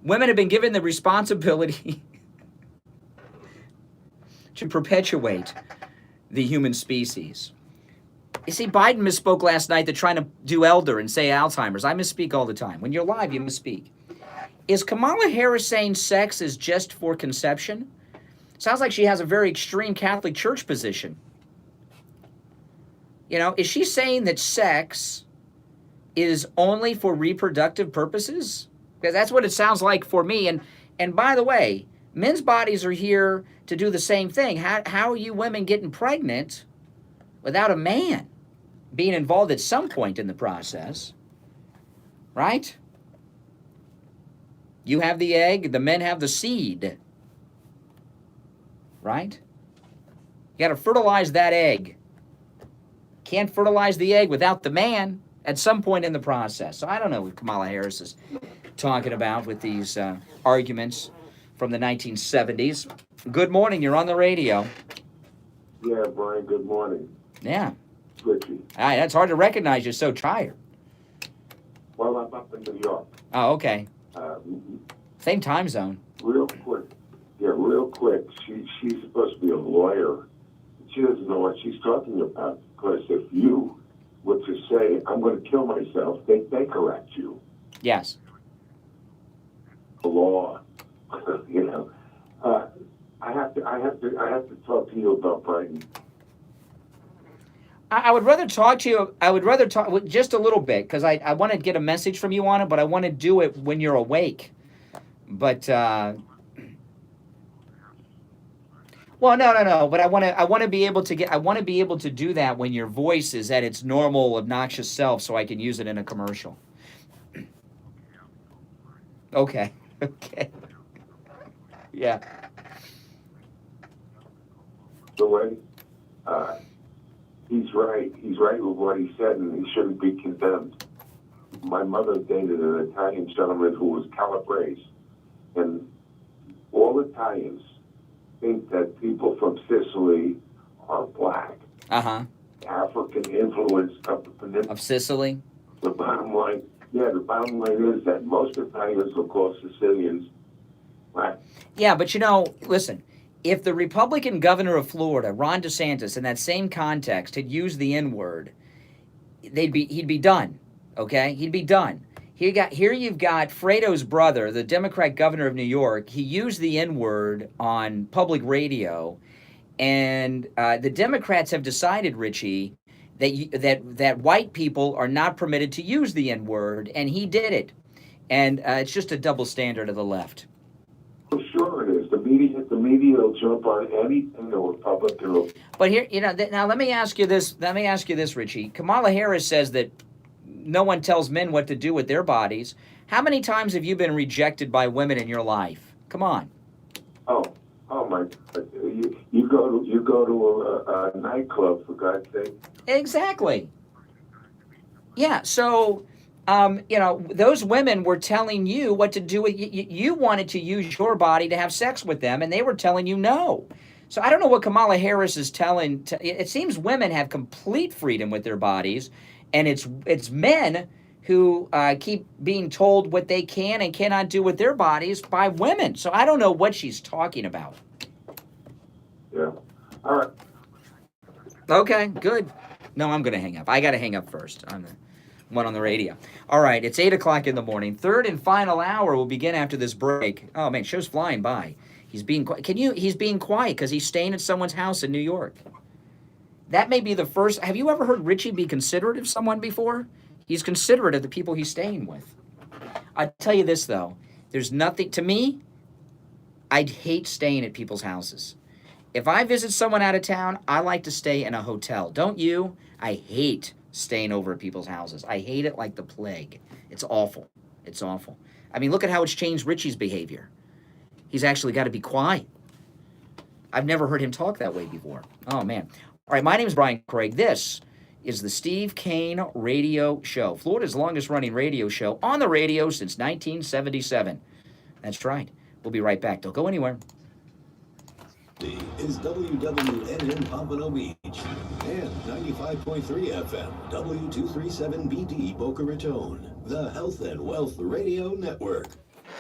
Women have been given the responsibility to perpetuate the human species. You see, Biden misspoke last night. They're trying to do elder and say Alzheimer's. I misspeak all the time. When you're live, you misspeak. Is Kamala Harris saying sex is just for conception? Sounds like she has a very extreme Catholic Church position. Is she saying that sex is only for reproductive purposes? Because that's what it sounds like for me. And by the way, men's bodies are here to do the same thing. How are you women getting pregnant without a man being involved at some point in the process? Right? You have the egg, the men have the seed. Right? You got to fertilize that egg. Can't fertilize the egg without the man at some point in the process. So I don't know what Kamala Harris is talking about with these arguments from the 1970s. Good morning. You're on the radio. Yeah, Brian, good morning. Yeah. Richie. That's hard to recognize. You're so tired. Well, I'm up in New York. Oh, okay. Same time zone. Real quick. She's supposed to be a lawyer. She doesn't know what she's talking about. Because if you were to say, I'm going to kill myself, they correct you. Yes. The law. I have to talk to you about Biden. I would rather talk to you. I would rather talk just a little bit because I want to get a message from you on it, but I want to do it when you're awake. But well, no. But I want to be able to do that when your voice is at its normal, obnoxious self, so I can use it in a commercial. Okay. Yeah. The way, he's right. He's right with what he said, and he shouldn't be condemned. My mother dated an Italian gentleman who was Calabrese, and all Italians think that people from Sicily are black. African influence of Sicily. The bottom line is that most Italians will call Sicilians black. Yeah, but listen, if the Republican governor of Florida, Ron DeSantis, in that same context had used the N-word, he'd be done. Okay, he'd be done. Here you've got Fredo's brother, the Democrat governor of New York. He used the N-word on public radio, and the Democrats have decided, Richie, that white people are not permitted to use the N-word, and he did it. And it's just a double standard of the left. For sure it is. The media will jump on anything the Republican will. But here, now let me ask you this. Let me ask you this, Richie. Kamala Harris says that no one tells men what to do with their bodies. How many times have you been rejected by women in your life? Come on. Oh my God. You go to a nightclub, for God's sake. Exactly. Yeah. So, those women were telling you what to do with you wanted to use your body to have sex with them, and they were telling you no. So I don't know what Kamala Harris is telling. It seems women have complete freedom with their bodies, and it's men who keep being told what they can and cannot do with their bodies by women. So I don't know what she's talking about. Yeah. All right. Okay, good. No, I'm going to hang up. I got to hang up first. I'm the one on the radio. All right, it's 8 o'clock in the morning. Third and final hour will begin after this break. Oh, man, show's flying by. He's being quiet. He's being quiet because he's staying at someone's house in New York. That may be the first. Have you ever heard Richie be considerate of someone before? He's considerate of the people he's staying with. I tell you this, though. There's nothing, to me, I'd hate staying at people's houses. If I visit someone out of town, I like to stay in a hotel. Don't you? I hate staying over at people's houses. I hate it like the plague. It's awful. It's awful. I mean, look at how it's changed Richie's behavior. He's actually got to be quiet. I've never heard him talk that way before. Oh, man. All right, my name is Brian Craig. This is the Steve Kane Radio Show, Florida's longest-running radio show on the radio since 1977. That's right. We'll be right back. Don't go anywhere. Is WWNN Pompano Beach and 95.3 FM W237BD Boca Raton, the Health and Wealth Radio Network.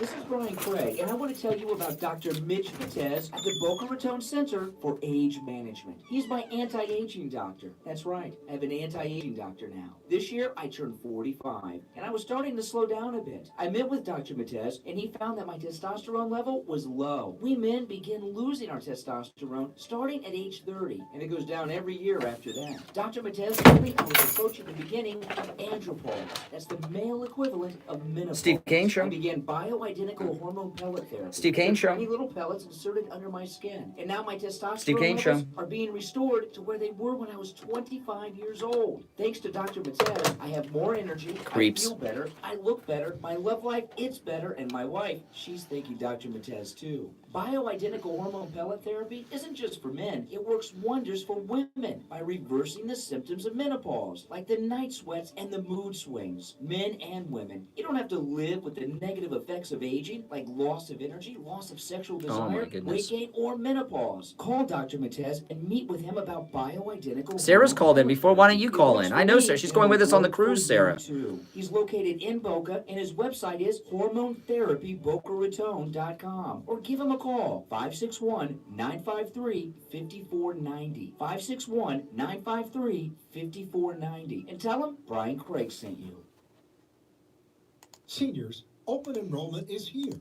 This is Brian Craig, and I want to tell you about Dr. Mitch Vitez at the Boca Raton Center for Age Management. He's my anti-aging doctor. That's right, I have an anti-aging doctor now. This year, I turned 45, and I was starting to slow down a bit. I met with Dr. Vitez, and he found that my testosterone level was low. We men begin losing our testosterone starting at age 30, and it goes down every year after that. Dr. Vitez told me I was approaching the beginning of andropause. That's the male equivalent of menopause. Steve Kane Show. I began bioidentical hormone pellet therapy. Steve Kane Show. Tiny little pellets inserted under my skin. And now my testosterone Steve Kane levels Show. are being restored to where they were when I was 25 years old. Thanks to Dr. Vitez, I have more energy, Creeps. I feel better, I look better, my love life, it's better, and my wife, she's thanking Dr. Vitez too. Bioidentical hormone pellet therapy isn't just for men. It works wonders for women by reversing the symptoms of menopause, like the night sweats and the mood swings. Men and women, you don't have to live with the negative effects of aging, like loss of energy, loss of sexual desire, weight gain, or menopause. Call Dr. Matez and meet with him about bioidentical. Sarah's called in before. Why don't you call in? I know Sarah. She's going with us on the cruise, Sarah. He's located in Boca, and his website is hormonetherapybocaraton.com. Or give him a call, 561-953-5490. 561-953-5490. And tell him Brian Craig sent you. Seniors, open enrollment is here.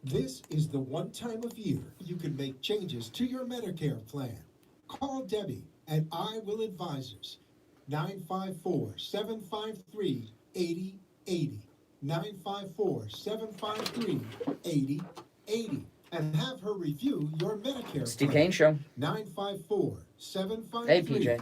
This is the one time of year you can make changes to your Medicare plan. Call Debbie at I Will Advisors, 954-753-8080, 954-753-8080, and have her review your Medicare Steve plan. Kane Show. 954-753-8080. Hey, PJ.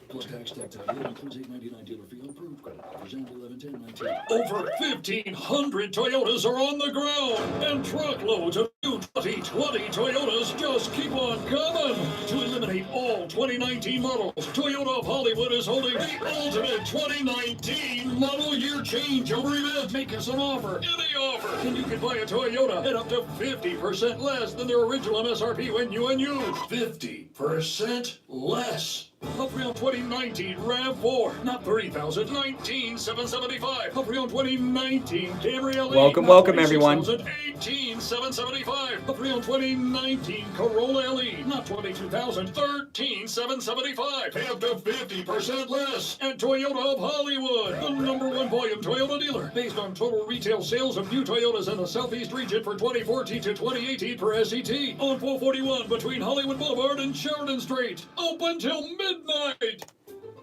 Plus tax title includes $8.99 dealer fee approved. Credit offers end 11/10/19. Over 1,500 Toyotas are on the ground, and truckloads of new 2020 Toyotas just keep on coming. To eliminate all all 2019 models. Toyota of Hollywood is holding the ultimate 2019 model year changeover event. Make us an offer, any offer, and you can buy a Toyota at up to 50% less than their original MSRP when you unused. 50% less. A pre-owned 2019 RAV4, not $30,000, $19,775. A pre-owned 2019 Camry LE, Welcome, everyone. $18,775. A pre-owned 2019 Corolla LE, not $22,000, $13,775. Pay up to 50% less at Toyota of Hollywood, the #1 volume Toyota dealer, based on total retail sales of new Toyotas in the Southeast region for 2014 to 2018 per SET, on 441 between Hollywood Boulevard and Sheridan Street. Open till midnight.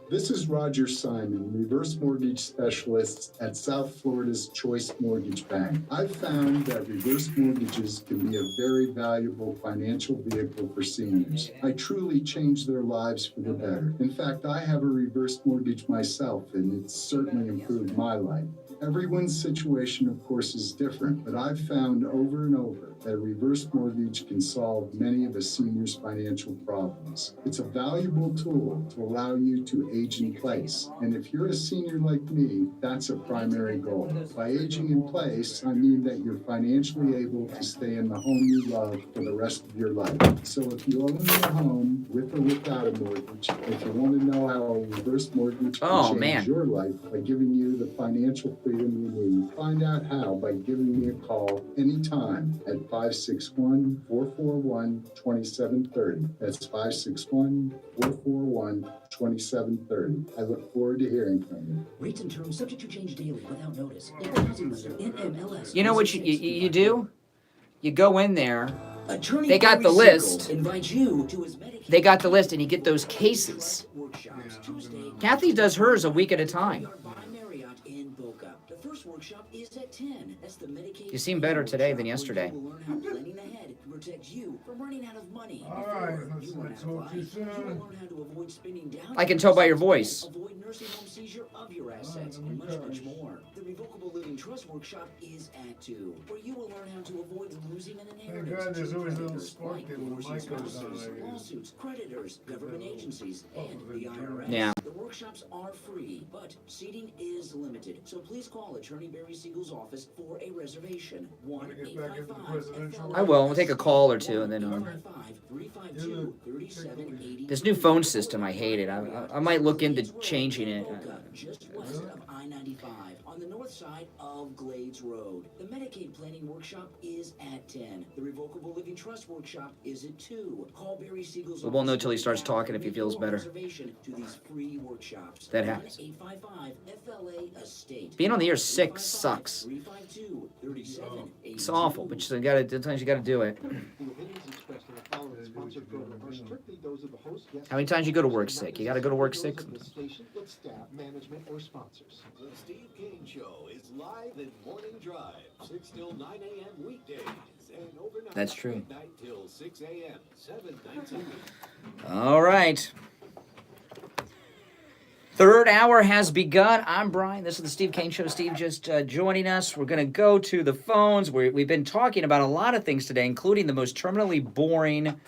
This is Roger Simon, reverse mortgage specialist at South Florida's Choice Mortgage Bank. I've found that reverse mortgages can be a very valuable financial vehicle for seniors. I truly change their lives for the better. In fact, I have a reverse mortgage myself, and it's certainly improved my life. Everyone's situation, of course, is different, but I've found over and over that a reverse mortgage can solve many of a senior's financial problems. It's a valuable tool to allow you to age in place. And if you're a senior like me, that's a primary goal. By aging in place, I mean that you're financially able to stay in the home you love for the rest of your life. So if you own your home, with or without a mortgage, if you want to know how a reverse mortgage can change your life by giving you the financial freedom you need, find out how by giving me a call anytime at 561-441-2730. That's 561-441-2730. I look forward to hearing from you. Rates and terms subject to change daily without notice. Equal housing lender, NMLS. You know what you do? You go in there. Attorney They got the Barry list. Siegel invites you to his Medicaid They got the list, and you get those cases. workshops Tuesday. Kathy does hers a week at a time. By Marriott in Boca. The first workshop is at 10. That's the Medicaid. You seem better today than yesterday. You will learn how planning ahead protects you from running out of money. All right, let's You not talk too soon. will learn how to avoid spending down. I can tell by your voice. Avoid nursing home seizure of your assets and much more. The Revocable Living Trust Workshop is at 2, where you will learn how to avoid losing an inheritance. God, there's to always a little creditors spark like there when the divorcing mic goes on, spouses, I guess. lawsuits, creditors, government agencies, and the IRS. Yeah. The workshops are free, but seating is limited. So please call Attorney Barry Siegel's office for a reservation. get back into the presidential I will. We'll take a call or two, and then this new phone system, I hate it. I might look into changing it. Just west of I-95 on the north side of Glades Road. The Medicaid Planning Workshop is at 10. The Revocable Living Trust Workshop is at 2. Call Barry Siegel's We won't know office till he starts talking if he make feels your better. reservation to these free workshops. That happens. 855 FLA Estate. Being on the air sick sucks. 352-3780. It's awful, but sometimes you gotta do it. How many times you go to work sick? You gotta go to work sick? With staff, management, or sponsors. The Steve Kane Show is live in Morning Drive, 6 till 9 a.m. weekdays, and overnight That's true. midnight till 6 a.m., 7 nights a week. All right. Third hour has begun. I'm Brian. This is the Steve Kane Show. Steve just joining us. We're going to go to the phones. We've been talking about a lot of things today, including the most terminally boring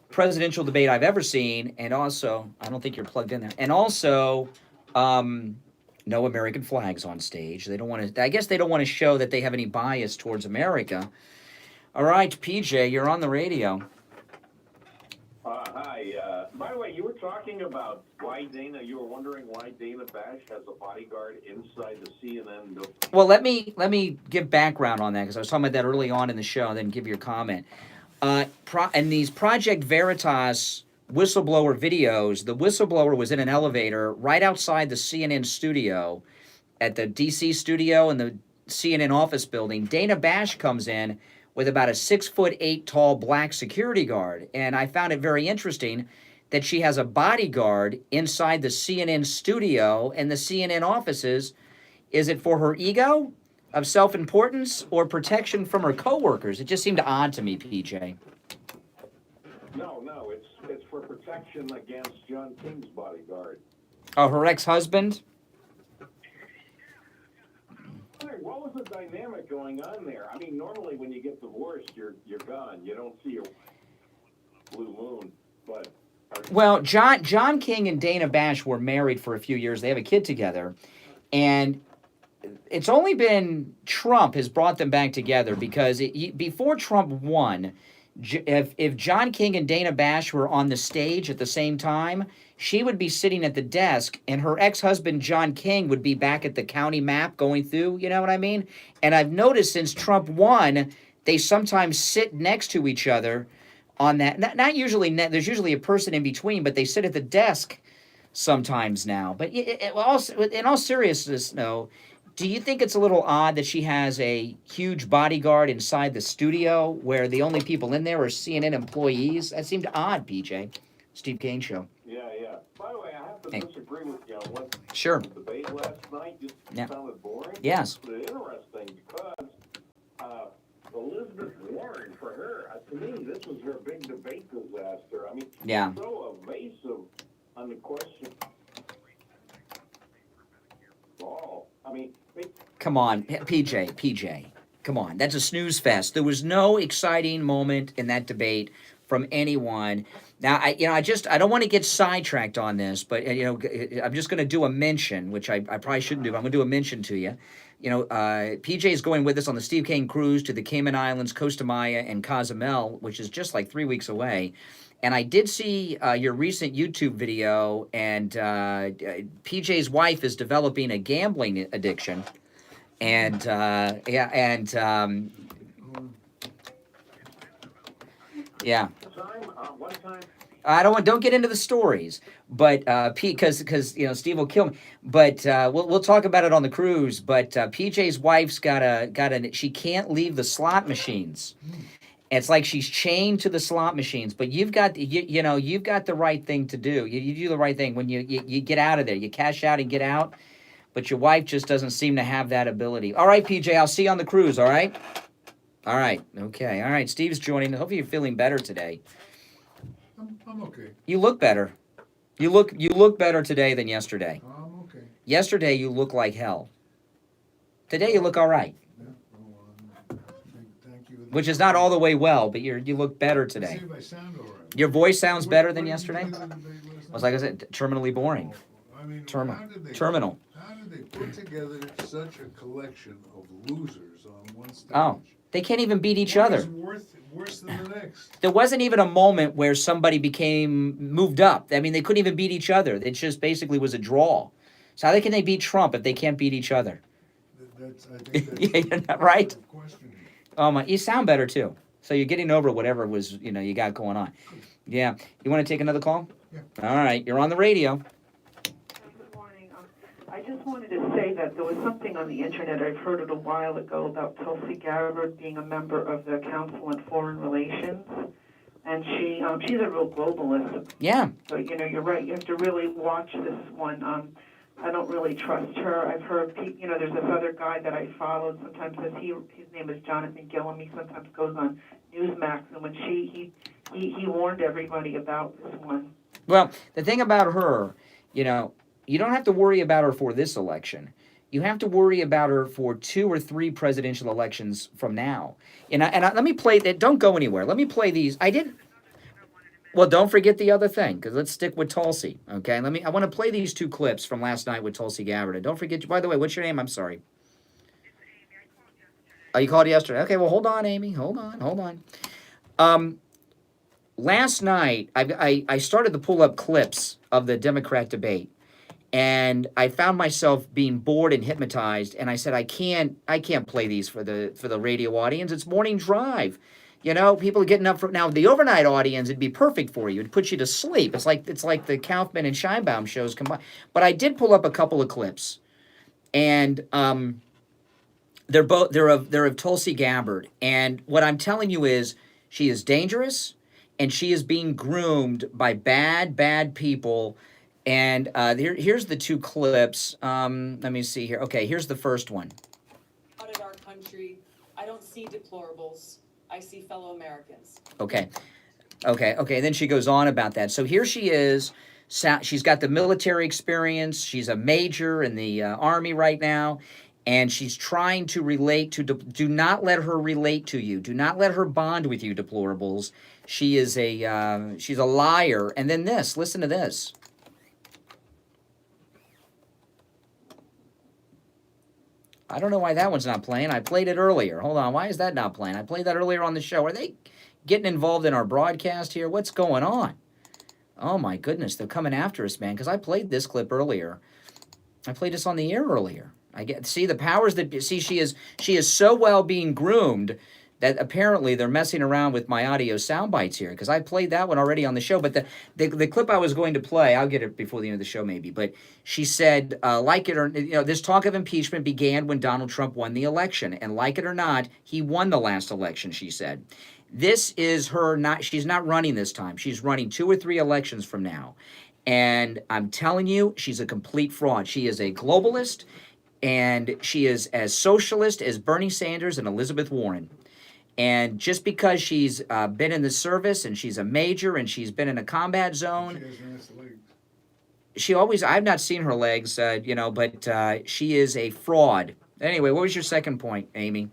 presidential debate I've ever seen. And also, I don't think you're plugged in there. And also, no American flags on stage. They don't want to. I guess they don't want to show that they have any bias towards America. All right, PJ, you're on the radio. Hi. By the way, you were talking about why you were wondering why Dana Bash has a bodyguard inside the CNN. Well, let me give background on that because I was talking about that early on in the show, and then give your comment. And these Project Veritas whistleblower videos, the whistleblower was in an elevator right outside the CNN studio, at the DC studio in the CNN office building. Dana Bash comes in with about a 6'8" tall black security guard, and I found it very interesting that she has a bodyguard inside the CNN studio and the CNN offices. Is it for her ego of self-importance or protection from her coworkers? It just seemed odd to me, PJ. No, it's for protection against John King's bodyguard. Oh, her ex-husband? What was the dynamic going on there? I mean, normally when you get divorced, you're gone. You don't see your blue moon. But Well, John King and Dana Bash were married for a few years. They have a kid together, and it's only been Trump has brought them back together because before Trump won, if John King and Dana Bash were on the stage at the same time, she would be sitting at the desk, and her ex-husband John King would be back at the county map going through. You know what I mean? And I've noticed since Trump won, they sometimes sit next to each other on that. Not usually. There's usually a person in between, but they sit at the desk sometimes now. But in all seriousness, no. Do you think it's a little odd that she has a huge bodyguard inside the studio where the only people in there are CNN employees? That seemed odd, PJ. Steve Kane Show. Yeah. By the way, I have to disagree with you on what Sure. the debate last night just sounded boring. Yes. But interesting because Elizabeth Warren, for her, to me, this was her big debate disaster. I mean, so evasive on the question. I mean, come on, PJ. Come on, that's a snooze fest. There was no exciting moment in that debate from anyone. Now, I don't want to get sidetracked on this, but I'm just going to do a mention, which I probably shouldn't do. But I'm going to do a mention to you. PJ is going with us on the Steve Kane cruise to the Cayman Islands, Costa Maya, and Cozumel, which is just like 3 weeks away. And I did see your recent YouTube video, and PJ's wife is developing a gambling addiction. And don't get into the stories, but because Steve will kill me. But we'll talk about it on the cruise. But PJ's wife's she can't leave the slot machines. It's like she's chained to the slot machines. But you've got you've got the right thing to do. You do the right thing when you get out of there. You cash out and get out. But your wife just doesn't seem to have that ability. All right, PJ, I'll see you on the cruise. All right. All right. Okay. All right. Steve's joining. Hopefully you're feeling better today. I'm okay. You look better. You look better today than yesterday. I'm okay. Yesterday you look like hell. Today you look all right. Yeah. Thank you. Which is not all the way well, but you look better today. Let's see if I sound all right. Your voice sounds better than yesterday. What did you think of the debate last Well, like I said, terminally boring. I mean, Terminal. How did they put together such a collection of losers on one stage? Oh, they can't even beat each One other. is worse than the next. There wasn't even a moment where somebody moved up. I mean, they couldn't even beat each other. It just basically was a draw. So how can they beat Trump if they can't beat each other? I think that's right? Oh my, you sound better too. So you're getting over whatever was you got going on. Yeah. You want to take another call? Yeah. All right. You're on the radio. Good morning. I just wanted to say that there was something on the internet I've heard it a while ago about Tulsi Gabbard being a member of the Council on Foreign Relations, and she's a real globalist. Yeah. So you're right. You have to really watch this one. I don't really trust her. I've heard there's this other guy that I followed. Sometimes his name is Jonathan Gillum. He sometimes goes on Newsmax, and when he warned everybody about this one. Well, the thing about her, you don't have to worry about her for this election. You have to worry about her for 2 or 3 presidential elections from now. And let me play that. Don't go anywhere. Let me play these. Well, don't forget the other thing, because let's stick with Tulsi. Okay, I want to play these 2 clips from last night with Tulsi Gabbard. And don't forget. By the way, what's your name? I'm sorry. Oh, you called yesterday. Okay, well, hold on, Amy. Hold on. Last night, I started to pull up clips of the Democrat debate, and I found myself being bored and hypnotized. And I said, I can't play these for the radio audience. It's morning drive. People are getting up for now. The overnight audience, it'd be perfect for you. It'd put you to sleep. It's like the Kaufman and Scheinbaum shows combined. But I did pull up a couple of clips, and they're of Tulsi Gabbard. And what I'm telling you is, she is dangerous, and she is being groomed by bad people. And here's the 2 clips. Let me see here. Okay, here's the first one. Out of our country, I don't see deplorables. I see fellow Americans. Okay. Then she goes on about that. So here she is. She's got the military experience. She's a major in the Army right now. And she's trying to relate to, do not let her relate to you. Do not let her bond with you, deplorables. She is she's a liar. And then this, listen to this. I don't know why that one's not playing. I played it earlier. Hold on. Why is that not playing? I played that earlier on the show. Are they getting involved in our broadcast here? What's going on? Oh, my goodness. They're coming after us, man, because I played this clip earlier. I played this on the air earlier. See the powers that see. She is so well being groomed that apparently they're messing around with my audio sound bites here, because I played that one already on the show. But the clip I was going to play, I'll get it before the end of the show maybe. But she said, like it or, this talk of impeachment began when Donald Trump won the election. And like it or not, he won the last election, she said. This is she's not running this time. She's running 2 or 3 elections from now. And I'm telling you, she's a complete fraud. She is a globalist, and she is as socialist as Bernie Sanders and Elizabeth Warren. And just because she's been in the service and she's a major and she's been in a combat zone, She has nice legs. she always, I've not seen her legs, but she is a fraud. Anyway, what was your second point, Amy?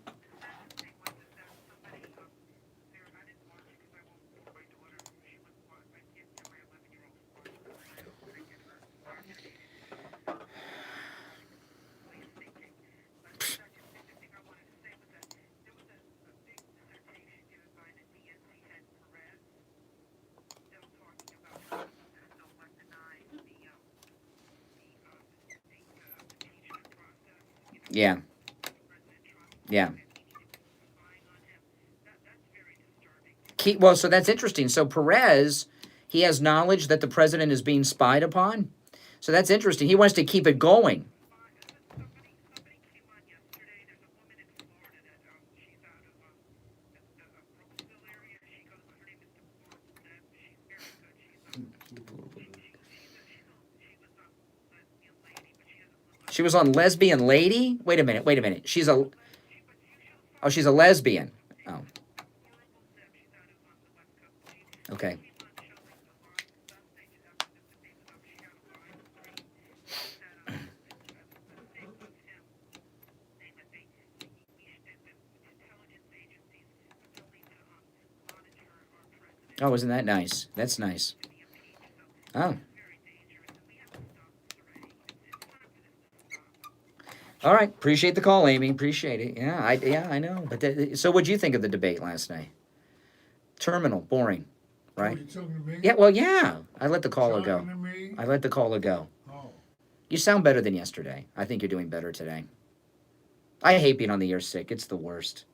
Yeah. Yeah. Well, so that's interesting. So Perez, he has knowledge that the president is being spied upon. So that's interesting. He wants to keep it going. She was on Lesbian Lady? Wait a minute. She's a lesbian. Oh. Okay. Oh, isn't that nice? That's nice. Oh. All right. Appreciate the call, Amy. Appreciate it. Yeah, I know. But so what'd you think of the debate last night? Terminal, boring, right? Are you talking to me? Yeah, well, yeah. I let the caller go. Talking to me? I let the caller go. Oh. You sound better than yesterday. I think you're doing better today. I hate being on the air sick. It's the worst.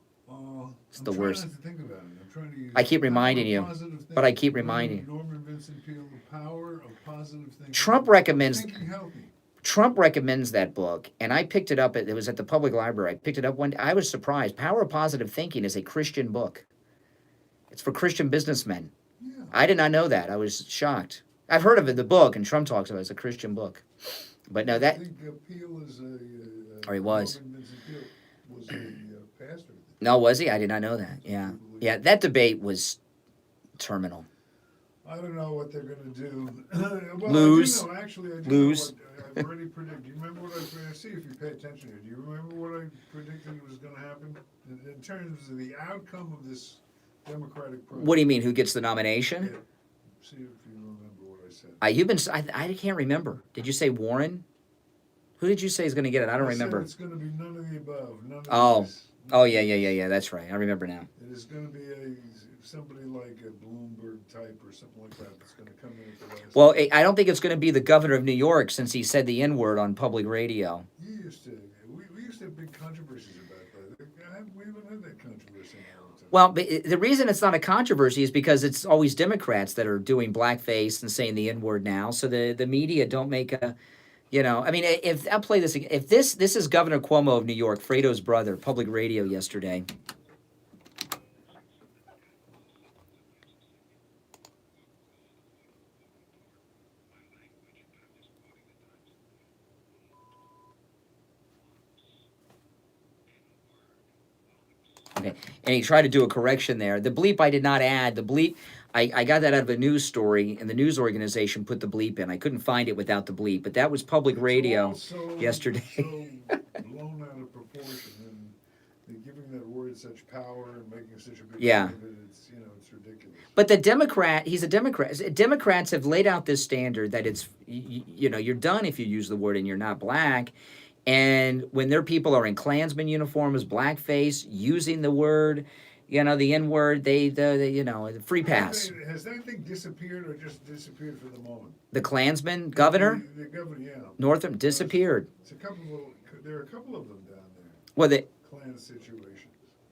It's the worst. I'm trying not to think about it. I'm trying to use I keep reminding you, positive thinking. but I keep reminding you. Norman Vincent Peale, The Power of Positive Thinking. Trump recommends Thinking healthy. Trump recommends that book, and I picked it up. It was at the public library. I picked it up one day. I was surprised. Power of Positive Thinking is a Christian book. It's for Christian businessmen. Yeah. I did not know that. I was shocked. I've heard of it, the book, and Trump talks about it as a Christian book. But no, that. I think Peale is Or he was. Norman Vincent Peale was a pastor. No, was he? I did not know that. Yeah. Yeah, that debate was terminal. I don't know what they're going to do. Well, Lose. I do know, actually, I do Lose. know what I've already predicted. Do you remember what I see if you pay attention here? Do you remember what I predicted was going to happen in terms of the outcome of this Democratic primary? What do you mean? Who gets the nomination? Yeah. See if you remember what I said. I can't remember. Did you say Warren? Who did you say is going to get it? I don't remember. It's going to be none of the above. None of this. Oh, yeah. That's right. I remember now. It is going to be somebody like a Bloomberg type or something like that that's going to come in at the last. Well, I don't think it's going to be the governor of New York, since he said the N-word on public radio. We used to have big controversies about that. We haven't had that controversy in a long time. Well, but the reason it's not a controversy is because it's always Democrats that are doing blackface and saying the N-word now. So the media don't make a, I mean, if I'll play this again. If this is Governor Cuomo of New York, Fredo's brother, public radio yesterday. Okay, and he tried to do a correction there. The bleep I did not add. The bleep, I got that out of a news story, and the news organization put the bleep in. I couldn't find it without the bleep, but that was public radio yesterday. So blown out of proportion, and they're giving that word such power and making such a big Yeah. thing of it. It's ridiculous. But he's a Democrat. Democrats have laid out this standard that it's, you're done if you use the word and you're not black. And when their people are in Klansman uniforms, blackface, using the word, the N word, they free pass. Has that thing disappeared or just disappeared for the moment? The Klansman governor, The governor, yeah. Northam, disappeared. There are a couple of them down there. Well, Klan situations.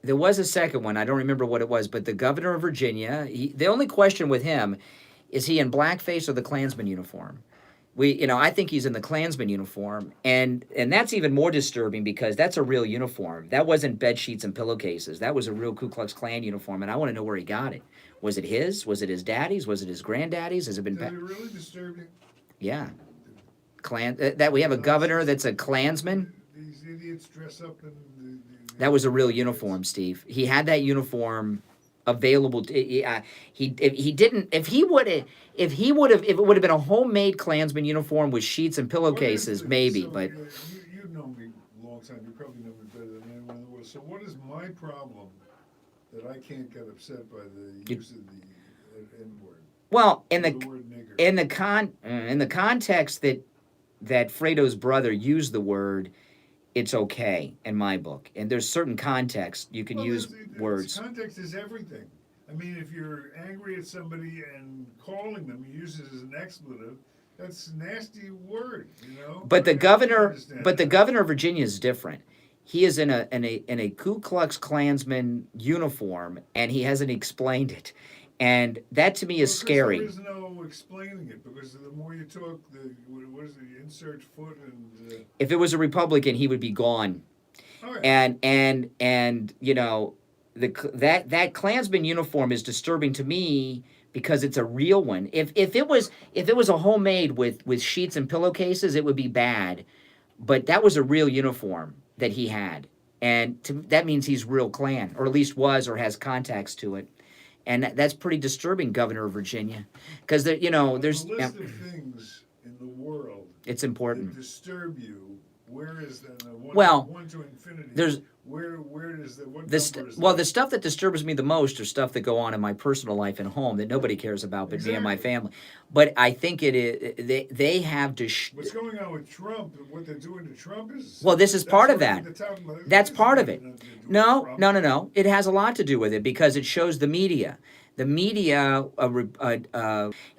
There was a second one. I don't remember what it was, but the governor of Virginia, the only question with him is he in blackface or the Klansman uniform? I think he's in the Klansman uniform, and that's even more disturbing because that's a real uniform. That wasn't bed sheets and pillowcases. That was a real Ku Klux Klan uniform, and I want to know where he got it. Was it his? Was it his daddy's? Was it his granddaddy's? Has it been? Does it really disturb you? Yeah, that we have a governor that's a Klansman. These idiots dress up in. That was a real uniform, Steve. He had that uniform available. If it would have been a homemade Klansman uniform with sheets and pillowcases, maybe. But You've known me a long time. You probably know me better than anyone in the world. So what is my problem that I can't get upset by the use of the N word? Well, in the context that Fredo's brother used the word, it's okay in my book. And there's certain context you can use words. Context is everything. I mean, if you're angry at somebody and calling them, you use it as an expletive. That's a nasty word, But the governor of Virginia is different. He is in a Ku Klux Klansman uniform, and he hasn't explained it. And that to me is scary. There is no explaining it because the more you talk, what is it? Insert foot and. If it was a Republican, he would be gone. Oh, yeah. And that Klansman uniform is disturbing to me because it's a real one. If it was a homemade with sheets and pillowcases, it would be bad. But that was a real uniform that he had, and that means he's real Klan, or at least was, or has contacts to it. And that's pretty disturbing, Governor of Virginia, because there's the list of things in the world. It's important. That disturb you. Where is that? One to infinity. There's where is that? What the stuff that disturbs me the most are stuff that go on in my personal life and home that nobody cares about but me and my family. But I think it is they have to. What's going on with Trump? What they're doing to Trump is. Well, this is part of that. That's part of it. No. It has a lot to do with it because it shows the media, and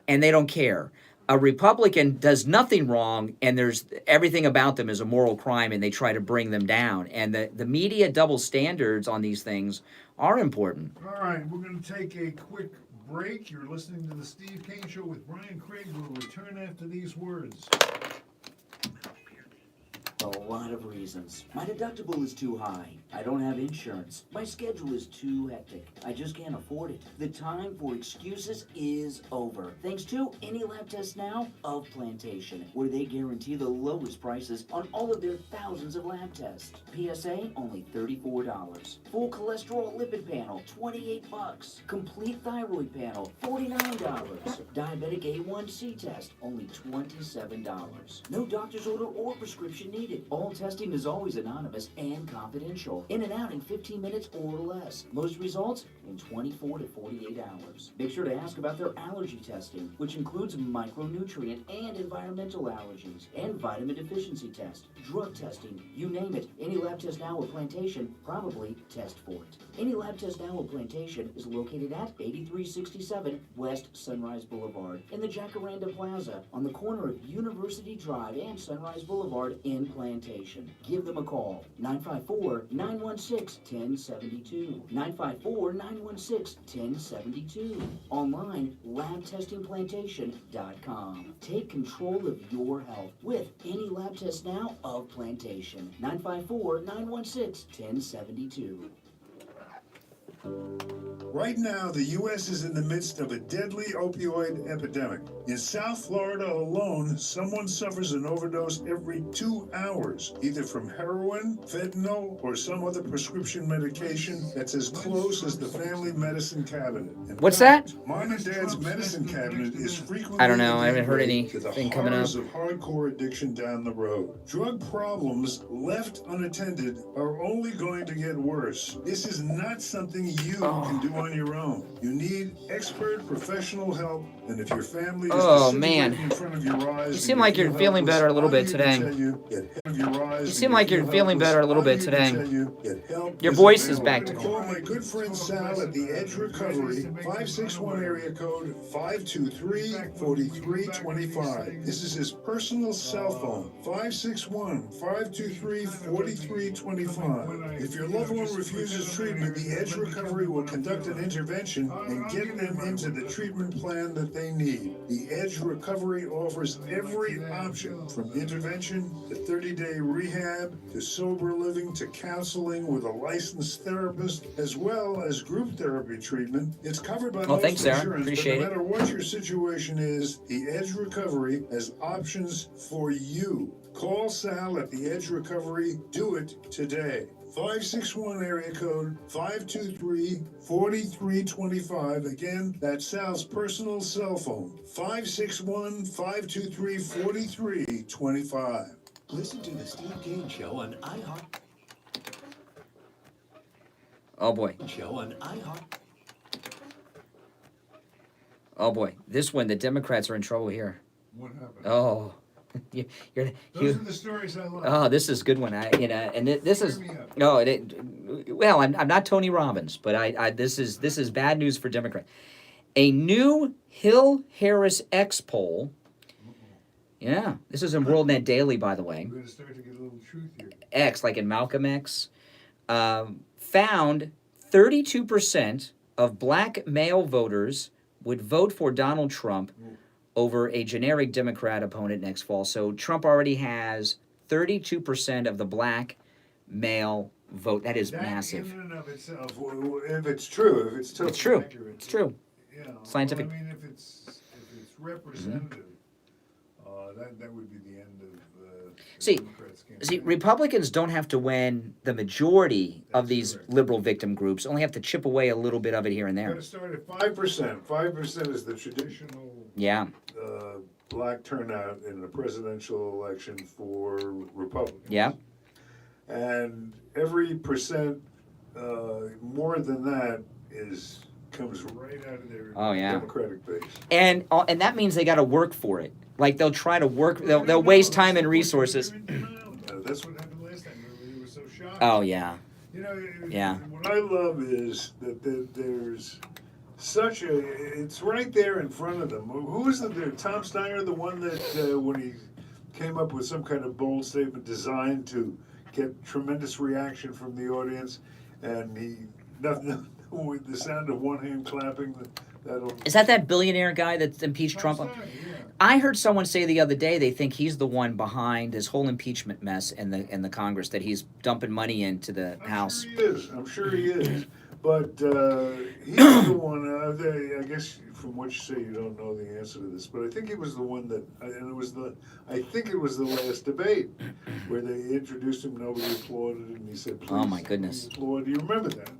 they don't care. A Republican does nothing wrong, and there's everything about them is a moral crime, and they try to bring them down. And the media double standards on these things are important. All right, we're going to take a quick break. You're listening to the Steve Kane Show with Brian Craig. We'll return after these words. A lot of reasons. My deductible is too high. I don't have insurance. My schedule is too hectic. I just can't afford it. The time for excuses is over. Thanks to Any Lab Test Now of Plantation, where they guarantee the lowest prices on all of their thousands of lab tests. PSA, only $34. Full cholesterol lipid panel, $28. Complete thyroid panel, $49. Diabetic A1C test, only $27. No doctor's order or prescription needed. All testing is always anonymous and confidential. In and out in 15 minutes or less. Most results in 24 to 48 hours. Make sure to ask about their allergy testing, which includes micronutrient and environmental allergies, and vitamin deficiency test, drug testing, you name it. Any Lab Test Now at Plantation, probably test for it. Any Lab Test Now at Plantation is located at 8367 West Sunrise Boulevard in the Jacaranda Plaza on the corner of University Drive and Sunrise Boulevard in Plantation. Give them a call, 954-916-1072. 954-916-1072. Online, labtestingplantation.com. Take control of your health with Any Lab Test Now of Plantation. 954-916-1072. Right now, the U.S. is in the midst of a deadly opioid epidemic. In South Florida alone, someone suffers an overdose every 2 hours, either from heroin, fentanyl, or some other prescription medication that's as close as the family medicine cabinet. What's that? Mom and Dad's medicine cabinet is frequently I don't know. I haven't heard anything coming up. of hardcore addiction down the road. Drug problems left unattended are only going to get worse. This is not something you can do on on your own. You need expert professional help, and if your family is Oh, disintegrating man. in front of your eyes, You seem like you're feeling better a little bit today. You seem like you're feeling better a little bit today. Your voice is back to Call normal. my good friend Sal at the Edge Recovery, 561 area code 523-4325. This is his personal cell phone, 561-523-4325. If your loved one refuses treatment, the Edge Recovery will conduct an intervention and get them into the treatment plan that they need. The Edge Recovery offers every option, from intervention to 30-day rehab to sober living to counseling with a licensed therapist, as well as group therapy treatment. It's covered by most thanks, Sarah. insurance, Appreciate but it. no matter what your situation is, the Edge Recovery has options for you. Call Sal at the Edge Recovery. Do it today. 561 area code 523-4325. Again, that's Sal's personal cell phone, 561-523-4325. Listen to the Steve Kane Show on iHeart. Oh, boy. Show on iHeart. Oh, boy. This one, the Democrats are in trouble here. What happened? Oh. Those are the stories I love. Oh, this is a good one. This is no. Well, I'm not Tony Robbins, but this is bad news for Democrats. A new Hill Harris X poll. Yeah, this is in WorldNet Daily, by the way. We're going to start to get a little truth here. X, like in Malcolm X, found 32% of black male voters would vote for Donald Trump over a generic Democrat opponent next fall. So Trump already has 32% of the black male vote. That is massive. In and of itself, if it's true, if it's totally It's true. accurate, It's true. you know, Scientific. Well, I mean, if it's representative, that would be the end of the Democrats' campaign. See, Republicans don't have to win the majority of these liberal victim groups. Only have to chip away a little bit of it here and Got there. to start at 5%. 5% is the traditional Yeah. black turnout in the presidential election for Republicans. Yeah. And every percent more than that comes right out of their Oh, yeah. Democratic base. And that means they got to work for it. Like they'll try to work. They'll waste time and resources. That's what happened last time. They were so shocked. Oh yeah. You know, Yeah. what I love is that there's such a, it's right there in front of them. Who was there? Tom Steyer, the one that when he came up with some kind of bold statement designed to get tremendous reaction from the audience, and nothing with the sound of one hand clapping. Is that billionaire guy that impeached Trump? I heard someone say the other day they think he's the one behind this whole impeachment mess in the Congress, that he's dumping money into the House. I'm sure he is. But he's the one, I guess from what you say you don't know the answer to this, but I think he was the one that, I think it was the last debate where they introduced him, nobody applauded, and he said, please, Oh my goodness. applaud. Do you remember that?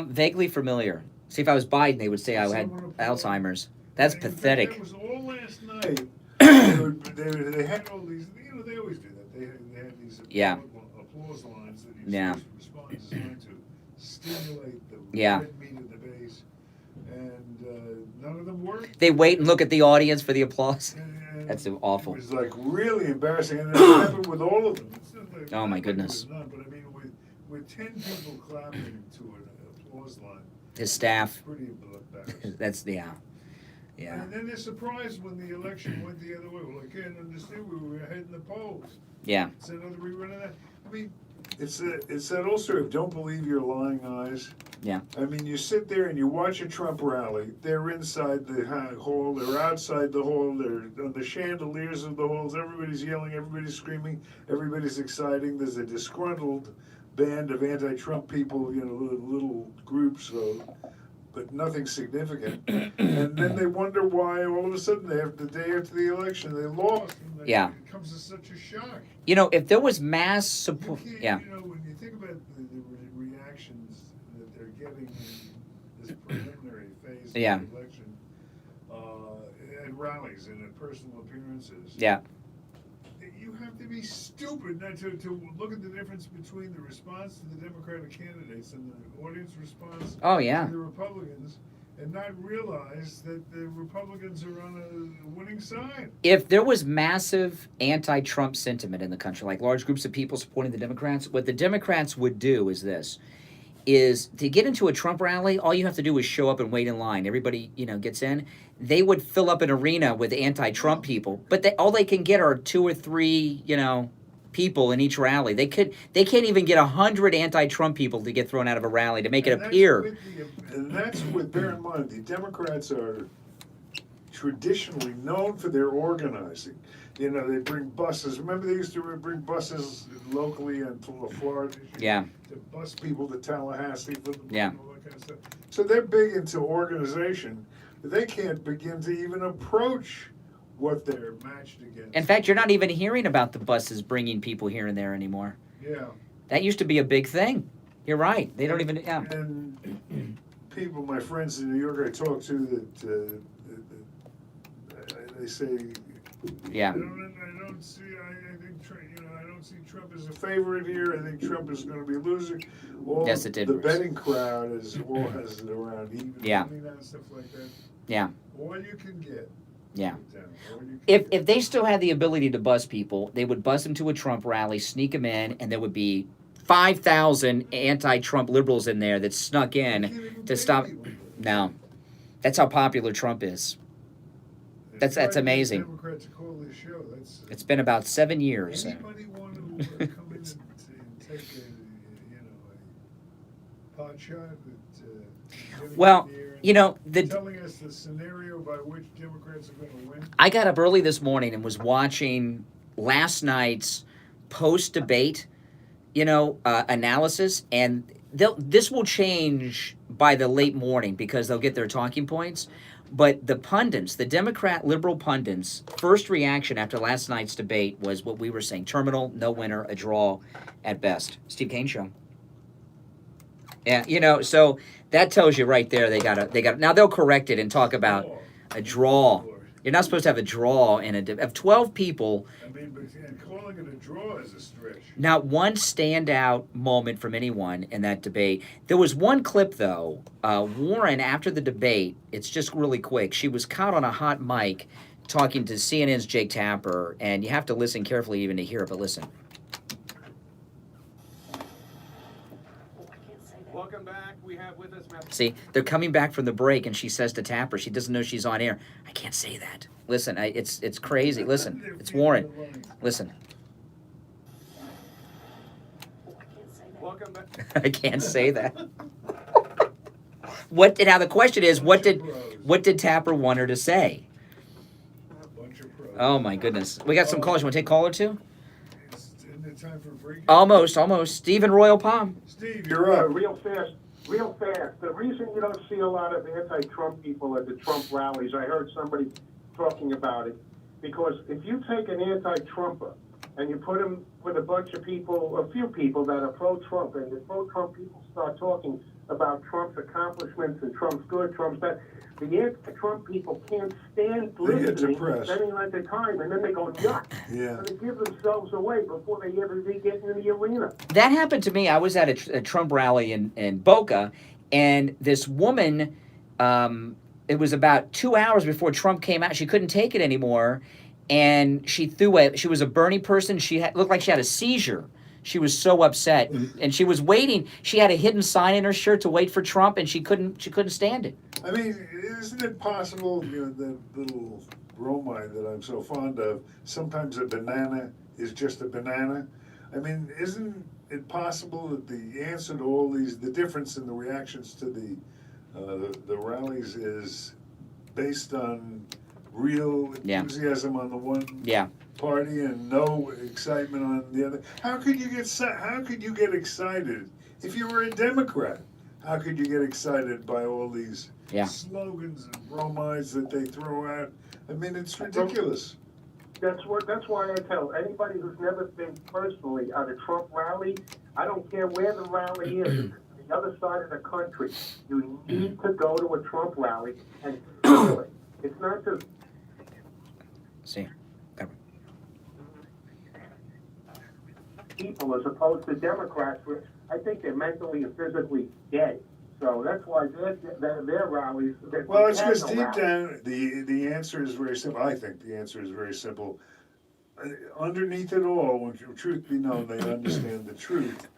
Vaguely familiar. See, if I was Biden, they would say I had Alzheimer's. That's pathetic. It was all last night. they had all these, they always do that. They had these applause lines that you're supposed to respond designed to stimulate the red meat of the base, and none of them worked. They wait and look at the audience for the applause. That's awful. It was like really embarrassing, and it happened with all of them. Oh my goodness. But I mean, with 10 people clapping to an applause line, His staff. it's pretty embarrassing. That's yeah. And then they're surprised when the election went the other way. Well, I can't understand. We were ahead in the polls. Yeah. It's another rerun of that. I mean, it's that old story of don't believe your lying eyes. Yeah. I mean, you sit there and you watch a Trump rally. They're inside the hall. They're outside the hall. They're on the chandeliers of the halls. Everybody's yelling. Everybody's screaming. Everybody's exciting. There's a disgruntled band of anti-Trump people, little groups, but nothing significant. And then they wonder why all of a sudden, the day after the election, they lost. And Yeah. It comes as such a shock. If there was mass support, yeah. When you think about the reactions that they're getting in this preliminary phase of the election, at rallies and at personal appearances, Yeah. you have to be stupid not to look at the difference between the response to the Democratic candidates and the audience response Oh, yeah. to the Republicans, and not realize that the Republicans are on a winning side. If there was massive anti-Trump sentiment in the country, like large groups of people supporting the Democrats, what the Democrats would do is this. Is to get into a Trump rally, all you have to do is show up and wait in line. Everybody, gets in. They would fill up an arena with anti-Trump people, but all they can get are 2 or 3, people in each rally. They can't even get 100 anti-Trump people to get thrown out of a rally to make it appear. And that's with, bear in mind, the Democrats are traditionally known for their organizing. They bring buses. Remember they used to bring buses locally in Florida? Yeah. To bus people to Tallahassee for the Yeah. all that kind of stuff. So they're big into organization, but they can't begin to even approach what they're matched against. In fact, you're not even hearing about the buses bringing people here and there anymore. Yeah. That used to be a big thing. You're right. They don't even. Yeah. And people, my friends in New York, I talk to they say. Yeah. I don't see. I think I don't see Trump as a favorite here. I think Trump is going to be a loser. Yes, it did. The betting crowd has it around even. Yeah. And stuff like that. Yeah. All you can get. Yeah. If they still had the ability to bus people, they would bus them to a Trump rally, sneak them in, and there would be 5,000 anti-Trump liberals in there that snuck in to stop. No, that's how popular Trump is. That's amazing. Democrats call this show. It's been about 7 years. Anybody want to come in and take a pot shot at Well, telling us the scenario by which Democrats are going to win? I got up early this morning and was watching last night's post-debate, analysis, and this will change by the late morning because they'll get their talking points. But the pundits, the Democrat liberal pundits, first reaction after last night's debate was what we were saying: terminal, no winner, a draw at best. Steve Kane show. Yeah, so that tells you right there they got now they'll correct it and talk about a draw. You're not supposed to have a draw in of 12 people. I mean, but calling it a draw is a stretch. Not one standout moment from anyone in that debate. There was one clip, though. Warren, after the debate, it's just really quick. She was caught on a hot mic talking to CNN's Jake Tapper, and you have to listen carefully even to hear it, but listen. Welcome back. We have with us See, they're coming back from the break, and she says to Tapper, she doesn't know she's on air. I can't say that. Listen, it's crazy. Listen, it's Warren. Listen. Welcome back. I can't say that. Now the question is, what did Tapper want her to say? Oh my goodness. We got some callers. You want to take caller two? Isn't it time for a break? Almost. Steve in Royal Palm. Steve, you're up. Real fast. The reason you don't see a lot of anti-Trump people at the Trump rallies, I heard somebody talking about it, because if you take an anti-Trumper and you put him with a bunch of people, a few people that are pro-Trump, and the pro-Trump people start talking about Trump's accomplishments and Trump's good, Trump's bad, the anti-Trump people can't stand listening, spending like their time, and then they go nuts. Yeah. And they give themselves away before they ever get in the arena. That happened to me. I was at a Trump rally in Boca, and this woman, it was about 2 hours before Trump came out. She couldn't take it anymore, and she was a Bernie person. She looked like she had a seizure. She was so upset, and she was waiting. She had a hidden sign in her shirt to wait for Trump, and she couldn't stand it. I mean, isn't it possible, that little bromide that I'm so fond of, sometimes a banana is just a banana? I mean, isn't it possible that the answer to all the difference in the reactions to the rallies is based on real enthusiasm on the one party and no excitement on the other? How could you get excited if you were a Democrat? How could you get excited by all these slogans and bromides that they throw out? I mean, it's ridiculous. That's why I tell anybody who's never been personally at a Trump rally, I don't care where the rally is, the other side of the country, you need to go to a Trump rally and feel it. It's not just... See. people as opposed to Democrats, where I think they're mentally and physically dead. So that's why their rallies. Well, it's because deep down, the answer is very simple. I think the answer is very simple. Underneath it all, when truth be known, they understand the truth,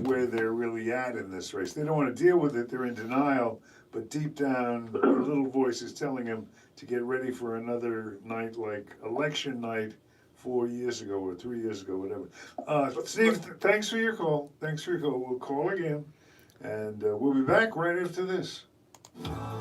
where they're really at in this race. They don't want to deal with it. They're in denial. But deep down, a little voice is telling them to get ready for another night like election night 4 years ago or 3 years ago, whatever. Steve, thanks for your call. Thanks for your call. We'll call again. And we'll be back right after this.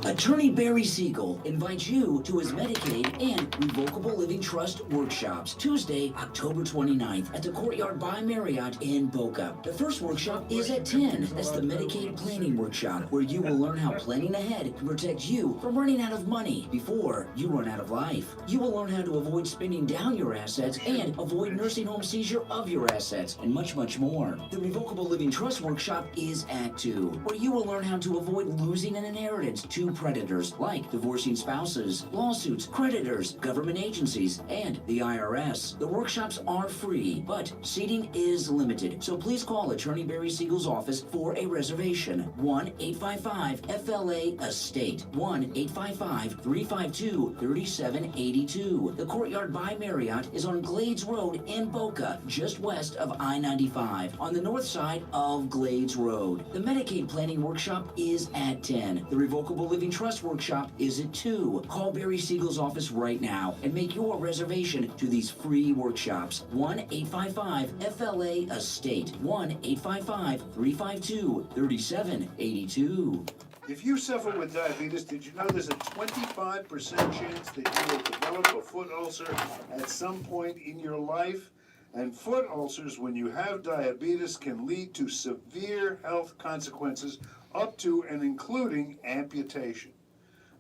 Attorney Barry Siegel invites you to his Medicaid and Revocable Living Trust workshops Tuesday, October 29th at the Courtyard by Marriott in Boca. The first workshop is at 10. That's the Medicaid Planning Workshop, where you will learn how planning ahead can protect you from running out of money before you run out of life. You will learn how to avoid spending down your assets and avoid nursing home seizure of your assets, and much, much more. The Revocable Living Trust workshop is at 2, where you will learn how to avoid losing an inheritance to predators like divorcing spouses, lawsuits, creditors, government agencies, and the IRS. The workshops are free, but seating is limited, so please call Attorney Barry Siegel's office for a reservation. 1-855-FLA-ESTATE. 1-855-352-3782. The Courtyard by Marriott is on Glades Road in Boca, just west of I-95, on the north side of Glades Road. The Medicaid Planning Workshop is at 10. The Revocable Living Trust Workshop is at 2. Call Barry Siegel's office right now and make your reservation to these free workshops. 1-855-FLA-ESTATE. 1-855-352-3782. If you suffer with diabetes, did you know there's a 25% chance that you will develop a foot ulcer at some point in your life? And foot ulcers, when you have diabetes, can lead to severe health consequences, up to and including amputation.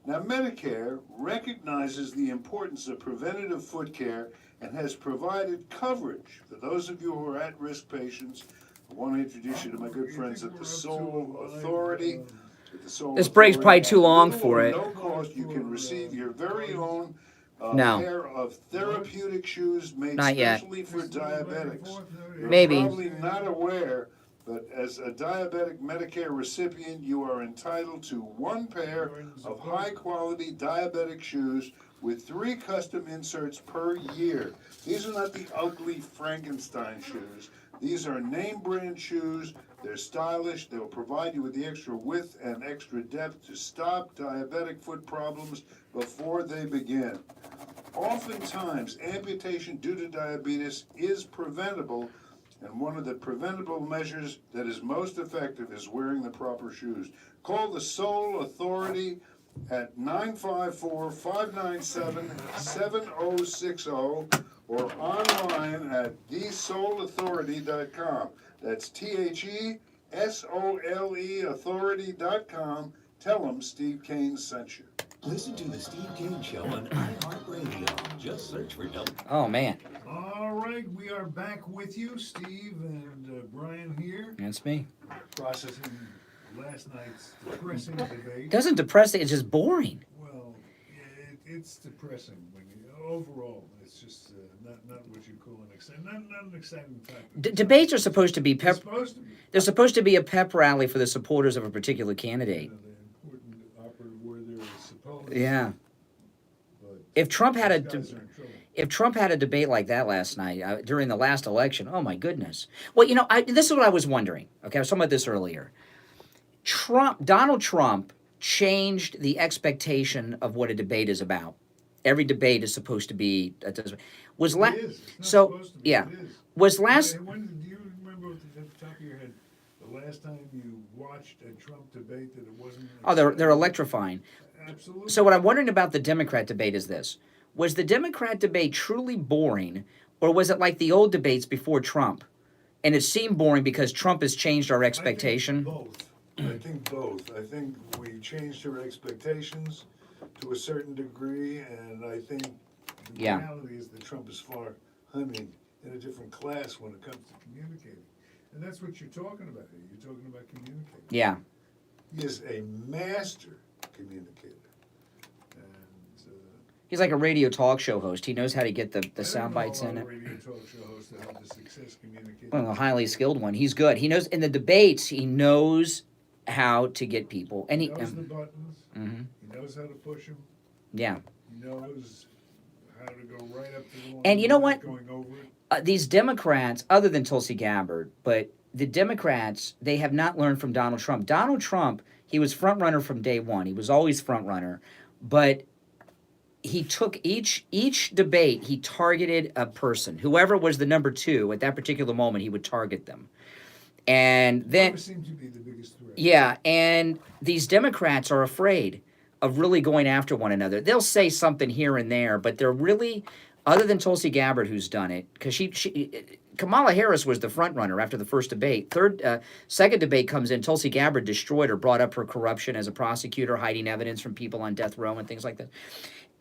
Now, Medicare recognizes the importance of preventative foot care and has provided coverage for those of you who are at-risk patients. I want to introduce you to my good friends at the Soul Authority. This break's probably too long for it. No cost, you can receive your very own No. pair of therapeutic shoes made Not yet. specially for diabetics. You're Maybe. probably not aware, but as a diabetic Medicare recipient, you are entitled to one pair of high-quality diabetic shoes with 3 custom inserts per year. These are not the ugly Frankenstein shoes. These are name-brand shoes. They're stylish. They'll provide you with the extra width and extra depth to stop diabetic foot problems before they begin. Oftentimes, amputation due to diabetes is preventable, and one of the preventable measures that is most effective is wearing the proper shoes. Call the Soul Authority at 954-597-7060 or online at thesouleauthority.com. That's THESOLE authority.com. Tell them Steve Kane sent you. Listen to the Steve Kane Show on iHeartRadio. Just search for W. Oh, man. All right, we are back with you, Steve and Brian here. That's me. Processing last night's depressing debate. Doesn't depress it, it's just boring. Well, it's depressing. Overall, it's just not what you call an exciting, not an exciting topic. Debates are supposed to be They're supposed to be. They're supposed to be a pep rally for the supporters of a particular candidate. The important operative word there is supposed. Yeah. But If Trump had these guys are in trouble. If Trump had a debate like that last night during the last election, oh my goodness. Well, this is what I was wondering. Okay, I was talking about this earlier. Donald Trump changed the expectation of what a debate is about. Every debate is supposed to be It is. It's was not supposed to be. yeah. It is. Was last Do you remember at the top of your head the last time you watched a Trump debate that it wasn't? Oh, they're electrifying. Absolutely. So what I'm wondering about the Democrat debate is this. Was the Democrat debate truly boring, or was it like the old debates before Trump? And it seemed boring because Trump has changed our expectation? I think both. I think we changed our expectations to a certain degree, and I think the reality is that Trump is far, in a different class when it comes to communicating. And that's what you're talking about here. You're talking about communicating. Yeah. He is a master communicator. He's like a radio talk show host. He knows how to get the sound I bites don't in know a it. lot of radio talk show hosts that have the success communicating. Well, a highly skilled one. He's good. He knows in the debates. He knows how to get people, and He knows the buttons. Mhm. He knows how to push them. Yeah. He knows how to go right up to the line. And you know what? Going over it. These Democrats, other than Tulsi Gabbard, but the Democrats, they have not learned from Donald Trump. Donald Trump, he was front runner from day one. He was always front runner, but he took each debate. He targeted a person, whoever was the number two at that particular moment. He would target them, and then Seemed to be the biggest threat. yeah, and these Democrats are afraid of really going after one another. They'll say something here and there, but they're really, other than Tulsi Gabbard, who's done it, because Kamala Harris was the front runner after the first debate. Second debate comes in, Tulsi Gabbard destroyed her, brought up her corruption as a prosecutor, hiding evidence from people on death row and things like that.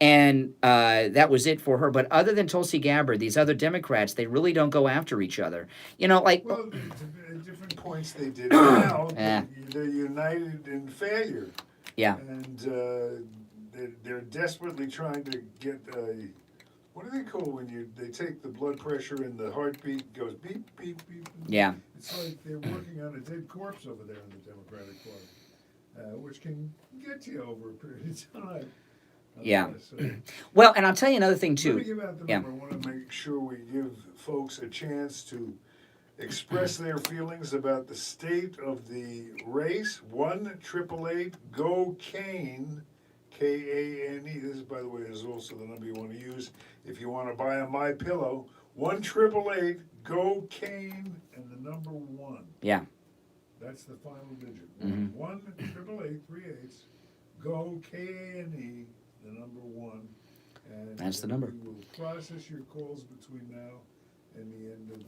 And that was it for her. But other than Tulsi Gabbard, these other Democrats, they really don't go after each other. You know, like... Well, at different points they did. Now Yeah. they're united in failure. Yeah. And they're desperately trying to get a... What do they call when they take the blood pressure and the heartbeat goes beep, beep, beep? Yeah. It's like they're working on a dead corpse over there in the Democratic Party, which can get you over a period of time. Yeah. Well, and I'll tell you another thing, too. Let me give out the number. I want to make sure we give folks a chance to express their feelings about the state of the race. 1-888-GO-CANE, K-A-N-E. This, by the way, is also the number you want to use if you want to buy a MyPillow. 1-888-GO-CANE and the number 1. Yeah. That's the final digit. Mhm. 1-888-3-8-GO, K-A-N-E, the number 1. And That's the number. We will process your calls between now and the end of the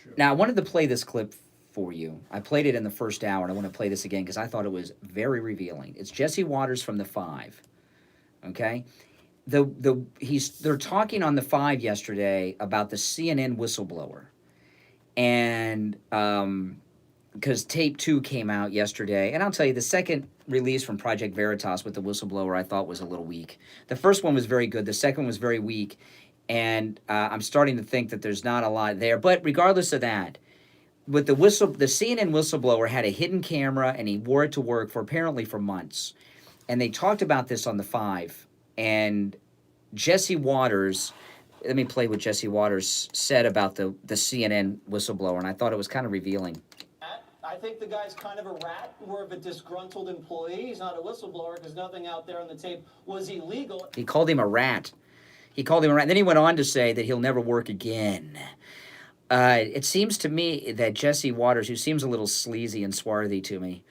show. Now, I wanted to play this clip for you. I played it in the first hour, and I want to play this again because I thought it was very revealing. It's Jesse Waters from the 5. Okay? They're talking on the 5 yesterday about the CNN whistleblower. And because tape 2 came out yesterday, and I'll tell you, the second release from Project Veritas with the whistleblower I thought was a little weak. The first one was very good. The second one was very weak. And I'm starting to think that there's not a lot there. But regardless of that, with the CNN whistleblower had a hidden camera, and he wore it to work apparently for months. And they talked about this on the 5. And Jesse Waters, let me play what Jesse Waters said about the CNN whistleblower, and I thought it was kind of revealing. I think the guy's kind of a rat, more of a disgruntled employee. He's not a whistleblower because nothing out there on the tape was illegal. He called him a rat. And then he went on to say that he'll never work again. It seems to me that Jesse Waters, who seems a little sleazy and swarthy to me,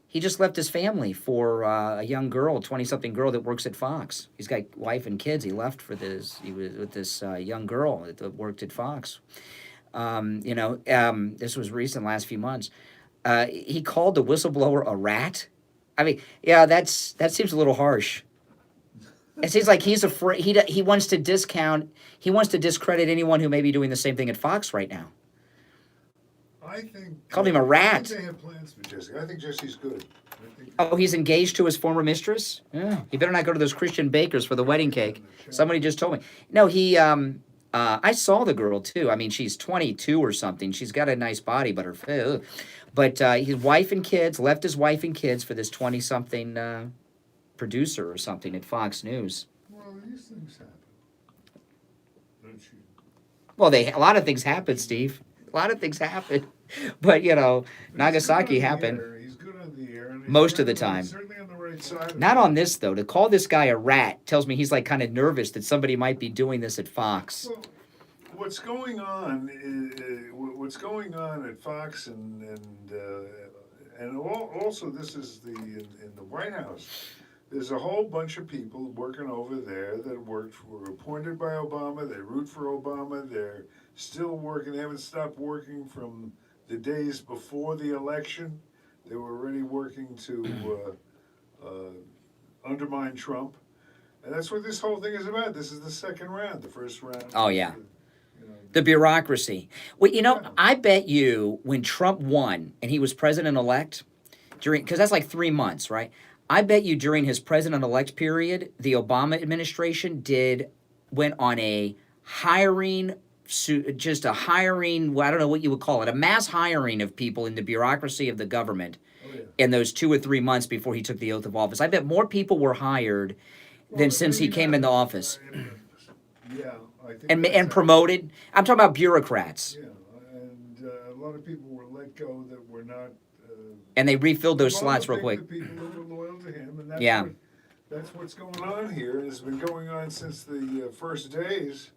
he just left his family for a young girl, 20-something girl that works at Fox. He's got wife and kids. He left for this. He was with this young girl that worked at Fox. This was recent, last few months. He called the whistleblower a rat. I mean, yeah, that seems a little harsh. It seems like he's afraid. He wants to discount. He wants to discredit anyone who may be doing the same thing at Fox right now. I think... Called him a rat. I think they have plans for Jesse. I think Jesse's good. Oh, he's engaged to his former mistress? Yeah. He better not go to those Christian bakers for the wedding cake. Somebody just told me. No, I saw the girl, too. I mean, she's 22 or something. She's got a nice body, but her... But his wife and kids, left his wife and kids for this 20-something producer or something at Fox News. Well, these things happen. Don't you? Well, a lot of things happen, Steve. A lot of things happen. But, Nagasaki happened. He's good on the air. Most of the time. Certainly on the right side. Not on this, though. To call this guy a rat tells me he's like kind of nervous that somebody might be doing this at Fox. Well, what's going on at Fox and also this is in the White House. There's a whole bunch of people working over there that were appointed by Obama. They root for Obama. They're still working. They haven't stopped working from the days before the election. They were already working to undermine Trump. And that's what this whole thing is about. This is the second round. The first round. Oh, yeah. The bureaucracy. Well, I bet you when Trump won and he was president-elect, because that's like 3 months, right? I bet you during his president-elect period, the Obama administration went on a hiring, just a hiring, well, I don't know what you would call it, a mass hiring of people in the bureaucracy of the government in those 2 or 3 months before he took the oath of office. I bet more people were hired than since he came into office. Yeah, I think And promoted. I'm talking about bureaucrats. Yeah, and a lot of people were let go that were not. And they refilled those Obama slots real picked quick. The people who were loyal to him, and that's what's going on here. It's been going on since the first days,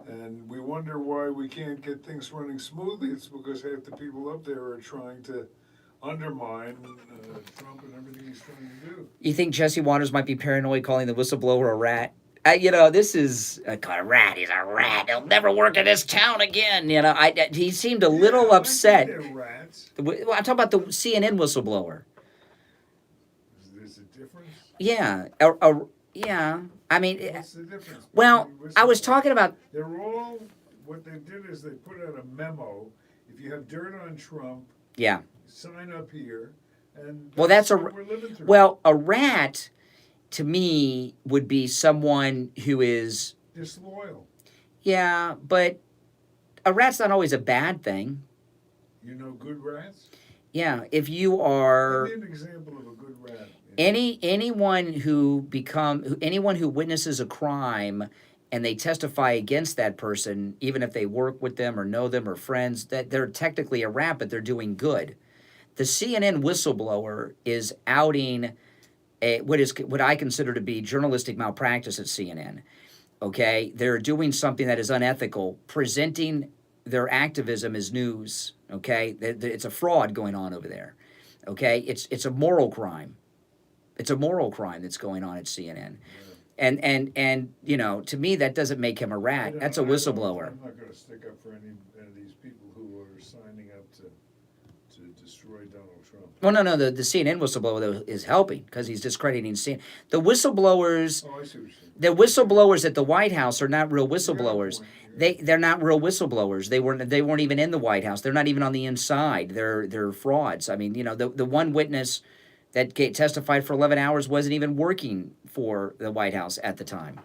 and we wonder why we can't get things running smoothly. It's because half the people up there are trying to undermine Trump and everything he's trying to do. You think Jesse Waters might be paranoid, calling the whistleblower a rat? This is a rat. He's a rat. He'll never work in this town again. He seemed a little upset. Rats. Well, I'm talking about the CNN whistleblower. There's a difference. Yeah, yeah. I mean, What's the difference? well, I was talking about. They're all. What they did is they put out a memo. If you have dirt on Trump, Yeah. sign up here. And Well, that's what we're living through. well, a rat. To me, would be someone who is disloyal. Yeah, but a rat's not always a bad thing. You know good rats? Yeah, if you are Give me an example of a good rat. anyone who witnesses a crime and they testify against that person, even if they work with them or know them or friends, that they're technically a rat, but they're doing good. The CNN whistleblower is outing what I consider to be journalistic malpractice at CNN. Okay, they're doing something that is unethical, presenting their activism as news. Okay, it's a fraud going on over there. Okay, it's a moral crime. It's a moral crime that's going on at CNN, and to me that doesn't make him a rat. That's a whistleblower. I'm not going to stick up for any of these people who are signing up to destroy Donald Trump. Well, no, the CNN whistleblower though is helping because he's discrediting CNN. The whistleblowers, Oh, I see what you're saying. the whistleblowers at the White House are not real whistleblowers. They're not real whistleblowers. They weren't even in the White House. They're not even on the inside. They're frauds. I mean, the one witness that testified for 11 hours wasn't even working for the White House at the time.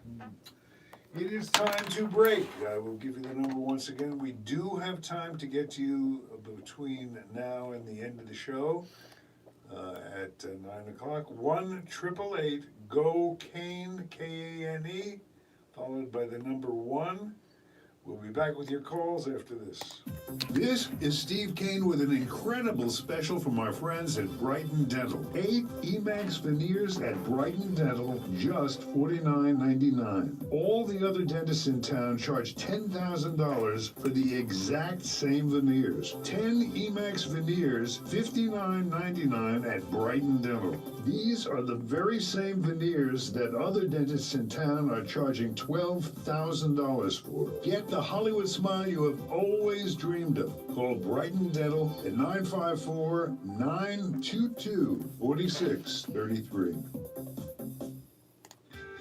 It is time to break. I will give you the number once again. We do have time to get to you between now and the end of the show at 9 o'clock. 1-888-GO-KANE, K-A-N-E, followed by the number 1. We'll be back with your calls after this. This is Steve Kane with an incredible special from our friends at Brighton Dental. 8 Emax veneers at Brighton Dental, just $49.99. All the other dentists in town charge $10,000 for the exact same veneers. 10 Emax veneers, $59.99 at Brighton Dental. These are the very same veneers that other dentists in town are charging $12,000 for. Get the Hollywood smile you have always dreamed of. Call Brighton Dental at 954-922-4633.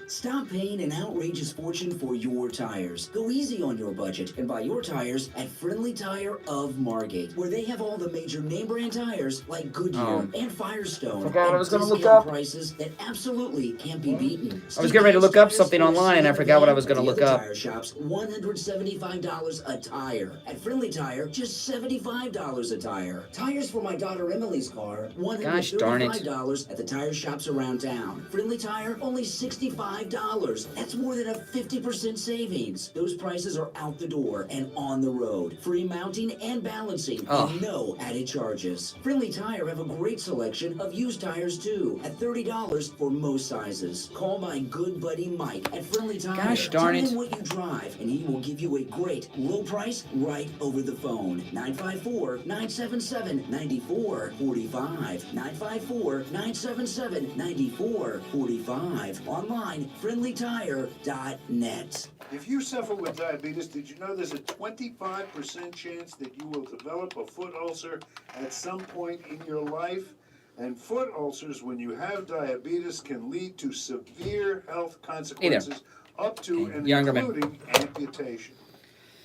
Stop paying an outrageous fortune for your tires. Go easy on your budget and buy your tires at Friendly Tire of Margate, where they have all the major name brand tires like Goodyear and Firestone. Forgot what I was gonna look discount up. prices that absolutely can't be beaten. I was getting ready to look up something online and I forgot what I was going to look up. Tire shops, $175 a tire. At Friendly Tire, just $75 a tire. Tires for my daughter Emily's car, Gosh darn it. $135 at the tire shops around town. Friendly Tire, only $65. That's more than a 50% savings. Those prices are out the door and on the road. Free mounting and balancing and no added charges. Friendly Tire have a great selection of used tires too at $30 for most sizes. Call my good buddy Mike at Friendly Tire. Gosh darn it. Tell him what you drive and he will give you a great low price right over the phone. 954-977-9445. 954-977-9445. Online, friendlytire.net. If you suffer with diabetes, did you know there's a 25% chance that you will develop a foot ulcer at some point in your life? And foot ulcers, when you have diabetes, can lead to severe health consequences up to and including amputation.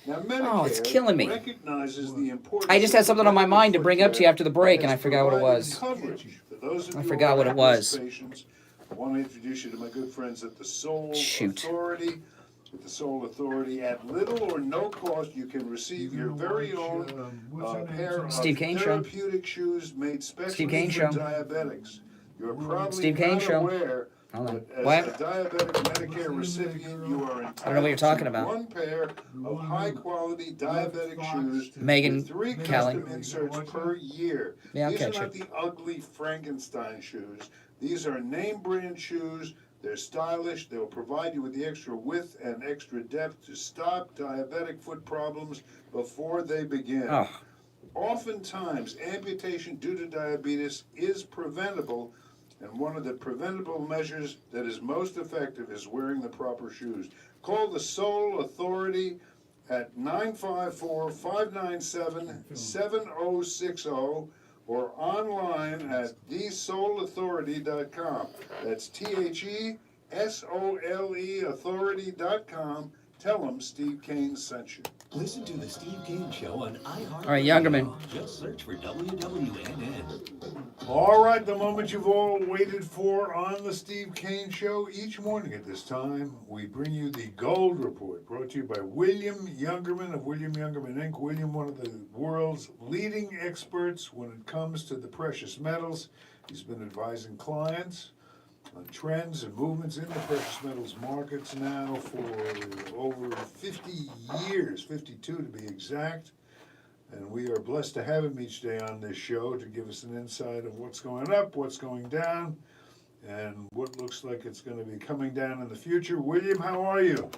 Now, Medicare it's killing me. recognizes the importance I just had of something on my mind to foot bring up to you care after the break, and I has forgot what it provided was. coverage for For those of I you forgot who are what it was. at-risk patients, I want to introduce you to my good friends at the Soul Shoot. Authority. With the Soul Authority, at little or no cost, you can receive your very own pair of Steve Kane Show. therapeutic shoes made Steve specially Kane for Show. diabetics. You're probably Steve Kane not Show. aware, Hold on. but as What? a diabetic Medicare recipient, you are I don't know what entitled you're talking to about. one pair of high-quality diabetic shoes Megan with 3 Kelly. custom inserts per year. Yeah, I'll These are catch not the ugly Frankenstein shoes. These are name brand shoes. They're stylish. They'll provide you with the extra width and extra depth to stop diabetic foot problems before they begin. Oh. Oftentimes, amputation due to diabetes is preventable, and one of the preventable measures that is most effective is wearing the proper shoes. Call the Soul Authority at 954-597-7060 or online at thesoulauthority.com. That's THESOLE authority.com. Tell them Steve Kane sent you. Listen to the Steve Kane Show on iHeartRadio. All right, Youngerman. Just search for WWNN. All right, the moment you've all waited for on the Steve Kane Show. Each morning at this time, we bring you the Gold Report, brought to you by William Youngerman of William Youngerman Inc. William, one of the world's leading experts when it comes to the precious metals. He's been advising clients on trends and movements in the precious metals markets now for over 50 years, 52 to be exact. And we are blessed to have him each day on this show to give us an insight of what's going up, what's going down, and what looks like it's going to be coming down in the future. William, how are you?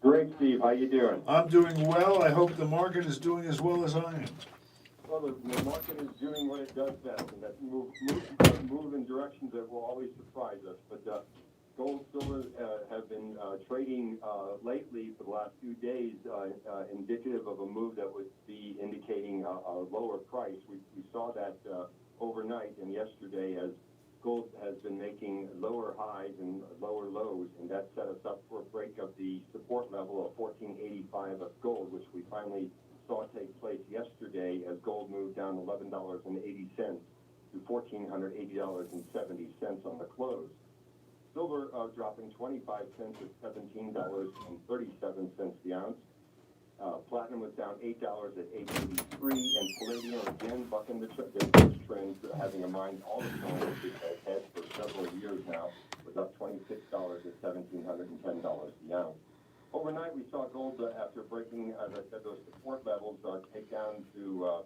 Great, Steve. How you doing? I'm doing well. I hope the market is doing as well as I am. Well, the market is doing what it does best, and that's move in directions that will always surprise us. But gold, silver have been trading lately for the last few days, indicative of a move that would be indicating a lower price. We saw that overnight and yesterday as gold has been making lower highs and lower lows, and that set us up for a break of the support level of 1485 of gold, which we finally saw take place yesterday as gold moved down $11.80 to $1,480.70 on the close. Silver dropping 25 cents at $17.37 the ounce. Platinum was down $8 at $8.83, and palladium again bucking the trend, having a mind all the time ahead for several years now, was up $26 at $1,710 the ounce. Overnight, we saw gold after breaking, as I said, those support levels take down to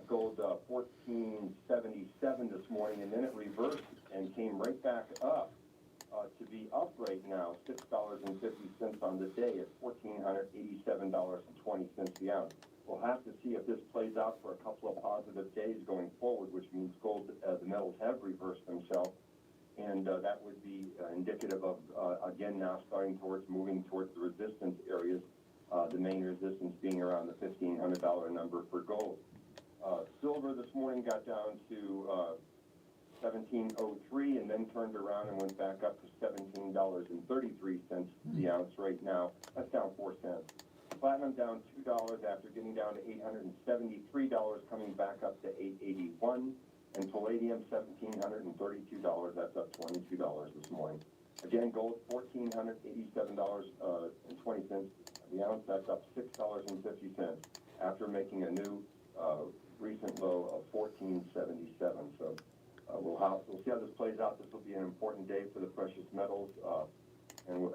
gold 1477 this morning, and then it reversed and came right back up to be up right now, $6.50 on the day at $1,487.20 the ounce. We'll have to see if this plays out for a couple of positive days going forward, which means gold, the metals have reversed themselves, and that would be indicative of, again, now moving towards the resistance areas, the main resistance being around the $1,500 number for gold. Silver this morning got down to 1703 and then turned around and went back up to $17.33 the ounce right now. That's down 4 cents. Platinum down $2 after getting down to $873, coming back up to $881. And palladium $1,732. That's up $22 this morning. Again, gold $1,487.20 the ounce. That's up $6.50 after making a new recent low of $14.77. So we'll see how this plays out. This will be an important day for the precious metals and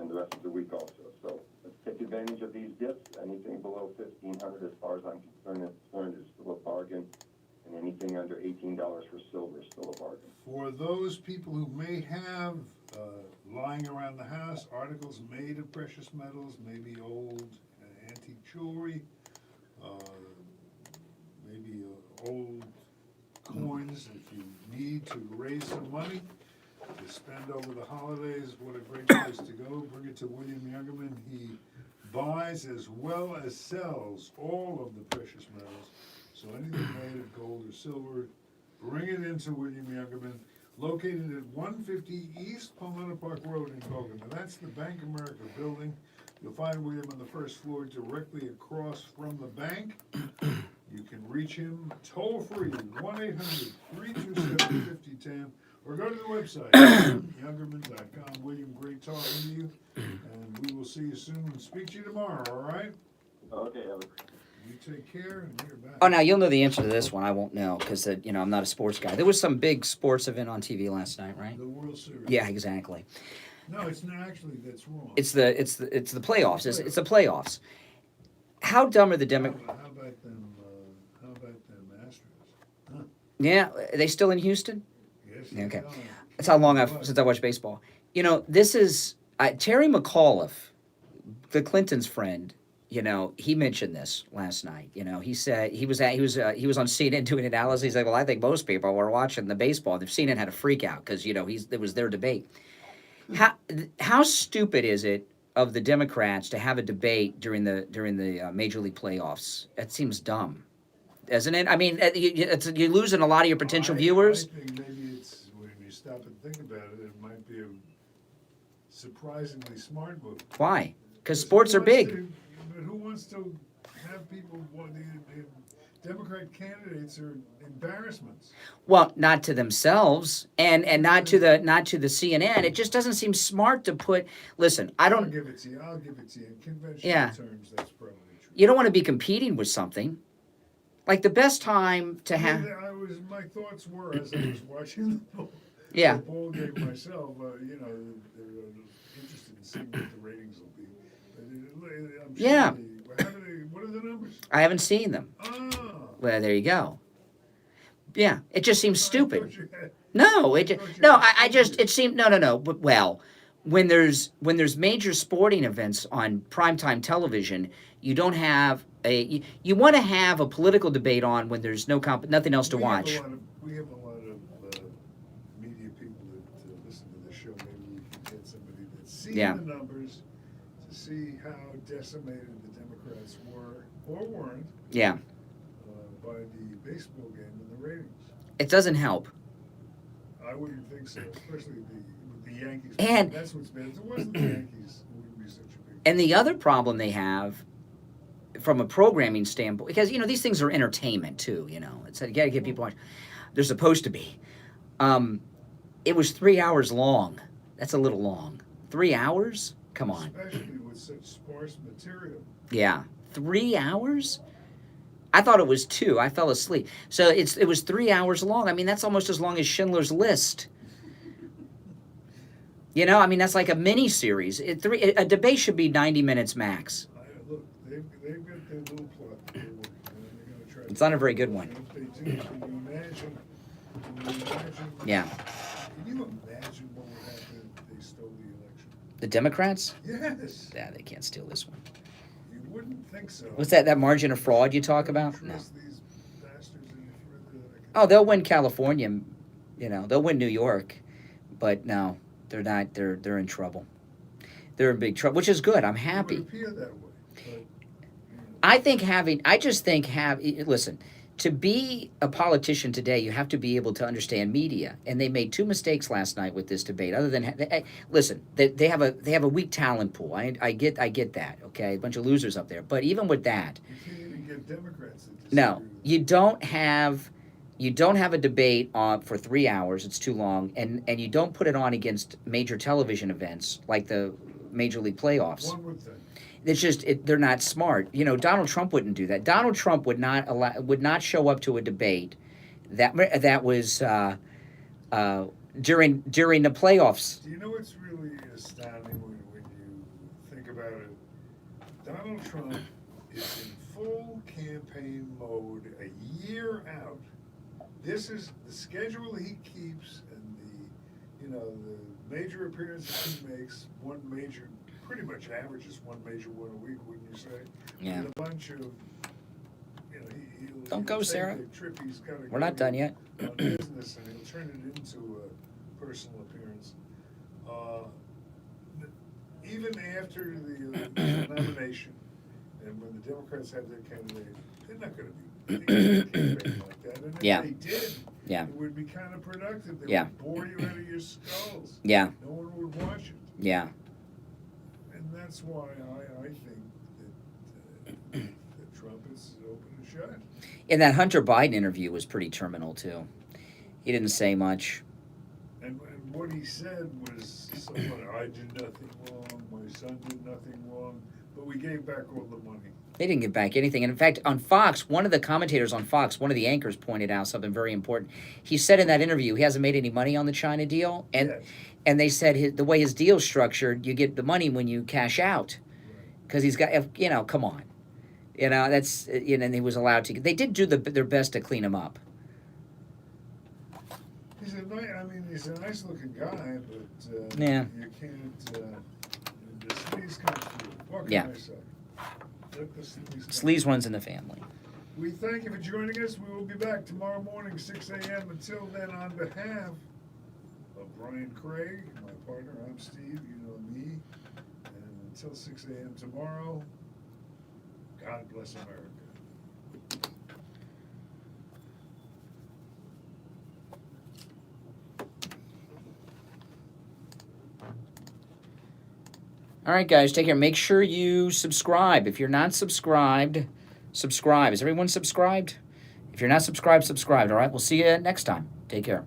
the rest of the week also. So let's take advantage of these dips. Anything below $1,500, as far as I'm concerned, is still a bargain. And anything under $18 for silver is still a bargain. For those people who may have lying around the house articles made of precious metals, maybe old antique jewelry, maybe old coins, if you need to raise some money to spend over the holidays, what a great place to go. Bring it to William Youngerman. He buys as well as sells all of the precious metals. So anything made of gold or silver, bring it into William Youngerman, located at 150 East Palmetto Park Road in Bogan. Now that's the Bank of America building. You'll find William on the first floor directly across from the bank. You can reach reach him toll free, 1-800-327-5010, or go to the website, youngerman.com. William, great talking to you, and we will see you soon and speak to you tomorrow, all right? Okay, Alex. You take care, and you're back. Oh, now you'll know the answer to this one. I won't know because I'm not a sports guy. There was some big sports event on TV last night, right? The World Series. Yeah, exactly. No, it's not actually. That's wrong. It's the playoffs. It's the playoffs. How dumb are the Democrats? How about them? How about them Astros? Huh? Yeah, are they still in Houston? Yes. Yeah, okay. That's how long since I watched baseball. This is Terry McAuliffe, the Clintons' friend. He mentioned this last night. He said he was on CNN doing analysis. He's like, well, I think most people were watching the baseball. CNN had a freak out because it was their debate. How stupid is it of the Democrats to have a debate during the Major League playoffs? That seems dumb, isn't it? I mean, you're losing a lot of your potential viewers. I think maybe it's when you stop and think about it, it might be a surprisingly smart move. Why? Because sports are big. But who wants to have people? The Democrat candidates are embarrassments. Well, not to themselves, and not to the CNN. It just doesn't seem smart to put. Listen, I'll give it to you. In conventional terms, that's probably true. You don't want to be competing with something. Like the best time to have. My thoughts were as I was watching the ball game myself. They're interested in seeing what the ratings will be. I'm sure what are the numbers? I haven't seen them. Oh. Well, there you go. Yeah, it just seems stupid. No, it seemed no. But when there's major sporting events on primetime television, you don't have you want to have a political debate on when there's nothing else to watch. We have a lot of media people that listen to this show. Maybe we can get somebody that's seen the numbers to see how decimated the Democrats were or weren't. Yeah. By the baseball game and the ratings. It doesn't help. I wouldn't think so, especially with the Yankees. And that's what's bad. If it wasn't the Yankees, it wouldn't be such a big. And the other problem they have, from a programming standpoint, because these things are entertainment too. It's you got to get people watching. They're supposed to be. It was 3 hours long. That's a little long. 3 hours? Come on. Especially with such sparse material. Yeah, 3 hours. I thought it was 2. I fell asleep. So it was 3 hours long. I mean, that's almost as long as Schindler's List. That's like a mini series. A debate should be 90 minutes max. Look, they've got their little plot. They're going to try. It's not a very good one. If they do, can you imagine? Yeah. Can you imagine what would happen if they stole the election? The Democrats? Yes. Yeah, they can't steal this one. You wouldn't think so. What's that margin of fraud you talk about? No. These bastards any further than Oh, they'll win California. They'll win New York. But no, they're not. They're in trouble. They're in big trouble, which is good. I'm happy. It would appear that way. But, listen, to be a politician today, you have to be able to understand media. And they made 2 mistakes last night with this debate. Other than listen, they have a weak talent pool. I get that. Okay, a bunch of losers up there. But even with that, you can't even get Democrats. No, you don't have a debate on for 3 hours. It's too long, and you don't put it on against major television events like the Major League playoffs. One would think. It's just they're not smart. Donald Trump wouldn't do that. Donald Trump would not show up to a debate that was during the playoffs. Do you know what's really astounding when you think about it? Donald Trump is in full campaign mode a year out. This is the schedule he keeps and the major appearances he makes. Pretty much averages one major one a week, wouldn't you say? Yeah. And a bunch of, Don't go, Sarah. Trip he's got to We're not done yet. On business, and he'll turn it into a personal appearance. Even after the nomination, and when the Democrats have their candidate, they're not going to be campaigning like that. And if they did, it would be kind of productive. They would bore you out of your skulls. Yeah. No one would watch it. Yeah. And that's why I think that Trump is open and shut. And that Hunter Biden interview was pretty terminal, too. He didn't say much. And what he said was something like, I did nothing wrong, my son did nothing wrong, but we gave back all the money. They didn't give back anything. And in fact, on Fox, one of the commentators on Fox, one of the anchors pointed out something very important. He said in that interview he hasn't made any money on the China deal. And they said the way his deal's structured, you get the money when you cash out. Because he's got, come on. That's, and he was allowed to. They did do their best to clean him up. He's a nice looking guy, but Yeah. you can't, the sleaze comes through. What can Yeah. I say? Let the sleaze come Sleaze runs in the family. We thank you for joining us. We will be back tomorrow morning, 6 a.m. Until then, on behalf of Brian Craig, my partner, I'm Steve, you know me. And until 6 a.m. tomorrow, God bless America. All right, guys, take care. Make sure you subscribe. If you're not subscribed, subscribe. Is everyone subscribed? If you're not subscribed, subscribe. All right, we'll see you next time. Take care.